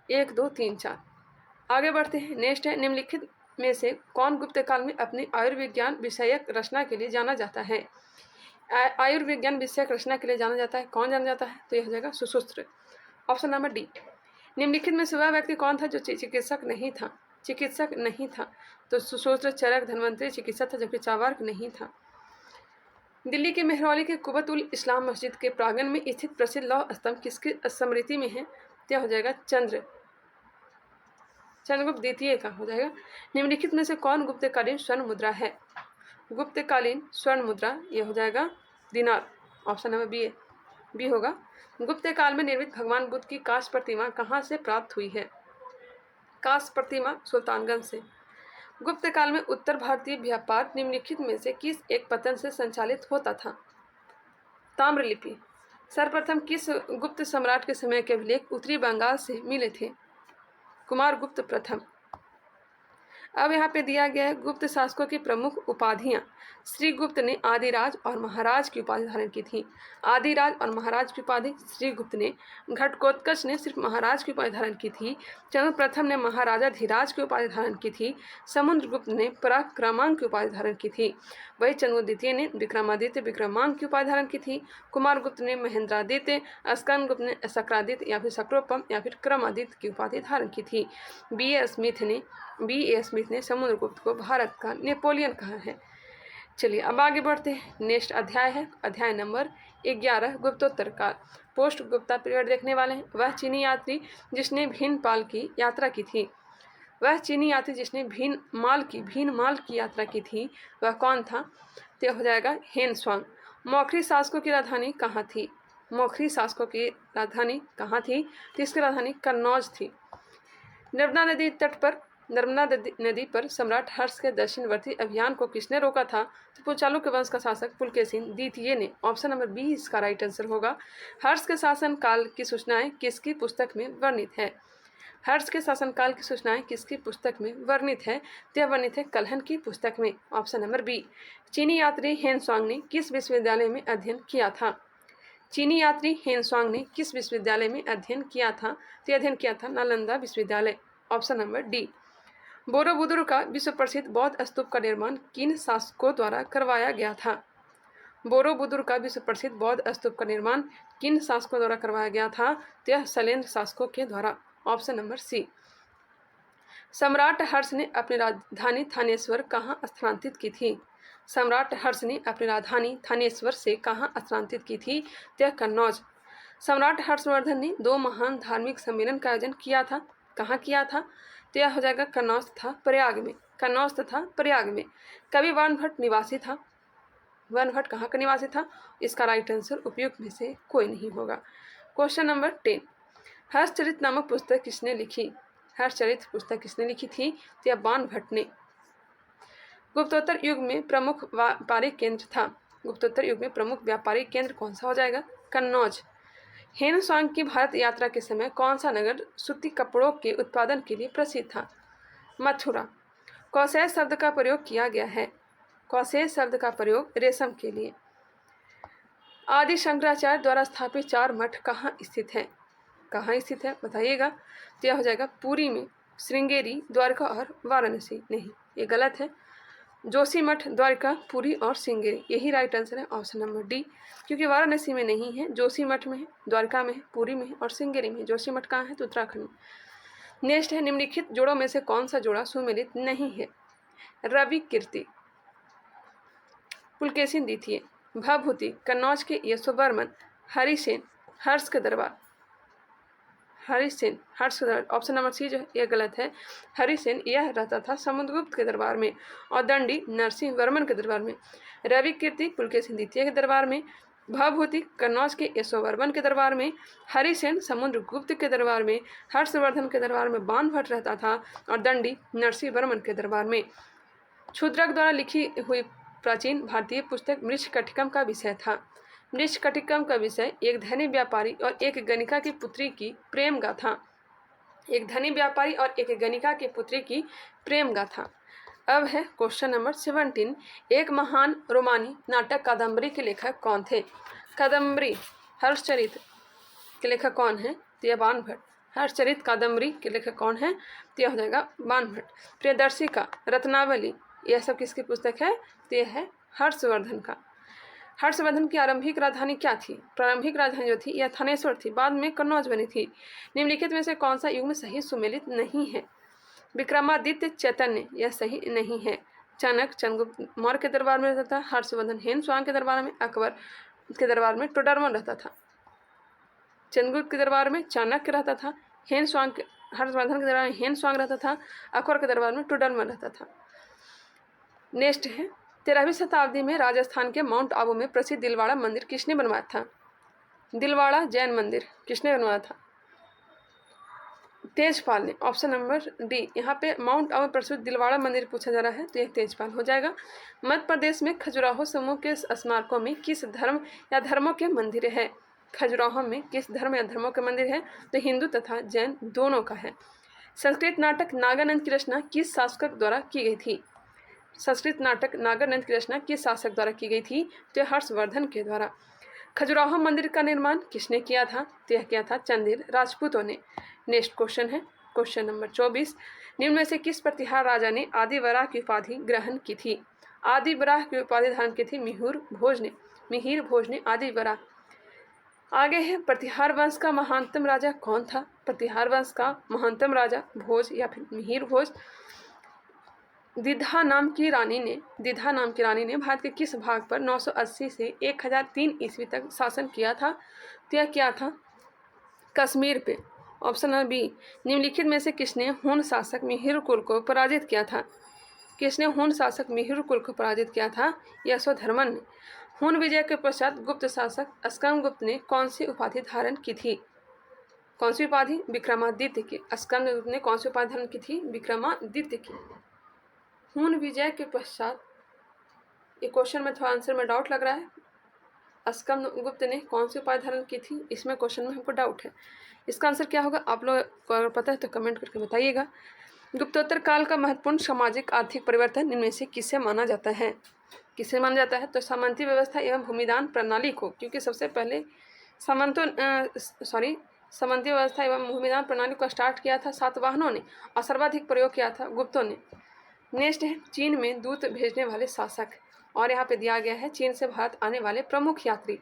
A: 1, 2, 3, 4। आगे बढ़ते हैं। नेक्स्ट है, निम्नलिखित में से कौन गुप्त काल में अपनी आयुर्विज्ञान विषयक रचना के लिए जाना जाता है? आयुर्विज्ञान विषयक रचना के लिए जाना जाता है, कौन जाना जाता है? तो यह हो जाएगा सुश्रुत। Option number D. निम्नलिखित में से वह व्यक्ति कौन था जो चिकित्सक नहीं था? चिकित्सक नहीं था। तो सुश्रुत, चरक, धन्वंतरी चिकित्सक था, जबकि चावार्क नहीं था। दिल्ली के मेहरौली के कुबत उल इस्लाम मस्जिद के प्रांगण में स्थित प्रसिद्ध लौह स्तंभ किसकी स्मृति में है? यह हो जाएगा चंद्रगुप्त द्वितीय का हो जाएगा। निम्नलिखित में से कौन गुप्तकालीन स्वर्ण मुद्रा है? गुप्तकालीन स्वर्ण मुद्रा यह हो जाएगा दिनार। ऑप्शन नंबर बी होगा। गुप्त काल में निर्मित भगवान बुद्ध की कांस्य प्रतिमा कहाँ से प्राप्त हुई है? कांस्य प्रतिमा सुल्तानगंज से। गुप्त काल में उत्तर भारतीय व्यापार निम्नलिखित में से किस एक पतन से संचालित होता था? ताम्रलिपि। सर्वप्रथम किस गुप्त सम्राट के समय के अभिलेख उत्तरी बंगाल से मिले थे? कुमारगुप्त प्रथम। अब यहाँ पे दिया गया है गुप्त शासकों की प्रमुख उपाधियाँ। श्रीगुप्त ने आदिराज और महाराज की उपाधि धारण की थी। आदिराज और महाराज की उपाधि श्रीगुप्त ने। घटकोत्कच ने सिर्फ महाराज की उपाधि धारण की थी। चंद्र प्रथम ने महाराजा धीराज की उपाधि धारण की थी। समुद्रगुप्त ने पराक्रमांक की उपाधि धारण की थी। वही चंद्रगुप्त द्वितीय ने विक्रमादित्य विक्रमांक की उपाधि धारण की थी। कुमारगुप्त ने महेंद्रादित्य, स्कंदगुप्त ने सक्रादित्य या फिर सक्रोपम या फिर क्रमादित्य की उपाधि धारण की थी। B.A. स्मिथ ने समुद्रगुप्त को भारत का नेपोलियन कहा है। चलिए अब आगे बढ़ते हैं। नेक्स्ट अध्याय है अध्याय नंबर 11, गुप्तोत्तर काल। पोस्ट गुप्ता पीरियड देखने वाले हैं। वह चीनी यात्री जिसने भीनमाल की यात्रा की थी। वह चीनी यात्री जिसने भीनमाल की यात्रा की थी वह कौन था? तो हो जाएगा हेन स्वांग। मौखरी शासकों की राजधानी कहाँ थी? मौखरी शासकों की राजधानी कहाँ थी? तो इसकी राजधानी कन्नौज थी। नर्मदा नदी पर सम्राट हर्ष के दक्षिणवर्ती अभियान को किसने रोका था? तो चालुक्य वंश का शासक पुलकेशिन द्वितीय ने। ऑप्शन नंबर बी इसका राइट आंसर होगा। हर्ष के शासन काल की सूचनाएं किसकी पुस्तक में वर्णित है? हर्ष के शासनकाल की सूचनाएं किसकी पुस्तक में वर्णित है? तो वर्णित है कल्हन की पुस्तक में। Option number B. चीनी यात्री हेन स्वांग ने किस विश्वविद्यालय में अध्ययन किया था? चीनी यात्री हेन स्वांग ने किस विश्वविद्यालय में अध्ययन किया था? तो अध्ययन किया था नालंदा विश्वविद्यालय। Option number D. बोरोबुदुर का विश्व प्रसिद्ध बौद्ध स्तूप का निर्माण किन शासकों द्वारा करवाया गया था? बोरोबुदुर का विश्व प्रसिद्ध बौद्ध स्तूप का निर्माण किन शासकों द्वारा करवाया गया था? तो यह शैलेंद्र शासकों के द्वारा। Option number C. सम्राट हर्ष ने अपनी राजधानी थानेश्वर कहाँ स्थानांतरित की थी? सम्राट हर्ष ने अपनी राजधानी थानेश्वर से कहाँ स्थानांतरित की थी? तो यह कन्नौज। सम्राट हर्षवर्धन ने 2 महान धार्मिक सम्मेलन का आयोजन किया था। कहाँ किया था? तो यह हो जाएगा कन्नौज तथा प्रयाग में। कन्नौज तथा प्रयाग में। कवि वर्णभट्ट निवासी था। वर्णभट्ट कहाँ का निवासी था? इसका राइट आंसर उपयुक्त में से कोई नहीं होगा। Question number 10। हर्षचरित नामक पुस्तक किसने लिखी? हर्षचरित पुस्तक किसने लिखी थी? तो यह बाणभट्ट ने। गुप्तोत्तर युग में प्रमुख व्यापारिक केंद्र था। गुप्तोत्तर युग में प्रमुख व्यापारिक केंद्र कौन सा हो जाएगा? कन्नौज। हेन स्वांग की भारत यात्रा के समय कौन सा नगर सूती कपड़ों के उत्पादन के लिए प्रसिद्ध था? मथुरा। कौशल शब्द का प्रयोग किया गया है। कौशेय शब्द का प्रयोग रेशम के लिए। आदि शंकराचार्य द्वारा स्थापित 4 मठ कहाँ स्थित हैं? कहाँ स्थित है बताइएगा। तो यह हो जाएगा पुरी में, श्रृंगेरी, द्वारका और वाराणसी। नहीं, ये गलत है। जोशी मठ, द्वारका, पुरी और श्रृंगेरी, यही राइट आंसर है ऑप्शन नंबर डी। क्योंकि वाराणसी में नहीं है, जोशी मठ में है, द्वारका में है, पुरी में है और श्रृंगेरी में है। जोशी मठ कहाँ है? तो उत्तराखंड में। नेक्स्ट है, निम्नलिखित जोड़ों में से कौन सा जोड़ा सुमेलित नहीं है? रवि कीर्ति, पुलकेशिन द्वितीय, भभूति, कन्नौज के यशोवर्मन, हरिसेन, हर्ष के दरबार। हरिसेन, हर्ष के दरबार, ऑप्शन नंबर सी जो है यह गलत है। हरिसेन यह रहता था समुद्रगुप्त के दरबार में और दंडी नरसिंह वर्मन के दरबार में। रवि कीर्ति पुलकेशिन द्वितीय के दरबार में, भभूति कन्नौज के यशोवर्मन के दरबार में, हरिसेन समुद्रगुप्त के दरबार में, हर्षवर्धन के दरबार में बाण भट्ट रहता था और दंडी नरसिंह वर्मन के दरबार में। क्षुद्रक द्वारा लिखी हुई प्राचीन भारतीय पुस्तक मृच्छकटिकम का विषय था। मृच्छकटिकम का विषय एक धनी व्यापारी और एक गणिका की पुत्री की प्रेम गाथा। एक धनी व्यापारी और एक गणिका की पुत्री की प्रेम गाथा। अब है क्वेश्चन नंबर 17। एक महान रोमानी नाटक कादम्बरी के लेखक कौन थे? कादम्बरी हर्षचरित के लेखक कौन है? तो यह बाण भट्ट। हर्षचरित कादम्बरी के लेखक कौन है? तो यह हो जाएगा बाण भट्ट। प्रियदर्शिका, रत्नावली, यह सब किसकी पुस्तक है? तो यह है हर्षवर्धन का। हर्षवर्धन की आरंभिक राजधानी क्या थी? प्रारंभिक राजधानी जो थी यह थानेश्वर थी, बाद में कन्नौज बनी थी। निम्नलिखित में से कौन सा युग्म सही सुमेलित नहीं है? विक्रमादित्य चैतन्य, यह सही नहीं है। चाणक्य चंद्रगुप्त मौर्य के दरबार में रहता था। हर्षवर्धन हेनस्वांग के दरबार में, अकबर के दरबार में टोडरमल रहता था। चंद्रगुप्त के दरबार में चाणक्य रहता था, हर्षवर्धन के दरबार में हेनस्वांग रहता था, अकबर के दरबार में टोडरमल रहता था। नेक्स्ट है, 13वीं शताब्दी में राजस्थान के माउंट आबू में प्रसिद्ध दिलवाड़ा मंदिर किसने बनवाया था? दिलवाड़ा जैन मंदिर किसने बनवाया था? तेजपाल ने। Option number D. यहाँ पे माउंट आबू प्रसिद्ध दिलवाड़ा मंदिर पूछा जा रहा है, तो यह तेजपाल हो जाएगा। मध्य प्रदेश में खजुराहो समूह के स्मारकों में किस धर्म या धर्मों के मंदिर है? खजुराहो में किस धर्म या धर्मों के मंदिर है? तो हिंदू तथा जैन दोनों का है। संस्कृत नाटक नागानंद की रचना किस शासक द्वारा की गई थी? संस्कृत नाटक नागानंद की रचना किस शासक द्वारा की गई थी? तो हर्षवर्धन के द्वारा। खजुराहो मंदिर का निर्माण किसने किया था? तो यह किया था चंदेल राजपूतों ने। नेक्स्ट क्वेश्चन है क्वेश्चन नंबर 24। निम्न में से किस प्रतिहार राजा ने आदिवराह की उपाधि ग्रहण की थी? आदिवराह की उपाधि धारण की थी मिहिर भोज ने आदिवराह। आगे है, प्रतिहार वंश का महानतम राजा कौन था? प्रतिहार वंश का महानतम राजा भोज या फिर मिहिर भोज। दीधा नाम की रानी ने भारत के किस भाग पर 980 से 1003 ईस्वी तक शासन किया था? तो यह क्या था? कश्मीर पे। Option number B. निम्नलिखित में से किसने हुन शासक मिहिर कुल को पराजित किया था? किसने हुन शासक मिहिर कुल को पराजित किया था? यशोधर्मन ने। हुन विजय के पश्चात गुप्त शासक अस्कंदगुप्त ने कौन सी उपाधि धारण की थी? कौन सी उपाधि? विक्रमादित्य की। अस्कंदगुप्त ने कौन सी उपाधि धारण की थी? विक्रमादित्य की। हुन विजय के पश्चात, ये क्वेश्चन में थोड़ा आंसर में डाउट लग रहा है। अस्कंदगुप्त ने कौन सी उपाधि धारण की थी, इसमें क्वेश्चन में हमको डाउट है। इसका आंसर क्या होगा? आप लोग को अगर पता है तो कमेंट करके बताइएगा। गुप्तोत्तर काल का महत्वपूर्ण सामाजिक आर्थिक परिवर्तन इनमें से किसे माना जाता है? किसे माना जाता है? तो सामंती व्यवस्था एवं भूमिदान प्रणाली को, क्योंकि सबसे पहले सामंती व्यवस्था एवं भूमिदान प्रणाली को स्टार्ट किया था सातवाहनों ने और सर्वाधिक प्रयोग किया था गुप्तों ने। नेक्स्ट है, चीन में दूत भेजने वाले शासक, और यहाँ पे दिया गया है चीन से भारत आने वाले प्रमुख यात्री।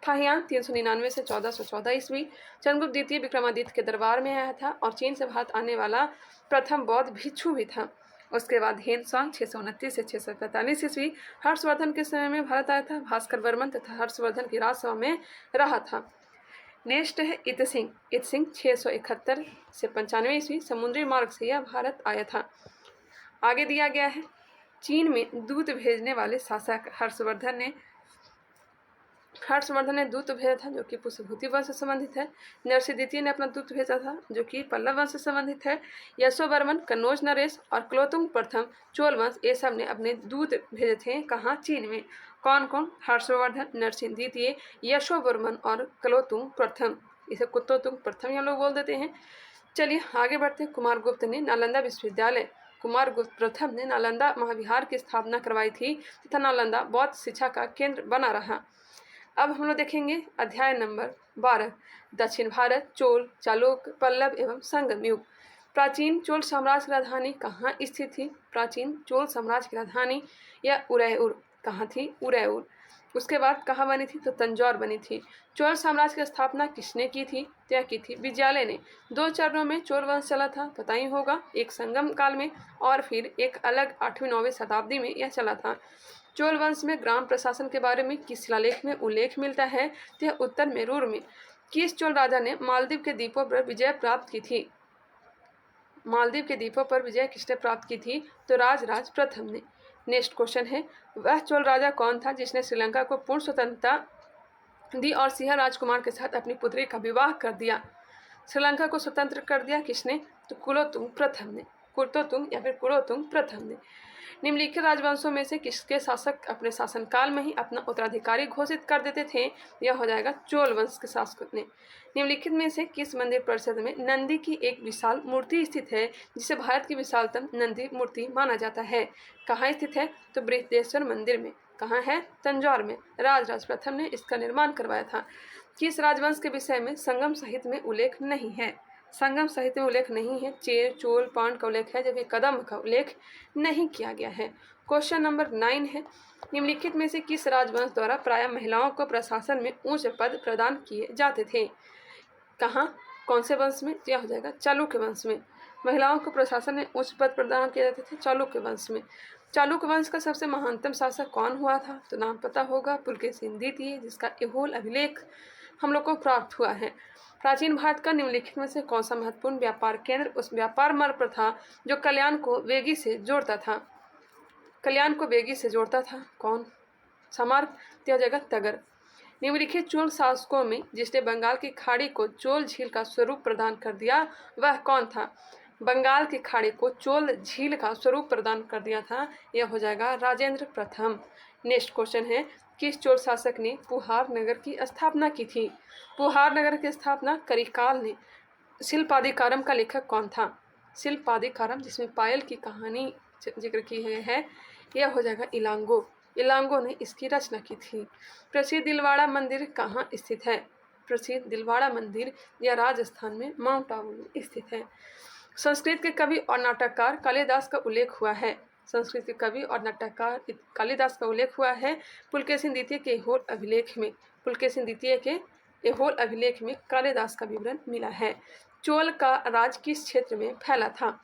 A: फाहियान 399 से 1414 ईस्वी। चंद्रगुप्त द्वितीय विक्रमादित्य के दरबार में आया था और चीन से भारत आने वाला प्रथम बौद्ध भिक्षु भी था। उसके बाद हेनस्वांग 629 से 645 ईस्वी। हर्षवर्धन के समय में भारत आया था। भास्कर वर्मन तथा हर्षवर्धन की राजसभा में रहा था। नेक्स्ट है इत सिंह 671 से 95 ईस्वी। समुद्री मार्ग से यह भारत आया था। आगे दिया गया है, चीन में दूत भेजने वाले शासक हर्षवर्धन ने दूत भेजा था जो कि पुष्यभूति वंश से संबंधित है। नरसिंह द्वितीय ने अपना दूत भेजा था जो कि पल्लव वंश से संबंधित है। यशोवर्मन, कन्नौज नरेश और कुलोत्तुंग प्रथम चोल वंश, ये सब ने अपने दूत भेजे थे। कहाँ? चीन में। कौन कौन? हर्षवर्धन, नरसिंह द्वितीय, यशोवर्मन और कुलोत्तुंग प्रथम। इसे कुलोत्तुंग प्रथम हम लोग बोल देते हैं। चलिए आगे बढ़ते हैं। कुमारगुप्त ने नालंदा विश्वविद्यालय कुमारगुप्त प्रथम ने नालंदा महाविहार की स्थापना करवाई थी तथा नालंदा बौद्ध शिक्षा का केंद्र बना रहा। अब हम लोग देखेंगे अध्याय नंबर 12, दक्षिण भारत, चोल, चालुक्य, पल्लव एवं संगम युग। प्राचीन चोल साम्राज्य की राजधानी कहाँ स्थित थी? प्राचीन चोल साम्राज्य की राजधानी या उदयपुर कहाँ थी? उदयपुर। उसके बाद कहाँ बनी थी? तो तंजौर बनी थी। चोल साम्राज्य की स्थापना किसने की थी? क्या की थी? विजयालय ने। 2 चरणों में चोल वंश चला था, पता ही होगा, एक संगम काल में और फिर एक अलग 8वीं-9वीं शताब्दी में यह चला था। चोल वंश में ग्राम प्रशासन के बारे में किस शिलालेख में उल्लेख मिलता है? तो यह उत्तर मेरूर में। किस चोल राजा ने मालदीव के द्वीपों पर विजय प्राप्त की थी? मालदीव के द्वीपों पर विजय किसने प्राप्त की थी? तो राजराज प्रथम ने। नेक्स्ट क्वेश्चन है, वह चोल राजा कौन था जिसने श्रीलंका को पूर्ण स्वतंत्रता दी और सिंह राजकुमार के साथ अपनी पुत्री का विवाह कर दिया? श्रीलंका को स्वतंत्र कर दिया किसने? तो कुलोतुंग प्रथम ने। कुर्तोतुंग या फिर कुलोतुंग प्रथम ने। निम्नलिखित राजवंशों में से किसके शासक अपने शासनकाल में ही अपना उत्तराधिकारी घोषित कर देते थे? यह हो जाएगा चोल वंश के शासक ने। निम्नलिखित में से किस मंदिर परिसर में नंदी की एक विशाल मूर्ति स्थित है जिसे भारत की विशालतम नंदी मूर्ति माना जाता है? कहाँ स्थित है? तो बृहदेश्वर मंदिर में। कहाँ है? तंजौर में। राजराज प्रथम ने इसका निर्माण करवाया था। किस राजवंश के विषय में संगम साहित्य में उल्लेख नहीं है? संगम साहित्य में उल्लेख नहीं है। चेर, चोल, पांड का उल्लेख है जबकि कदम्ब का उल्लेख नहीं किया गया है। क्वेश्चन नंबर 9 है, निम्नलिखित में से किस राजवंश द्वारा प्रायः महिलाओं को प्रशासन में उच्च पद प्रदान किए जाते थे? कहाँ? कौन से वंश में? यह हो जाएगा चालुक्य वंश में। महिलाओं को प्रशासन में उच्च पद प्रदान किए जाते थे चालुक्य वंश में। चालुक्य वंश का सबसे महानतम शासक कौन हुआ था? तो नाम पता होगा, पुलकेशिन द्वितीय, जिसका ऐहोल अभिलेख हम लोग को प्राप्त हुआ है। प्राचीन भारत का निम्नलिखित में से कौन सा महत्वपूर्ण व्यापार केंद्र उस व्यापार मार्ग पर था जो कल्याण को वेगी से जोड़ता था? कल्याण को वेगी से जोड़ता था कौन सा मार्ग? हो जाएगा तगर। निम्नलिखित चोल शासकों में जिसने बंगाल की खाड़ी को चोल झील का स्वरूप प्रदान कर दिया वह कौन था? बंगाल की खाड़ी को चोल झील का स्वरूप प्रदान कर दिया था, यह हो जाएगा राजेंद्र प्रथम। नेक्स्ट क्वेश्चन है, किस चोल शासक ने पुहार नगर की स्थापना की थी? पुहार नगर की स्थापना करिकाल ने। शिल्पादिकारम का लेखक कौन था? शिल्पादिकारम, जिसमें पायल की कहानी जिक्र की है, यह हो जाएगा इलांगो। इलांगो ने इसकी रचना की थी। प्रसिद्ध दिलवाड़ा मंदिर कहाँ स्थित है? प्रसिद्ध दिलवाड़ा मंदिर यह राजस्थान में माउंट आबू में स्थित है। संस्कृत के कवि और नाटककार कालिदास का उल्लेख हुआ है। संस्कृत के कवि और नाटककार कालिदास का उल्लेख हुआ है पुलकेशिन द्वितीय के ऐहोल अभिलेख में। पुलकेशिन द्वितीय के ऐहोल अभिलेख में कालिदास का विवरण मिला है। चोल का राज किस क्षेत्र में फैला था?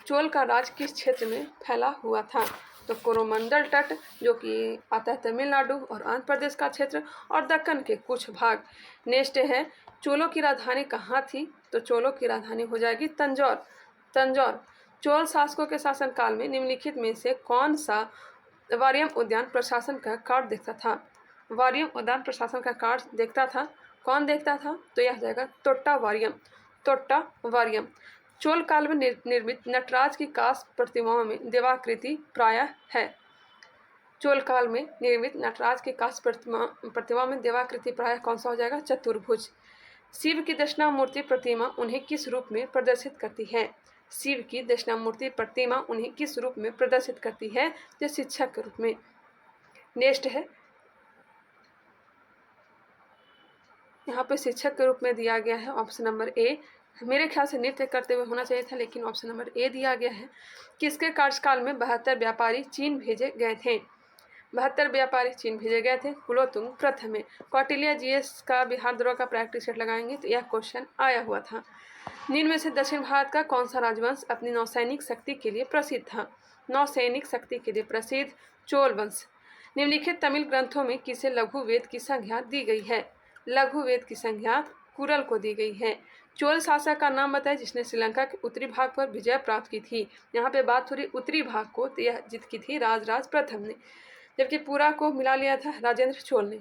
A: चोल का राज किस क्षेत्र में फैला हुआ था? तो कोरोमंडल तट, जो कि आता है तमिलनाडु और आंध्र प्रदेश का क्षेत्र, और दक्कन के कुछ भाग। नेक्स्ट है, चोलों की राजधानी कहाँ थी? तो चोलों की राजधानी हो जाएगी तंजौर। तंजौर। चोल शासकों के शासनकाल में निम्नलिखित में से कौन सा वारियम उद्यान प्रशासन का कार्य देखता था? वारियम उद्यान प्रशासन का कार्य देखता था कौन देखता था? तो यह जाएगा तोट्टा वारियम। तोट्टा वारियम। चोल काल में निर्मित नटराज की कांस्य प्रतिमाओं में देवाकृति प्रायः है। चोल काल में निर्मित नटराज की कांस्य प्रतिमा में देवाकृति प्रायः कौन सा हो जाएगा? चतुर्भुज। शिव की दक्षिणामूर्ति प्रतिमा उन्हें किस रूप में प्रदर्शित करती है? शिव की दक्षिणामूर्ति प्रतिमा उन्हें किस रूप में प्रदर्शित करती है? जो शिक्षक के रूप में। नेक्स्ट है, यहाँ पे शिक्षक के रूप में दिया गया है ऑप्शन नंबर ए। मेरे ख्याल से नृत्य करते हुए होना चाहिए था, लेकिन ऑप्शन नंबर ए दिया गया है। किसके कार्यकाल में 72 व्यापारी चीन भेजे गए थे? 72 व्यापारी चीन भेजे गए थे कुलोतुंग प्रथम में। कौटिल्य जीएस का बिहार दौरा का प्रैक्टिस सेट लगाएंगे तो यह क्वेश्चन आया हुआ था। निम्न में से दक्षिण भारत का कौन सा राजवंश अपनी नौसैनिक शक्ति के लिए प्रसिद्ध था? नौसैनिक शक्ति के लिए प्रसिद्ध चोल वंश। निम्नलिखित तमिल ग्रंथों में किसे लघु वेद की संज्ञा दी गई है? लघु वेद की संज्ञा कुरल को दी गई है। चोल शासक का नाम बताए जिसने श्रीलंका के उत्तरी भाग पर विजय प्राप्त की थी। यहाँ पे बात हो रही उत्तरी भाग को, तो यह जीत की थी राजराज प्रथम ने, जबकि पूरा को मिला लिया था राजेंद्र चोल ने।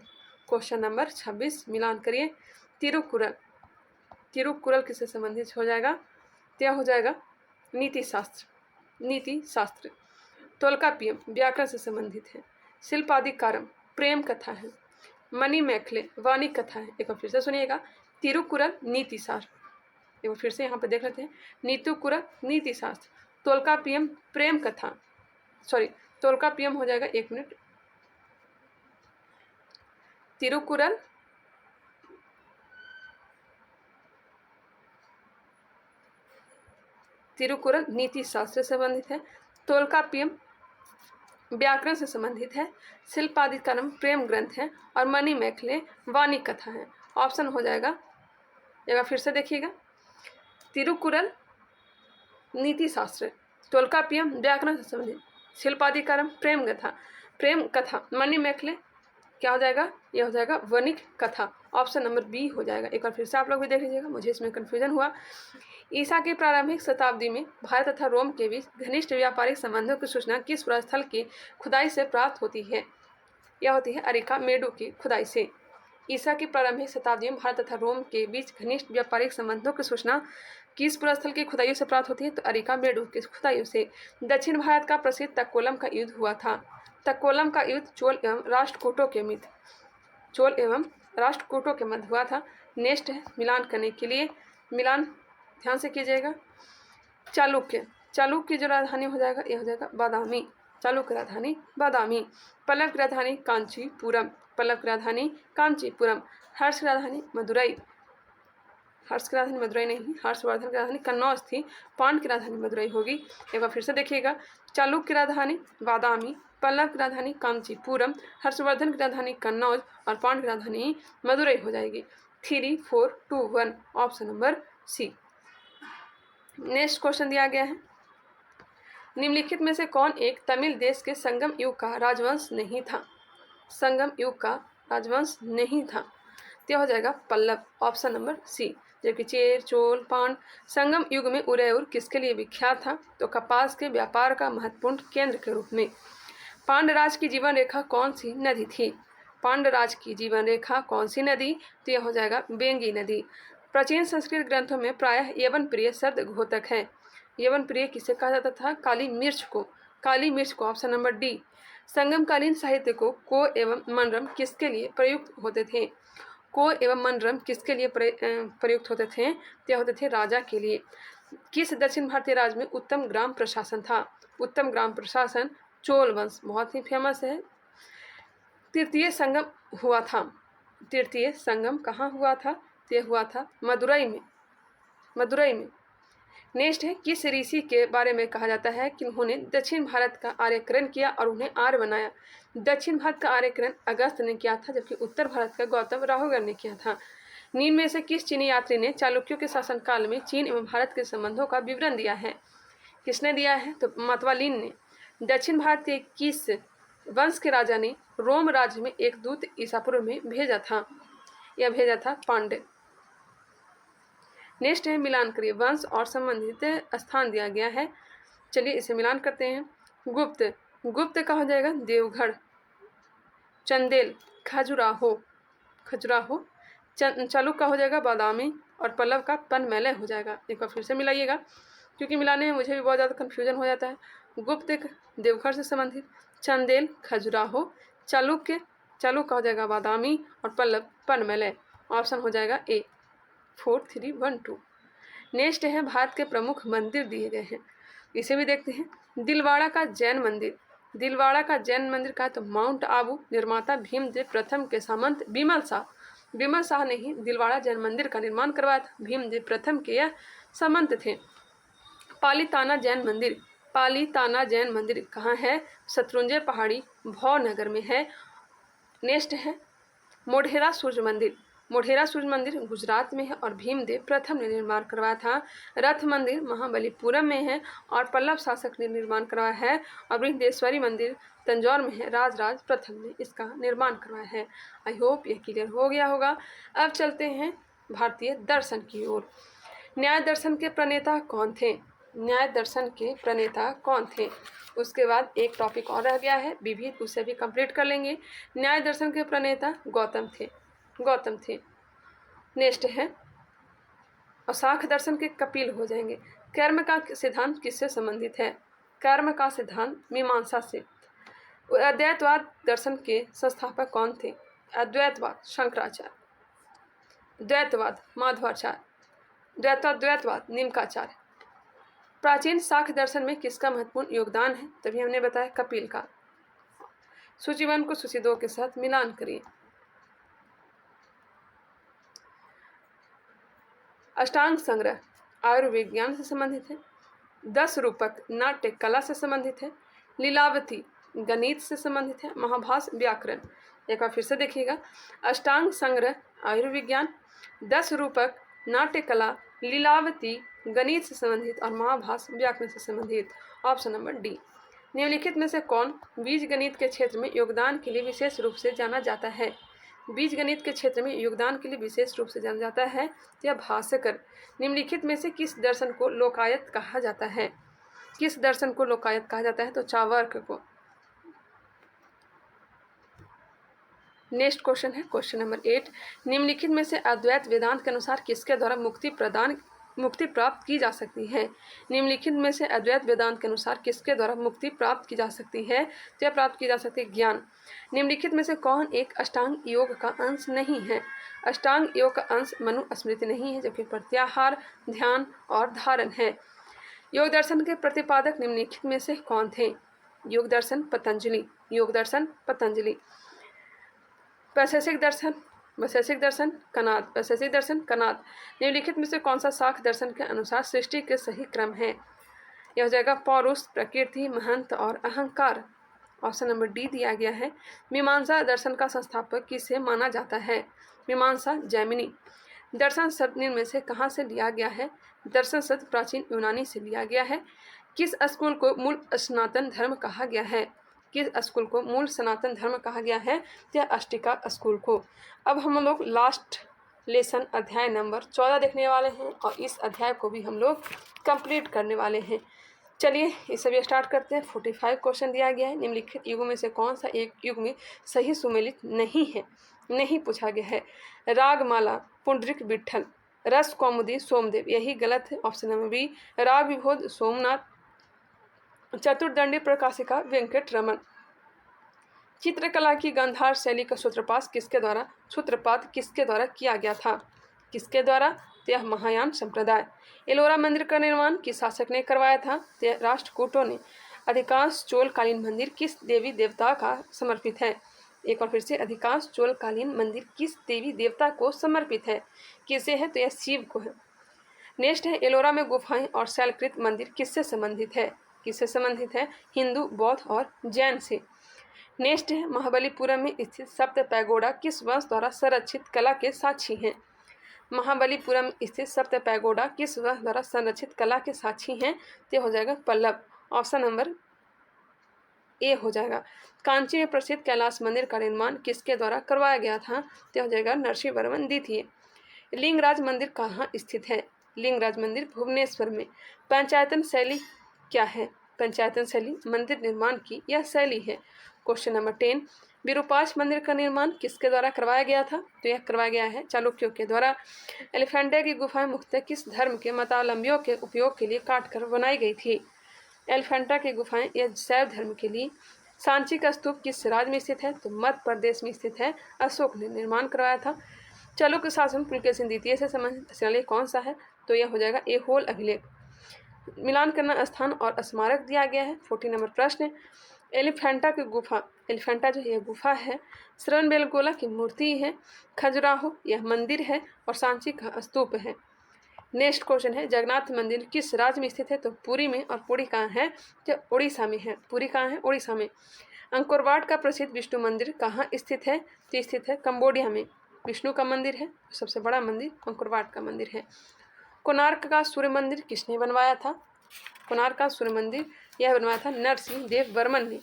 A: क्वेश्चन नंबर 26 मिलान करिए। तिरुकुरल। तिरुकुरल किससे संबंधित हो जाएगा? क्या हो जाएगा? नीति शास्त्र। नीति शास्त्र। तोल्काप्पियम व्याकरण से संबंधित है। शिल्पादिकारम प्रेम कथा है। मणि मैखले वाणी कथा है। एक बार फिर से सुनिएगा, तिरुकुरल नीति शास्त्र। एक बार फिर से यहाँ पे देख लेते हैं, नीतिकुरल नीति शास्त्र, तोल्काप्पियम प्रेम कथा, सॉरी तोल्काप्पियम हो जाएगा, 1 मिनट, तिरुकुरल, तिरुकुरल नीति शास्त्र से संबंधित है, तोल्काप्पियम व्याकरण से संबंधित है, शिल्पादिकारम प्रेम ग्रंथ है और मणिमेखले वाणी कथा है। ऑप्शन हो जाएगा, एक बार फिर से देखिएगा, तिरुकुरल नीति शास्त्र, तोल्काप्पियम व्याकरण से संबंधित, शिल्पादिकारम प्रेम कथा, मणिमेखले क्या हो जाएगा, ये हो जाएगा वणिक कथा। ऑप्शन नंबर बी हो जाएगा। एक बार फिर से आप लोग भी देख लीजिएगा, मुझे इसमें कन्फ्यूजन हुआ। ईसा की प्रारंभिक शताब्दी में भारत तथा रोम के बीच घनिष्ठ व्यापारिक संबंधों की सूचना किस पुरास्थल की खुदाई से प्राप्त होती है? यह होती है अरिका मेडू की खुदाई से। ईसा की प्रारंभिक शताब्दी में भारत तथा रोम के बीच घनिष्ठ व्यापारिक संबंधों की सूचना किस पुरास्थल की खुदाइयों से प्राप्त होती है? तो अरिका मेडू की खुदाइयों से। दक्षिण भारत का प्रसिद्ध तक्कोलम का युद्ध हुआ था। तक्कोलम का युद्ध चोल एवं राष्ट्रकूटों के मध्य हुआ था। नेक्स्ट है मिलान करने के लिए, मिलान ध्यान से कीजिएगा। चालुक्य की जो राजधानी हो जाएगा, यह हो जाएगा बादामी, चालुक्य राजधानी बादामी। पल्लव की राजधानी कांचीपुरम, हर्ष की राजधानी मदुरई, नहीं, हर्षवर्धन की राजधानी कन्नौज थी। पांड की राजधानी मदुरई होगी। एक बार फिर से देखिएगा, चालुक्य की राजधानी बादामी, पल्लव की राजधानी कांचीपुरम, हर्षवर्धन की राजधानी कन्नौज और पांड की राजधानी मदुरई हो जाएगी। 3, 4, 2, 1 option number C. Next question दिया गया है, निम्नलिखित में से कौन एक तमिल देश के संगम युग का राजवंश नहीं था? तो हो जाएगा पल्लव, ऑप्शन नंबर सी। जबकि चेर, चोल, पांड संगम युग में उदयपुर किसके लिए विख्यात था? तो कपास के व्यापार का महत्वपूर्ण केंद्र के रूप में। पांडराज की जीवन रेखा कौन सी नदी थी? तो यह हो जाएगा बेंगी नदी। प्राचीन संस्कृत ग्रंथों में प्रायः यवन प्रिय शब्द घोतक है। यवन प्रिय किसे कहा जाता था? काली मिर्च को, ऑप्शन नंबर डी। संगमकालीन साहित्य को एवं मनरम किसके लिए प्रयुक्त होते थे? तो होते थे राजा के लिए। किस दक्षिण भारतीय राज्य में उत्तम ग्राम प्रशासन था? उत्तम ग्राम प्रशासन चोल वंश, बहुत ही फेमस है। तृतीय संगम कहाँ हुआ था? तो हुआ था मदुरई में। नेक्स्ट है, किस ऋषि के बारे में कहा जाता है कि उन्होंने दक्षिण भारत का आर्यकरण किया और उन्हें आर्य बनाया? दक्षिण भारत का आर्यकरण अगस्त ने किया था, जबकि उत्तर भारत का गौतम राहुगण ने किया था। निम्न में से किस चीनी यात्री ने चालुक्यों के शासनकाल में चीन एवं भारत के संबंधों का विवरण दिया है? किसने दिया है? तो मतवालिन ने। दक्षिण भारत के किस वंश के राजा ने रोम राज्य में एक दूत ईसा पूर्व में भेजा था? भेजा था पांडे। नेक्स्ट है मिलान करिए, वंश और संबंधित स्थान दिया गया है। चलिए इसे मिलान करते हैं। गुप्त का हो जाएगा देवगढ़, चंदेल खजुराहो, चालुक्य का हो जाएगा बादामी और पल्लव का पनमेले हो जाएगा। एक बार फिर से मिलाइएगा, क्योंकि मिलाने में मुझे भी बहुत ज़्यादा कन्फ्यूजन हो जाता है। गुप्त देवघर से संबंधित, चंदेल खजुराहो, चालुक्य का हो जाएगा बादामी और पल्लव पनमेले। ऑप्शन हो जाएगा ए। 4, 3, 1, 2। नेक्स्ट है भारत के प्रमुख मंदिर दिए गए हैं, इसे भी देखते हैं। दिलवाड़ा का जैन मंदिर का तो माउंट आबू निर्माता भीमदेव प्रथम के सामंत विमल शाह ने ही दिलवाड़ा जैन मंदिर का निर्माण करवाया था। भीमदेव प्रथम के यह सामंत थे। पालीताना जैन मंदिर कहाँ है? शत्रुंजय पहाड़ी भावनगर में है। नेक्स्ट है मोढेरा सूर्य मंदिर गुजरात में है और भीमदेव प्रथम ने निर्माण करवाया था। रथ मंदिर महाबलीपुरम में है और पल्लव शासक ने निर्माण करवाया है। और बृहदेश्वरी मंदिर तंजौर में है, राजराज प्रथम ने इसका निर्माण करवाया है। आई होप यह क्लियर हो गया होगा। अब चलते हैं भारतीय दर्शन की ओर। न्याय दर्शन के प्रणेता कौन थे? उसके बाद एक टॉपिक और रह गया है विविध, उसे भी कंप्लीट कर लेंगे। न्याय दर्शन के प्रणेता गौतम थे। नेक्स्ट है और शाख दर्शन के कपिल हो जाएंगे। कर्म का सिद्धांत किससे संबंधित है? कर्म का सिद्धांत मीमांसा से। अद्वैतवाद दर्शन के संस्थापक कौन थे? अद्वैतवाद शंकराचार्य, द्वैतवाद माधवाचार्य, द्वैतवाद निमकाचार्य। प्राचीन शाक्त दर्शन में किसका महत्वपूर्ण योगदान है? तभी हमने बताया कपिल का। सूची 1 को सूची 2 के साथ मिलान करिए। अष्टांग संग्रह आयुर्विज्ञान से संबंधित है। 10 रूपक नाट्य कला से संबंधित है। लीलावती गणित से संबंधित है। महाभास व्याकरण। एक बार फिर से देखिएगा, अष्टांग संग्रह आयुर्विज्ञान, 10 रूपक नाट्य कला, लीलावती गणित से संबंधित और महाभास व्याकरण से संबंधित। Option number D. निम्नलिखित में से कौन बीज गणित के क्षेत्र में योगदान के लिए विशेष रूप से जाना जाता है? बीज गणित के क्षेत्र में योगदान के लिए विशेष रूप से जाना जाता है यह भास्कर। निम्नलिखित में से किस दर्शन को लोकायत कहा जाता है? किस दर्शन को लोकायत कहा जाता है? तो चार्वाक को। नेक्स्ट क्वेश्चन है क्वेश्चन नंबर 8। निम्नलिखित में से अद्वैत वेदांत के अनुसार किसके द्वारा मुक्ति प्राप्त की जा सकती है? निम्नलिखित में से अद्वैत वेदांत के अनुसार किसके द्वारा मुक्ति प्राप्त की जा सकती है? तो यह प्राप्त की जा सकती है ज्ञान। निम्नलिखित में से कौन एक अष्टांग योग का अंश नहीं है? अष्टांग योग का अंश मनुस्मृति नहीं है, जबकि प्रत्याहार, ध्यान और धारण है। योग दर्शन के प्रतिपादक निम्नलिखित में से कौन थे? योग दर्शन पतंजलि। योग दर्शन पतंजलि। वैशेषिक दर्शन कनाद। वैशेषिक दर्शन कनाद। निम्नलिखित में से कौन सा शाक्त दर्शन के अनुसार सृष्टि के सही क्रम है? यह हो जाएगा पौरुष, प्रकृति, महंत और अहंकार। ऑप्शन नंबर डी दिया गया है। मीमांसा दर्शन का संस्थापक किसे माना जाता है? मीमांसा जैमिनी। दर्शन शब्द निम्न में से कहाँ से लिया गया है? दर्शन शब्द प्राचीन यूनानी से लिया गया है। किस स्कूल को मूल सनातन धर्म कहा गया है? किस स्कूल को मूल सनातन धर्म कहा गया है? यह अष्टिका स्कूल को। अब हम लोग लास्ट लेसन अध्याय नंबर 14 देखने वाले हैं और इस अध्याय को भी हम लोग कंप्लीट करने वाले हैं। चलिए इसे भी स्टार्ट करते हैं। 45 क्वेश्चन दिया गया है। निम्नलिखित युग में से कौन सा एक युग में सही सुमेलित नहीं है? नहीं पूछा गया है। रागमाला पुंडरिक विट्ठल, रस कौमुदी सोमदेव, यही गलत है। Option number B. Raga Vibodh Somnath, चतुर्दंडी प्रकाशिका Venkat Raman. चित्रकला की गांधार शैली का सूत्रपात किसके द्वारा किया गया था? किसके द्वारा? तो यह महायान संप्रदाय। एलोरा मंदिर का निर्माण किस शासक ने करवाया था? तो यह राष्ट्रकूटों ने। अधिकांश चोलकालीन मंदिर किस देवी देवता का समर्पित है? एक बार फिर से, अधिकांश चोलकालीन मंदिर किस देवी देवता को समर्पित है? किसे है? तो यह शिव को है। नेक्स्ट है एलोरा में गुफाएं और शैलकृत मंदिर किससे संबंधित है? किससे संबंधित है? हिंदू, बौद्ध और जैन से। नेक्स्ट है महाबलीपुरम में स्थित सप्त पैगोडा किस वंश द्वारा संरक्षित कला के साक्षी हैं? महाबलीपुरम स्थित सप्त पैगोडा किस वंश द्वारा संरक्षित कला के साक्षी हैं? तो हो जाएगा पल्लव। ऑप्शन नंबर ए हो जाएगा। कांची में प्रसिद्ध कैलाश मंदिर का निर्माण किसके द्वारा करवाया गया था? तो हो जाएगा नरसिंह वर्मन द्वितीय। लिंगराज मंदिर कहाँ स्थित है? लिंगराज मंदिर भुवनेश्वर में। पंचायतन शैली क्या है? पंचायतन शैली मंदिर निर्माण की यह शैली है। Question number 10। विरूपाक्ष मंदिर का निर्माण किसके द्वारा करवाया गया था? तो यह करवाया गया है चालुक्यों के द्वारा। एलिफेंटा की गुफाएं मुख्यतः किस धर्म के मतावलंबियों के उपयोग के लिए काटकर बनाई गई थी? एलिफेंटा की गुफाएं यह शैव धर्म के लिए। सांची का स्तूप किस राज्य में स्थित है? तो मध्य प्रदेश में स्थित है। अशोक ने निर्माण करवाया था। चालुक्य शासन पुलकेशिन द्वितीय से संबंधित शिलालेख कौन सा है? तो यह हो जाएगा ऐहोल अभिलेख। मिलान करना स्थान और स्मारक दिया गया है। 40 नंबर प्रश्न। एलिफेंटा की गुफा, एलिफेंटा जो है गुफा है, श्रवणबेलगोला की मूर्ति है, खजुराहो यह मंदिर है और सांची का स्तूप है। नेक्स्ट क्वेश्चन है जगन्नाथ मंदिर किस राज्य में स्थित है? तो पुरी में। और पुरी कहाँ है? जो उड़ीसा में है। पुरी कहाँ है? उड़ीसा में। अंकोरवाट का प्रसिद्ध विष्णु मंदिर कहाँ स्थित है? तो स्थित है कंबोडिया में। विष्णु का मंदिर है, सबसे बड़ा मंदिर अंकोरवाट का मंदिर है। कोणार्क का सूर्य मंदिर किसने बनवाया था? कोणार्क का सूर्य मंदिर यह बनवाया था नरसिंह देव वर्मन ने।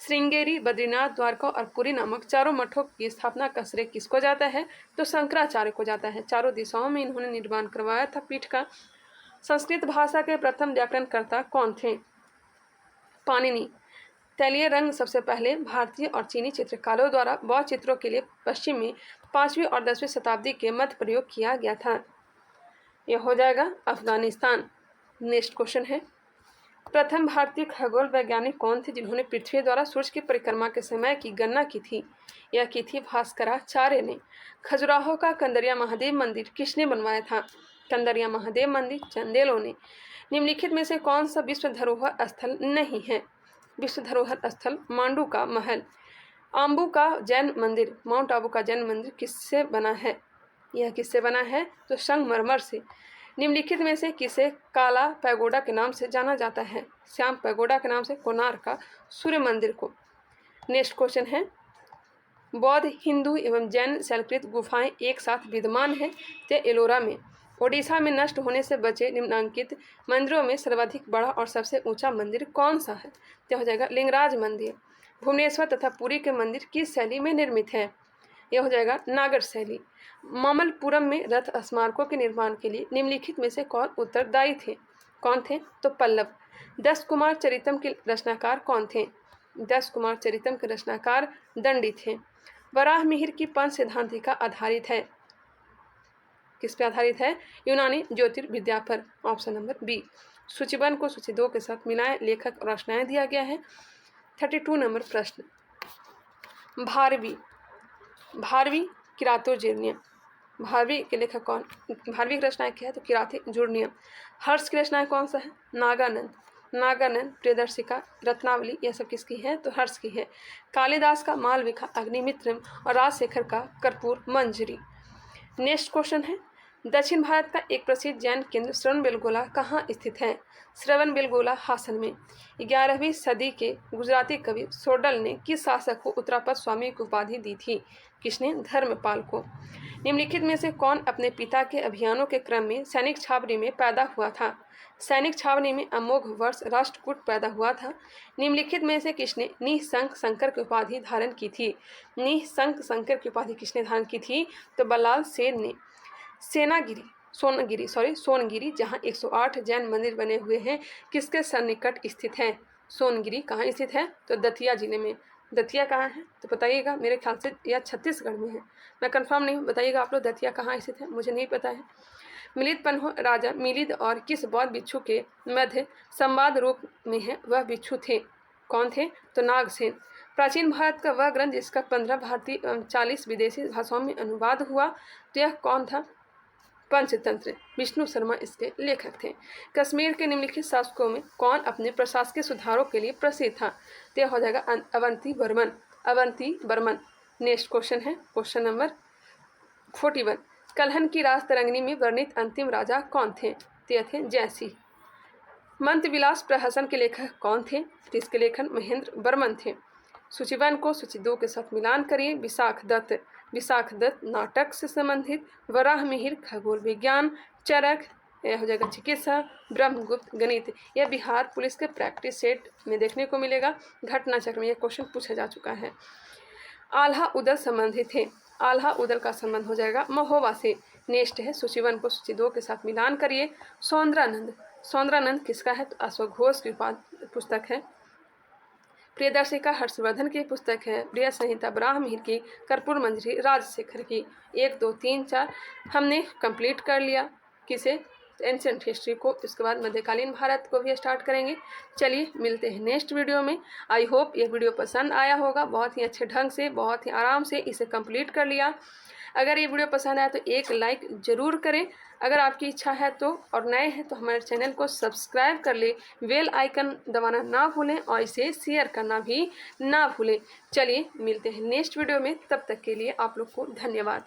A: श्रृंगेरी, बद्रीनाथ, द्वारका और पुरी नामक चारों मठों की स्थापना का श्रेय किसको जाता है? तो शंकराचार्य को जाता है। चारों दिशाओं में इन्होंने निर्माण करवाया था पीठ का। संस्कृत भाषा के प्रथम व्याकरणकर्ता कौन थे? पाणिनि। तैलीय रंग सबसे पहले भारतीय और चीनी चित्रकारों द्वारा बौद्ध चित्रों के लिए पश्चिम में 5वीं और 10वीं शताब्दी के मध्य प्रयोग किया गया था। यह हो जाएगा अफगानिस्तान। नेक्स्ट क्वेश्चन है प्रथम भारतीय खगोल वैज्ञानिक कौन थे जिन्होंने पृथ्वी द्वारा सूर्य की परिक्रमा के समय की गणना की थी? यह की थी भास्कराचार्य ने। खजुराहो का कंदरिया महादेव मंदिर किसने बनवाया था? कंदरिया महादेव मंदिर चंदेलों ने। निम्नलिखित में से कौन सा विश्व धरोहर स्थल नहीं है? विश्व धरोहर स्थल मांडू का महल। आबू का जैन मंदिर, माउंट आबू का जैन मंदिर किससे बना है? यह किससे बना है? तो संगमरमर से। निम्नलिखित में से किसे काला पैगोडा के नाम से जाना जाता है? श्याम पैगोडा के नाम से कोणार्क का सूर्य मंदिर को। नेक्स्ट क्वेश्चन है, बौद्ध, हिंदू एवं जैन शैलकृत गुफाएं एक साथ विद्यमान है ते एलोरा में। ओडिशा में नष्ट होने से बचे निम्नांकित मंदिरों में सर्वाधिक बड़ा और सबसे ऊंचा मंदिर कौन सा है? तो हो जाएगा लिंगराज मंदिर। भुवनेश्वर तथा पुरी के मंदिर किस शैली में निर्मित है? यह हो जाएगा नागर शैली। मामल्लपुरम में रथ स्मारकों के निर्माण के लिए निम्नलिखित में से कौन उत्तरदायी थे? कौन थे? तो पल्लव। 10 कुमार चरितम के रचनाकार कौन थे? 10 कुमार चरितम के रचनाकार दंडी थे। वराह मिहिर की पंच सिद्धांतिका आधारित है, किस पे आधारित है? यूनानी ज्योतिर्विद्या पर। Option number B. सूची 1 को सूची 2 के साथ मिलाएं, लेखक और रचनाएं दिया गया है। 32 नंबर प्रश्न, भारवी। भारवी किरातोर्जुनियम। भारवी के लेखक कौन? भारवी की रचनाएं क्या है? तो किरातोर्जुनियम। हर्ष की रचनाएं कौन सा है? नागानंद। नागानंद, प्रियदर्शिका, रत्नावली, यह सब किसकी है? तो हर्ष की है। कालिदास का मालविका अग्निमित्रम और राजशेखर का कर्पूर मंजरी। नेक्स्ट क्वेश्चन है, दक्षिण भारत का एक प्रसिद्ध जैन केंद्र श्रवणबेलगोला कहाँ स्थित है? श्रवणबेलगोला हासन में। 11वीं सदी के गुजराती कवि सोडल ने किस शासक को उत्तरापद स्वामी की उपाधि दी थी? किसने? धर्मपाल को। निम्नलिखित में से कौन अपने पिता के अभियानों के क्रम में सैनिक छावनी में पैदा हुआ था? सैनिक छावनी में अमोघ वर्ष राष्ट्रकूट पैदा हुआ था। निम्नलिखित में से किसने निःशंक शंकर की उपाधि धारण की थी? निःशंक शंकर की उपाधि किसने धारण की थी? तो बल्लाल सेन ने। सोनगिरी जहाँ 108 जैन मंदिर बने हुए हैं, किसके सन्निकट स्थित है? सोनगिरी कहाँ स्थित है? तो दतिया जिले में। दतिया कहाँ है? तो बताइएगा, मेरे ख्याल से यह छत्तीसगढ़ में है, मैं कंफर्म नहीं हूँ। बताइएगा आप लोग दतिया कहाँ स्थित है, मुझे नहीं पता है। मिलित पन्हो राजा मिलिद और किस बौद्ध भिक्षु के मध्य संवाद रूप में है वह भिक्षु थे? कौन थे? तो नागसेन। प्राचीन भारत का वह ग्रंथ जिसका 15 भारतीय एवं 40 विदेशी भाषाओं में अनुवाद हुआ, तो यह कौन था? पंचतंत्र। विष्णु शर्मा इसके लेखक थे। कश्मीर के निम्नलिखित शासकों में कौन अपने प्रशासकीय सुधारों के लिए प्रसिद्ध था? तो यह हो जाएगा अवंती बर्मन। अवंती बर्मन। नेक्स्ट क्वेश्चन है, क्वेश्चन नंबर 41, कलहन की राज तरंगिणी में वर्णित अंतिम राजा कौन थे? तो थे जयसिंह। मंत्रविलास प्रहसन के लेखक कौन थे? तो इसके लेखन महेंद्र बर्मन थे। सूची 1 को सूची 2 के साथ मिलान करिए। विशाख दत्त। विशाख दत्त नाटक से संबंधित। वराह मिहिर खगोल विज्ञान। चरक, यह हो जाएगा चिकित्सा। ब्रह्मगुप्त गणित। यह बिहार पुलिस के प्रैक्टिस सेट में देखने को मिलेगा। घटना चक्र में यह क्वेश्चन पूछा जा चुका है। आल्हा उदल संबंधित है। आल्हा उदल का संबंध हो जाएगा महोबा से। नेक्स्ट है, सूची 1 को सूची 2 के साथ मिलान करिए। सौंदरानंद। सौंदरानंद किसका है? तो अश्वघोष की पुस्तक है। प्रियदर्शिका हर्षवर्धन की पुस्तक है। प्रिय संहिता वराह मिहिर की। कर्पूर मंजरी राजशेखर की। 1 2 3 4 हमने कंप्लीट कर लिया। किसे? एंशिएंट हिस्ट्री को। इसके बाद मध्यकालीन भारत को भी स्टार्ट करेंगे। चलिए मिलते हैं नेक्स्ट वीडियो में। आई होप ये वीडियो पसंद आया होगा। बहुत ही अच्छे ढंग से, बहुत ही आराम से इसे कंप्लीट कर लिया। अगर ये वीडियो पसंद आया तो एक लाइक ज़रूर करें, अगर आपकी इच्छा है तो, और नए हैं तो हमारे चैनल को सब्सक्राइब कर ले, बेल आइकन दबाना ना भूलें और इसे शेयर करना भी ना भूलें। चलिए मिलते हैं नेक्स्ट वीडियो में, तब तक के लिए आप लोग को धन्यवाद।